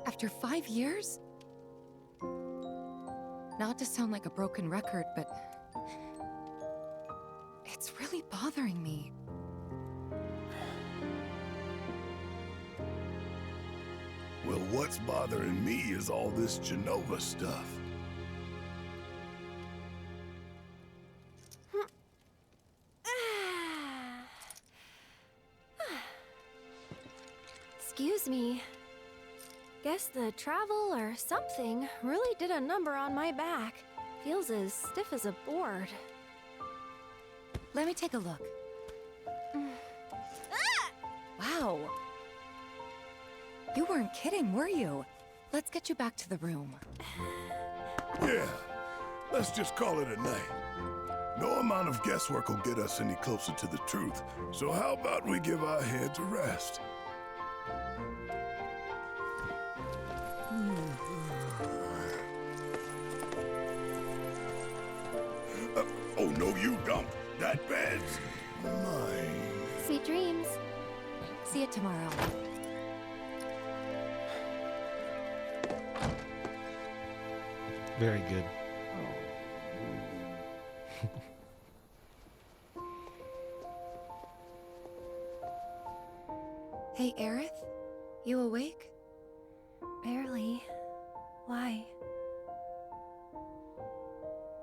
After 5 years? Not to sound like a broken record, but it's really bothering me. Well, what's bothering me is all this Jenova stuff. Excuse me. Guess the travel or something really did a number on my back. Feels as stiff as a board. Let me take a look. Wow. You weren't kidding, were you? Let's get you back to the room. Yeah, let's just call it a night. No amount of guesswork will get us any closer to the truth, so how about we give our heads a rest? Oh, no, you don't. That bed's mine. Sweet dreams. See you tomorrow. Very good. Hey, Aerith? You awake? Barely. Why?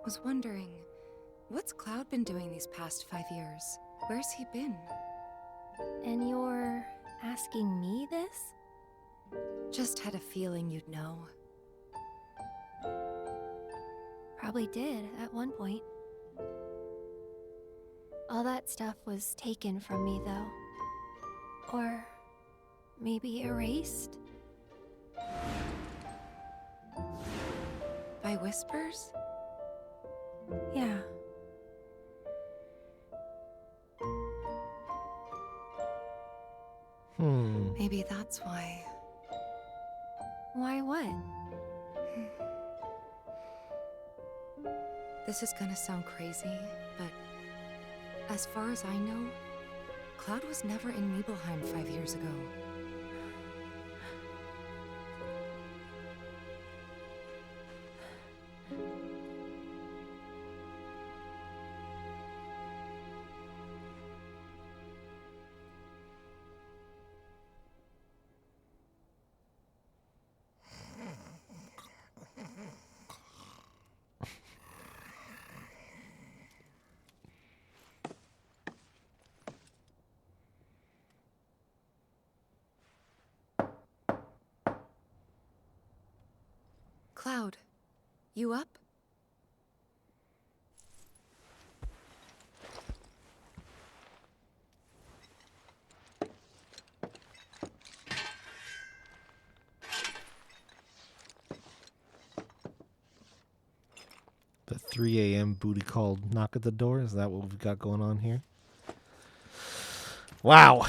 Was wondering, what's Cloud been doing these past 5 years? Where's he been? And you're asking me this? Just had a feeling you'd know. Probably did at one point. All that stuff was taken from me, though. Or maybe erased? By whispers? Yeah. Maybe that's why. Why what? This is gonna sound crazy, but as far as I know, Cloud was never in Nibelheim 5 years ago. Cloud, you up? The 3 a.m. booty call knock at the door? Is that what we've got going on here? Wow.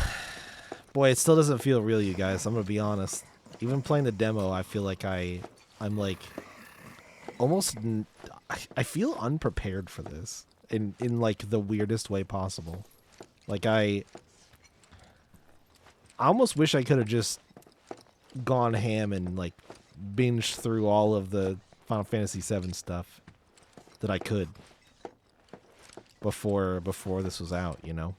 Boy, it still doesn't feel real, you guys. I'm going to be honest. Even playing the demo, I feel like I'm like almost I feel unprepared for this in like the weirdest way possible. Like I almost wish I could have just gone ham and like binged through all of the Final Fantasy VII stuff that I could before this was out, you know.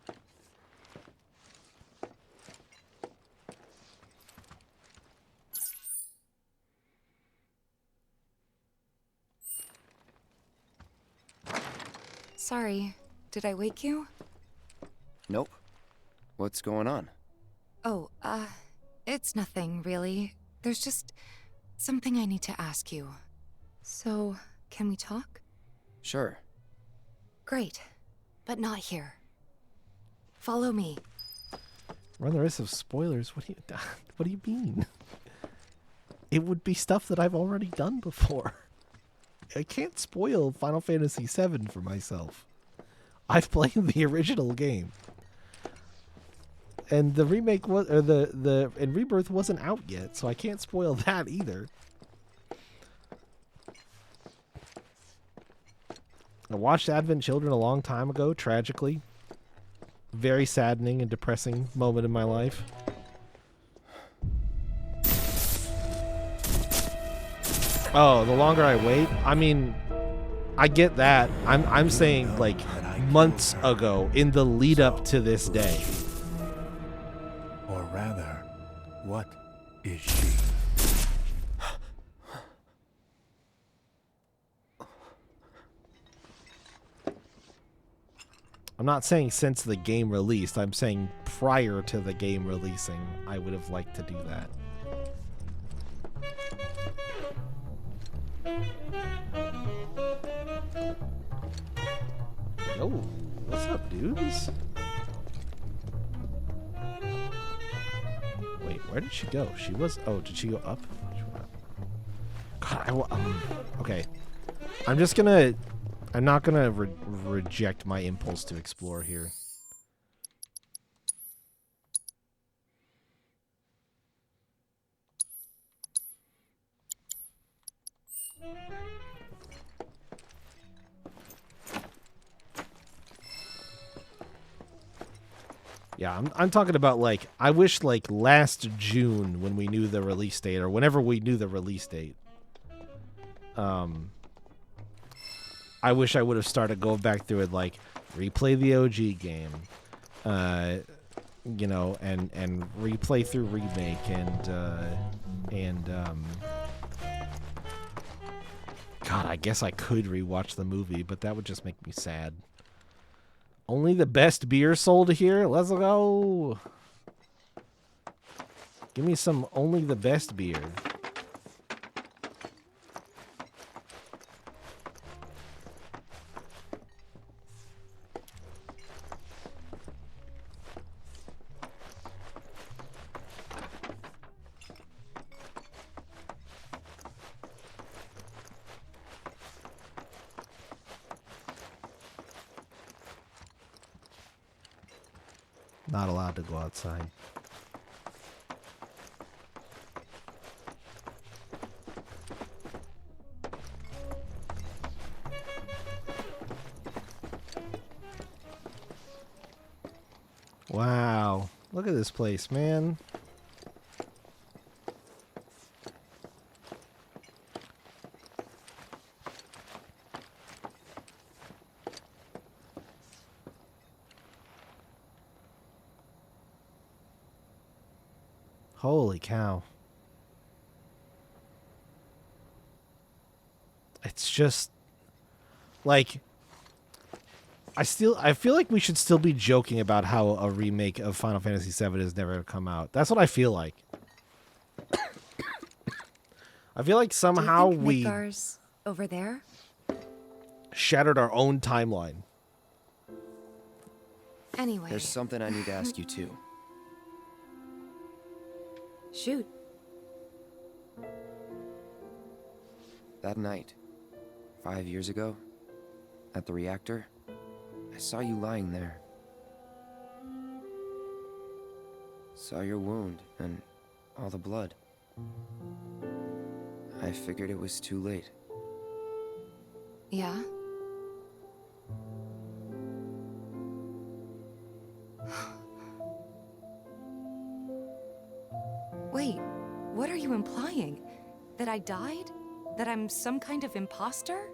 Sorry, did I wake you? Nope. What's going on? Oh, it's nothing, really. There's just something I need to ask you. So, can we talk? Sure. Great, but not here. Follow me. Run the risk of spoilers? What do you mean? It would be stuff that I've already done before. I can't spoil Final Fantasy VII for myself. I've played the original game. And the remake was, or and Rebirth wasn't out yet, so I can't spoil that either. I watched Advent Children a long time ago, tragically. Very saddening and depressing moment in my life. Oh, the longer I wait, I mean, I get that. I'm saying like months ago in the lead up to this day. Or rather, what is she? I'm not saying since the game released. I'm saying prior to the game releasing, I would have liked to do that. Oh, What's up, dudes? Wait, where did she go? She was... Oh, did she go up? God, okay. I'm just gonna... I'm not gonna reject my impulse to explore here. Yeah, I'm talking about, like, I wish, like, last June when we knew the release date, or whenever we knew the release date, I wish I would have started going back through it, like, replay the OG game, you know, and replay through Remake, and God, I guess I could rewatch the movie, but that would just make me sad. Only the best beer sold here? Let's go. Give me some only the best beer. Not allowed to go outside. Wow. Look at this place, man. Holy cow. It's just like I feel like we should still be joking about how a remake of Final Fantasy VII has never come out. That's what I feel like. I feel like somehow we Midgar's over there? Shattered our own timeline. Anyway. There's something I need to ask you too. Shoot. That night, 5 years ago, at the reactor, I saw you lying there. Saw your wound and all the blood. I figured it was too late. Yeah? Wait, what are you implying? That I died? That I'm some kind of imposter?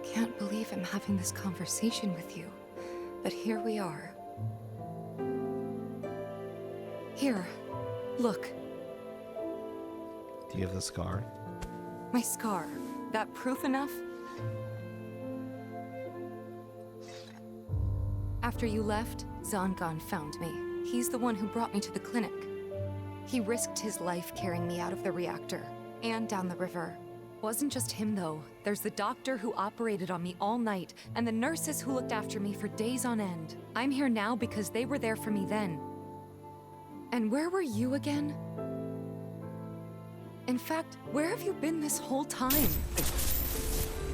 Can't believe I'm having this conversation with you, but here we are. Here, look. Do you have the scar? My scar. That proof enough? After you left, Zangan found me. He's the one who brought me to the clinic. He risked his life carrying me out of the reactor and down the river. Wasn't just him, though. There's the doctor who operated on me all night, and the nurses who looked after me for days on end. I'm here now because they were there for me then. And where were you again? In fact, where have you been this whole time?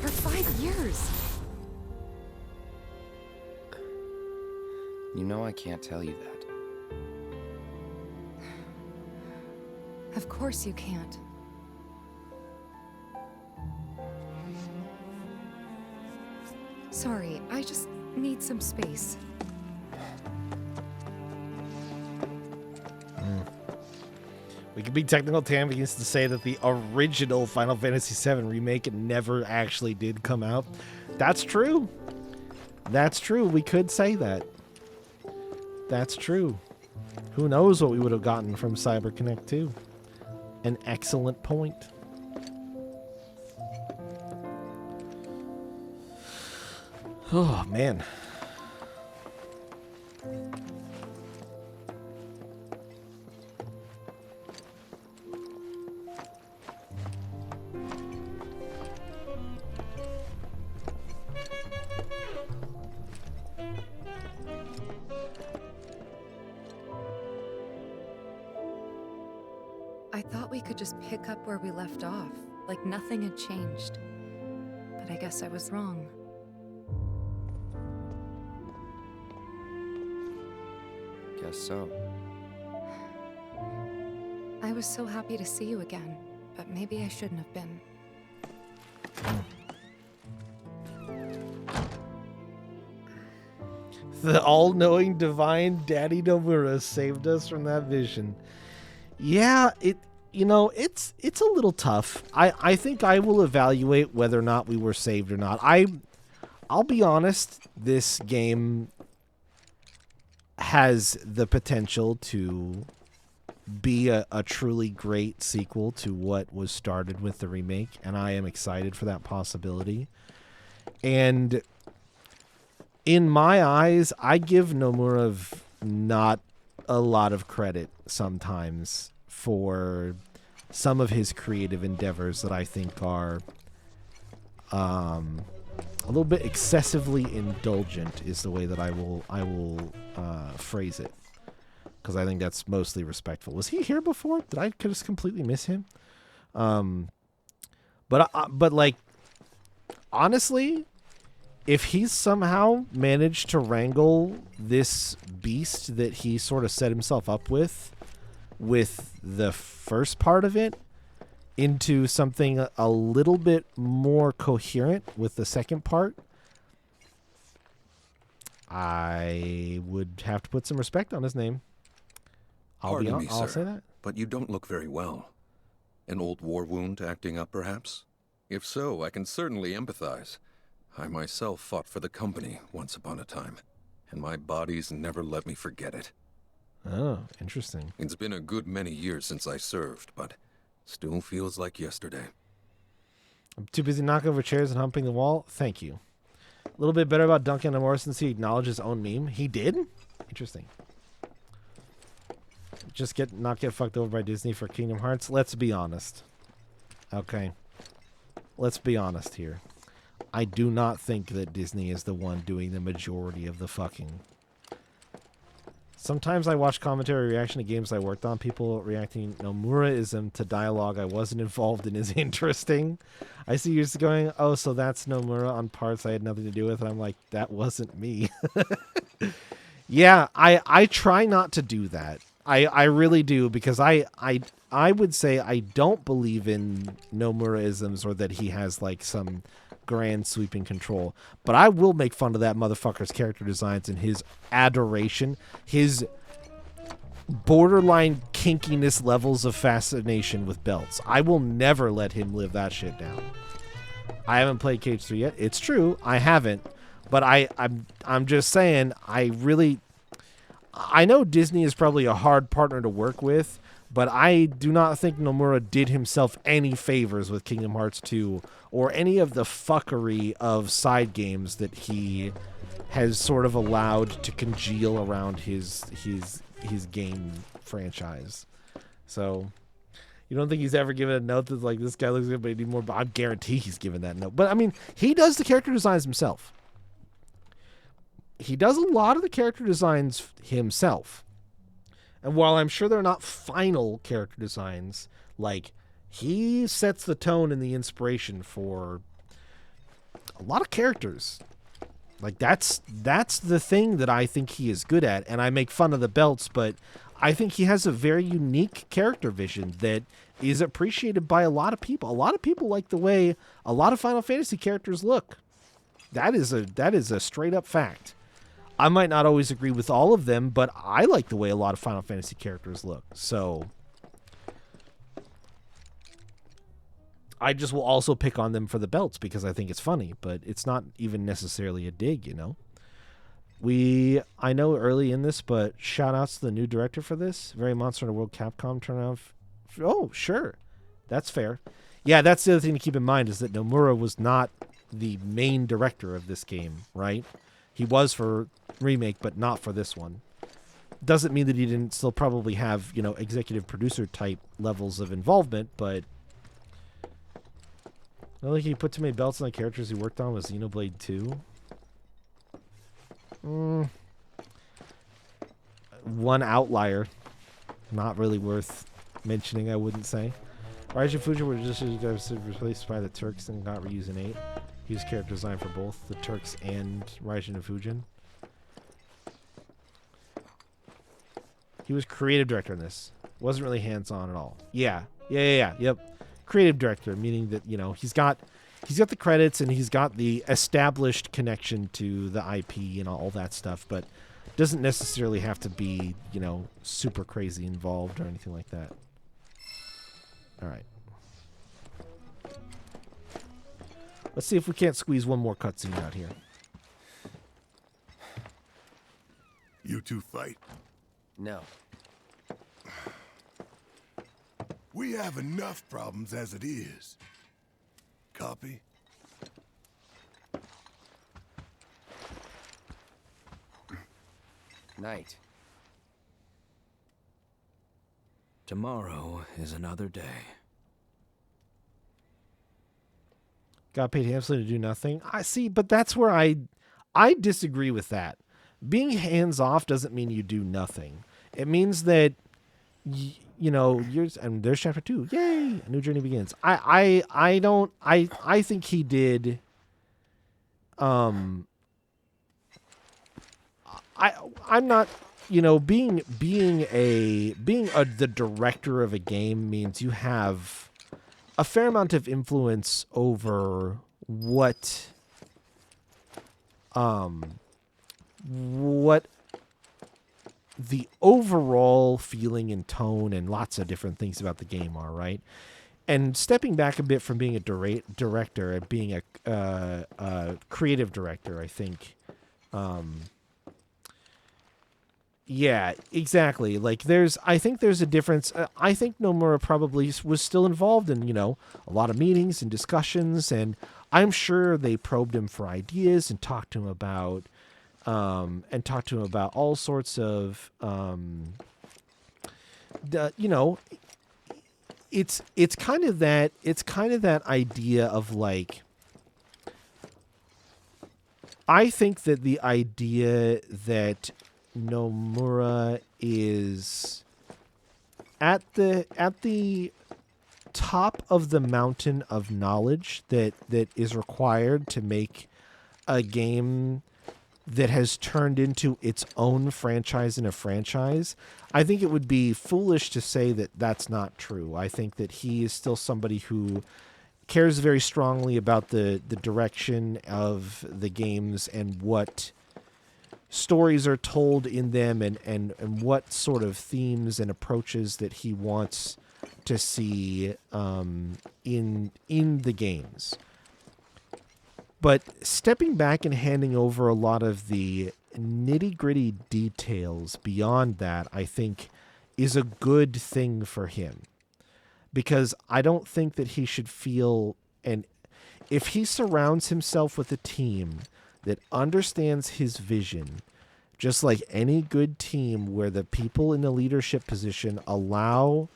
For 5 years. You know I can't tell you that. Of course you can't. Sorry, I just need some space. We could be technical champions to say that the original Final Fantasy VII remake never actually did come out. That's true. That's true. We could say that. That's true. Who knows what we would have gotten from CyberConnect 2? An excellent point. Oh, man. I thought we could just pick up where we left off, like nothing had changed. But I guess I was wrong. Guess so. I was so happy to see you again, but maybe I shouldn't have been. The all-knowing divine Daddy Nomura saved us from that vision. Yeah, it's a little tough. I think I will evaluate whether or not we were saved or not. I'll be honest, this game has the potential to be a truly great sequel to what was started with the remake, and I am excited for that possibility. And in my eyes, I give Nomura not a lot of credit sometimes for some of his creative endeavors that I think are a little bit excessively indulgent is the way that I will phrase it, because I think that's mostly respectful. Was he here before? Did I just completely miss him? But like, honestly, if he's somehow managed to wrangle this beast that he sort of set himself up with the first part of it into something a little bit more coherent with the second part, I would have to put some respect on his name. Pardon me, I'll sir, say that. but you don't look very well. An old war wound acting up, perhaps? If so, I can certainly empathize. I myself fought for the company once upon a time, and my body's never let me forget it. Oh, interesting. It's been a good many years since I served, but still feels like yesterday. I'm too busy knocking over chairs and humping the wall. Thank you. A little bit better about Duncan and Morrison since he acknowledged his own meme. He did? Interesting. Just not get fucked over by Disney for Kingdom Hearts. Let's be honest. Okay. Let's be honest here. I do not think that Disney is the one doing the majority of the fucking. Sometimes I watch commentary reaction to games I worked on. People reacting Nomuraism to dialogue I wasn't involved in is interesting. I see users going, oh, so that's Nomura on parts I had nothing to do with. And I'm like, that wasn't me. Yeah, I try not to do that. I really do, because I would say I don't believe in Nomuraisms or that he has like some grand sweeping control, but I will make fun of that motherfucker's character designs and his adoration, his borderline kinkiness levels of fascination with belts. I will never let him live that shit down. I haven't played Cage 3 yet. It's true, I haven't, but I'm just saying, I know Disney is probably a hard partner to work with, but I do not think Nomura did himself any favors with Kingdom Hearts 2 or any of the fuckery of side games that he has sort of allowed to congeal around his game franchise. So you don't think he's ever given a note that's like, this guy looks good, but he need more? But I guarantee he's given that note. But I mean, he does the character designs himself. He does a lot of the character designs himself. And while I'm sure they're not final character designs, like, he sets the tone and the inspiration for a lot of characters. Like, that's the thing that I think he is good at. And I make fun of the belts, but I think he has a very unique character vision that is appreciated by a lot of people. A lot of people like the way a lot of Final Fantasy characters look. That is a straight up fact. I might not always agree with all of them, but I like the way a lot of Final Fantasy characters look. So I just will also pick on them for the belts because I think it's funny, but it's not even necessarily a dig, you know? I know early in this, but shout outs to the new director for this. Very Monster Hunter World Capcom turnaround. Oh, sure. That's fair. Yeah, that's the other thing to keep in mind is that Nomura was not the main director of this game, right? He was for remake, but not for this one. Doesn't mean that he didn't still probably have, you know, executive producer type levels of involvement, but I don't think he put too many belts on the characters he worked on was Xenoblade 2. One outlier. Not really worth mentioning, I wouldn't say. Raijin Fuji were just replaced by the Turks and got reused in 8. He was character design for both the Turks and Raijin and Fujin. He was creative director in this. Wasn't really hands-on at all. Yeah. Yep. Creative director, meaning that, you know, he's got the credits and he's got the established connection to the IP and all that stuff, but doesn't necessarily have to be, you know, super crazy involved or anything like that. All right. Let's see if we can't squeeze one more cutscene out here. You two fight? No. We have enough problems as it is. Copy? Night. Tomorrow is another day. Got paid handsomely to do nothing. I see, but that's where I disagree with that. Being hands off doesn't mean you do nothing. It means that you know, and there's chapter 2. Yay! A new journey begins. I think he did. I'm not, you know, being the director of a game means you have a fair amount of influence over what the overall feeling and tone and lots of different things about the game are, right? And stepping back a bit from being a director and being a creative director, I think, yeah, exactly. Like I think there's a difference. I think Nomura probably was still involved in, you know, a lot of meetings and discussions, and I'm sure they probed him for ideas and talked to him about all sorts of, you know, it's kind of that idea of like, I think that the idea that Nomura is at the top of the mountain of knowledge that is required to make a game that has turned into its own franchise in a franchise. I think it would be foolish to say that that's not true. I think that he is still somebody who cares very strongly about the direction of the games and what stories are told in them and what sort of themes and approaches that he wants to see in the games. But stepping back and handing over a lot of the nitty-gritty details beyond that, I think, is a good thing for him. Because I don't think that he should feel... And if he surrounds himself with a team that understands his vision, just like any good team where the people in the leadership position are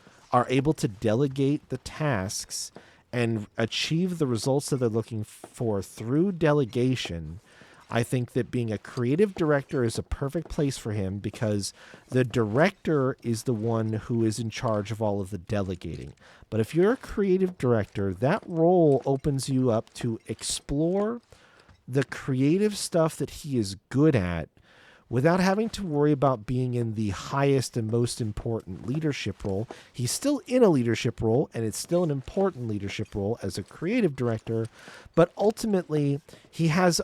able to delegate the tasks and achieve the results that they're looking for through delegation, I think that being a creative director is a perfect place for him, because the director is the one who is in charge of all of the delegating. But if you're a creative director, that role opens you up to explore the creative stuff that he is good at without having to worry about being in the highest and most important leadership role. He's still in a leadership role, and it's still an important leadership role as a creative director, but ultimately he has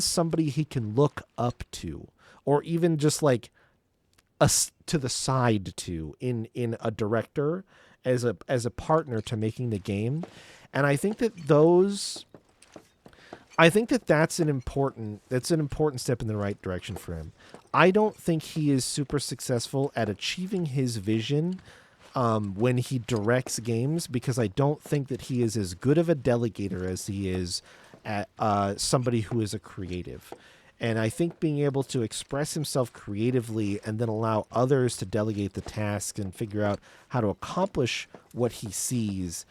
somebody he can look up to, or even just like to the side to in a director as a partner to making the game. And I think that that's an important step in the right direction for him. I don't think he is super successful at achieving his vision when he directs games, because I don't think that he is as good of a delegator as he is at somebody who is a creative. And I think being able to express himself creatively and then allow others to delegate the task and figure out how to accomplish what he sees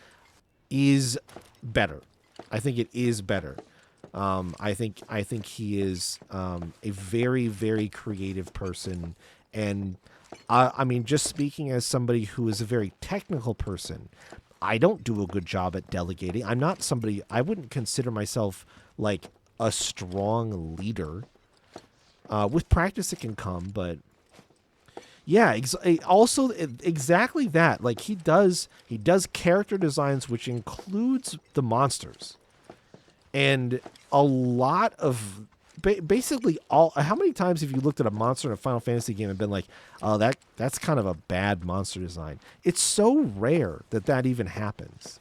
is better. I think it is better. I think he is a very, very creative person, And I mean, just speaking as somebody who is a very technical person, I don't do a good job at delegating. I'm not somebody, I wouldn't consider myself like a strong leader. With practice it can come, but yeah, also exactly that. Like he does character designs, which includes the monsters. And a lot of basically all. How many times have you looked at a monster in a Final Fantasy game and been like, "Oh, that's kind of a bad monster design"? It's so rare that even happens.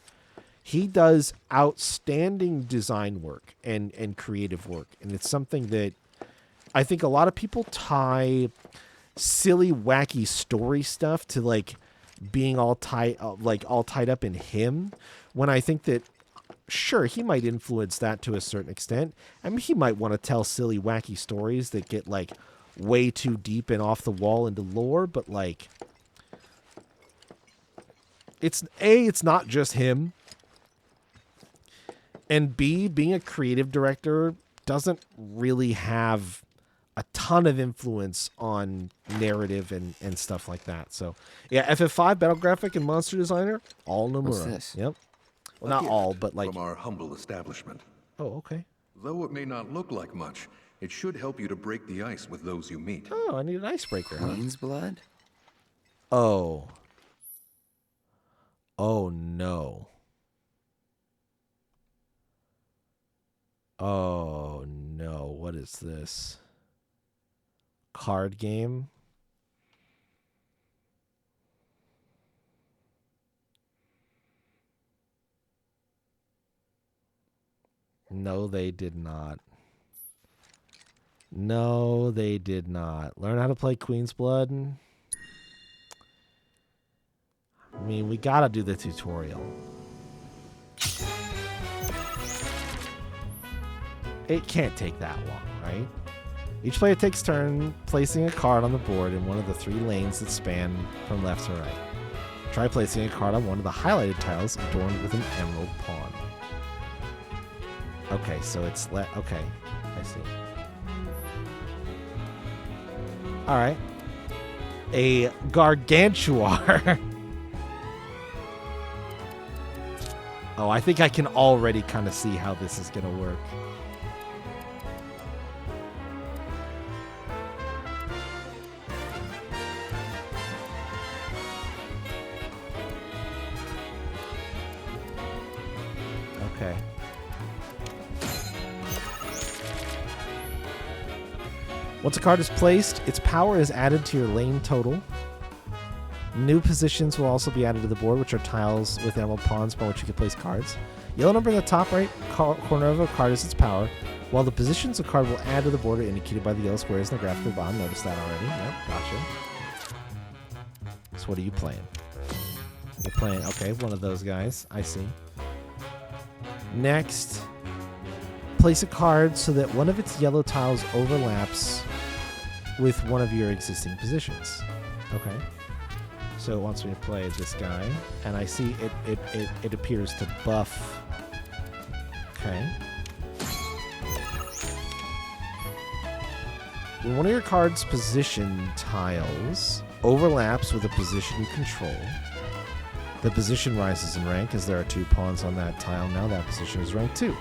He does outstanding design work and creative work, and it's something that I think a lot of people tie silly, wacky story stuff to like being all tied up in him. When I think that. Sure, he might influence that to a certain extent. I mean, he might want to tell silly, wacky stories that get, like, way too deep and off the wall into lore, but, like, it's not just him. And B, being a creative director doesn't really have a ton of influence on narrative and stuff like that. So, yeah, FF5, Battle Graphic, and Monster Designer, all Nomura. What's this? Yep. Well, not all, but like... From our humble establishment. Oh, okay. Though it may not look like much, it should help you to break the ice with those you meet. Oh, I need an icebreaker. Queen's blood? Oh. Oh, no. Oh, no. What is this? Card game? No, they did not. No, they did not. Learn how to play Queen's Blood? I mean, we gotta do the tutorial. It can't take that long, right? Each player takes turn placing a card on the board in one of the 3 lanes that span from left to right. Try placing a card on one of the highlighted tiles adorned with an emerald pawn. Okay, so it's okay, I see. All right, a Gargantuar. Oh, I think I can already kind of see how this is gonna work. Okay. Once a card is placed, its power is added to your lane total. New positions will also be added to the board, which are tiles with emerald pawns upon which you can place cards. Yellow number in the top right corner of a card is its power, while the positions a card will add to the board are indicated by the yellow squares in the graphic at the bottom. Notice that already. Yep, gotcha. So what are you playing? You're playing, okay, one of those guys. I see. Next, place a card so that one of its yellow tiles overlaps with one of your existing positions. Okay. So it wants me to play this guy, and I see it appears to buff. Okay. When one of your card's position tiles overlaps with a position you control, the position rises in rank as there are 2 pawns on that tile. Now that position is rank 2.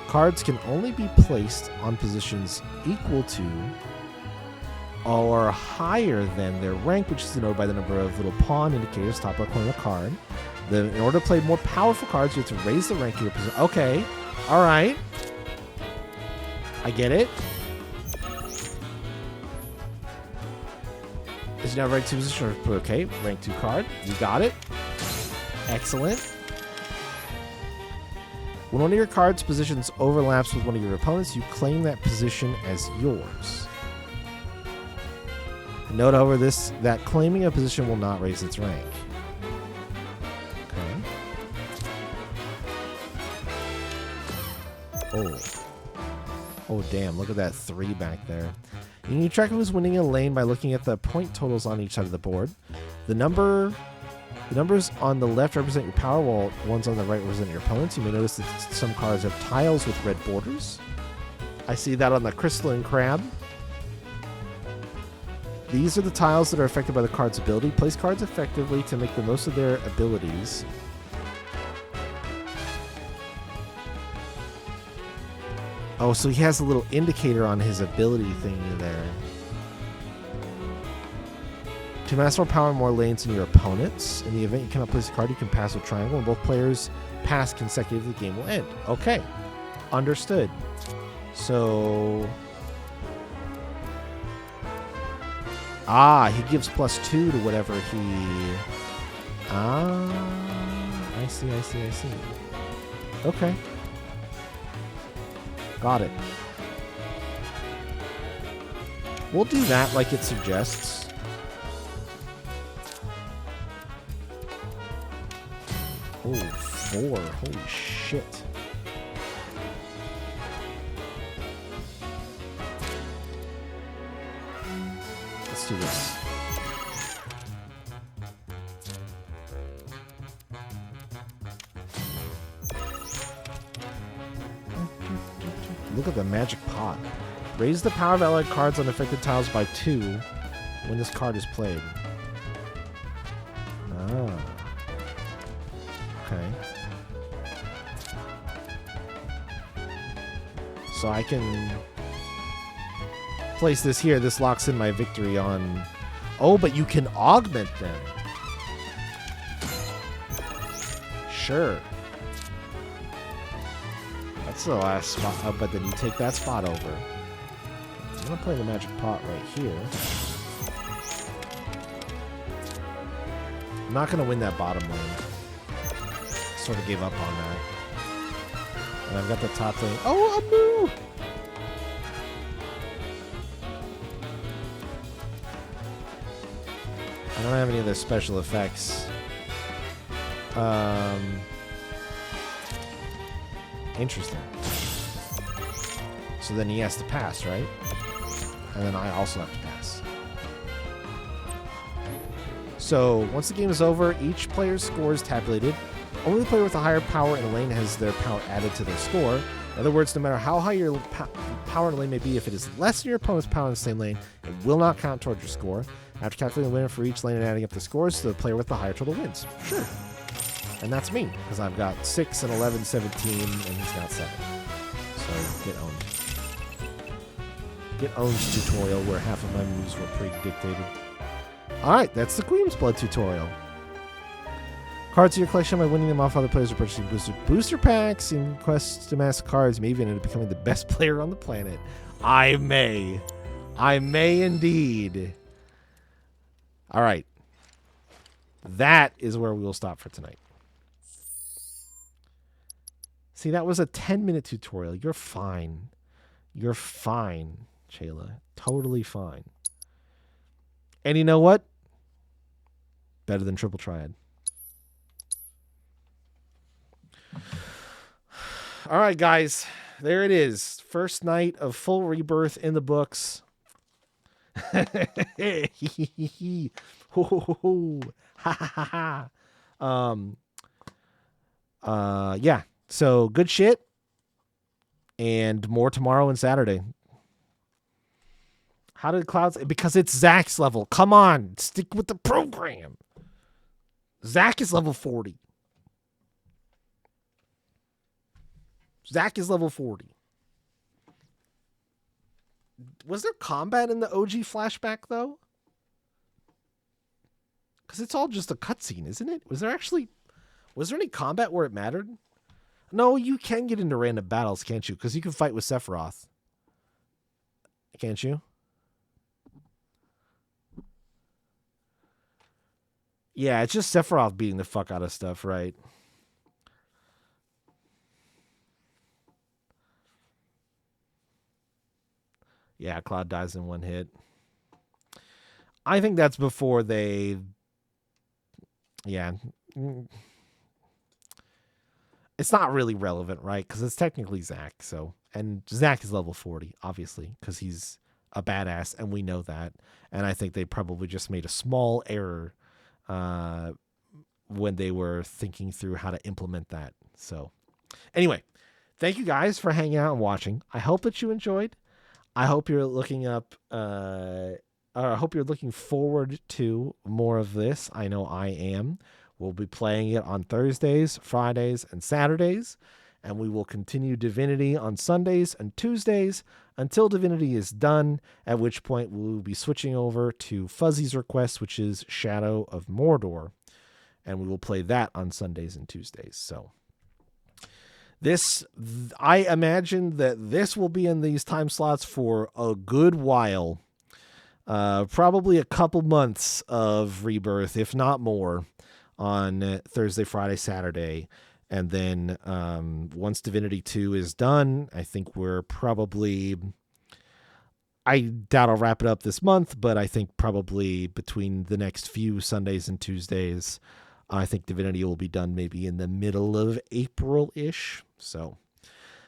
Cards can only be placed on positions equal to or higher than their rank, which is denoted by the number of little pawn indicators top left corner of the card. In order to play more powerful cards, you have to raise the rank of your position. Okay, all right, I get it. Is now rank 2 position? Okay, rank 2 card. You got it. Excellent. When one of your card's positions overlaps with one of your opponents, you claim that position as yours. Note, however, that claiming a position will not raise its rank. Okay. Oh, damn, look at that 3 back there. You can keep track of who's winning a lane by looking at the point totals on each side of the board. The numbers on the left represent your power, while ones on the right represent your opponents. You may notice that some cards have tiles with red borders. I see that on the Crystalline Crab. These are the tiles that are affected by the card's ability. Place cards effectively to make the most of their abilities. Oh, so he has a little indicator on his ability thingy there. To amass more power and more lanes than your opponents. In the event you cannot place a card, you can pass with triangle. When both players pass consecutively, the game will end. Okay. Understood. So... he gives +2 to whatever he... I see. Okay. Got it. We'll do that like it suggests. Oh, 4. Holy shit. Let's do this. Look at the magic pot. Raise the power of allied cards on affected tiles by 2 when this card is played. Okay. So I can place this here. This locks in my victory on... Oh, but you can augment them. Sure. That's the last spot, but then you take that spot over. I'm going to play the magic pot right here. I'm not going to win that bottom lane. Sort of gave up on that. And I've got the top lane. Oh, a moo! I don't have any other special effects. Interesting. So then he has to pass, right? And then I also have to pass. So once the game is over, each player's score is tabulated. Only the player with a higher power in a lane has their power added to their score. In other words, no matter how high your power in a lane may be, if it is less than your opponent's power in the same lane, it will not count towards your score. After calculating the winner for each lane and adding up the scores, the player with the higher total wins. Sure. And that's me, because I've got 6 and 11, 17, and he's got 7. So get owned. Get owned tutorial where half of my moves were pre-dictated. Alright, that's the Queen's Blood tutorial. Cards to your collection by winning them off other players or purchasing booster packs in quests to amass cards. You may even end up becoming the best player on the planet. I may. I may indeed. Alright. That is where we will stop for tonight. See, that was a 10-minute tutorial. You're fine. You're fine, Chayla. Totally fine. And you know what? Better than Triple Triad. All right, guys. There it is. First night of full Rebirth in the books. Yeah. So good shit. And more tomorrow and Saturday. How did Clouds? Because it's Zach's level. Come on. Stick with the program. Zach is level 40. Zach is level 40. Was there combat in the OG flashback, though? Because it's all just a cutscene, isn't it? Was there any combat where it mattered? No, you can get into random battles, can't you? Because you can fight with Sephiroth. Can't you? Yeah, it's just Sephiroth beating the fuck out of stuff, right? Yeah, Cloud dies in one hit. I think that's before they... Yeah. It's not really relevant, right? Because it's technically Zach, so... And Zach is level 40, obviously, because he's a badass, and we know that. And I think they probably just made a small error when they were thinking through how to implement that. So, anyway, thank you guys for hanging out and watching. I hope that you enjoyed. I hope you're looking up I hope you're looking forward to more of this. I know I am. We'll be playing it on Thursdays, Fridays, and Saturdays, and we will continue Divinity on Sundays and Tuesdays until Divinity is done, at which point we'll be switching over to Fuzzy's request, which is Shadow of Mordor, and we will play that on Sundays and Tuesdays. So I imagine that this will be in these time slots for a good while, probably a couple months of Rebirth, if not more, on Thursday, Friday, Saturday. And then once Divinity 2 is done, I think we're probably... I doubt I'll wrap it up this month, but I think probably between the next few Sundays and Tuesdays, I think Divinity will be done maybe in the middle of April-ish. So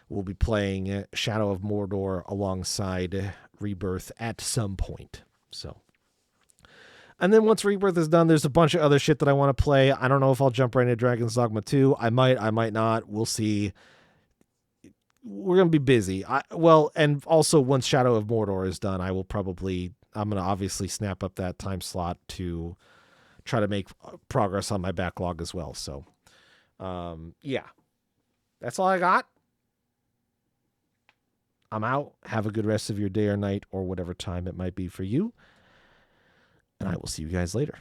we'll be playing Shadow of Mordor alongside Rebirth at some point. So... And then once Rebirth is done, there's a bunch of other shit that I want to play. I don't know if I'll jump right into Dragon's Dogma 2. I might not. We'll see. We're going to be busy. And also once Shadow of Mordor is done, I'm going to obviously snap up that time slot to try to make progress on my backlog as well. So, yeah. That's all I got. I'm out. Have a good rest of your day or night or whatever time it might be for you. And I will see you guys later.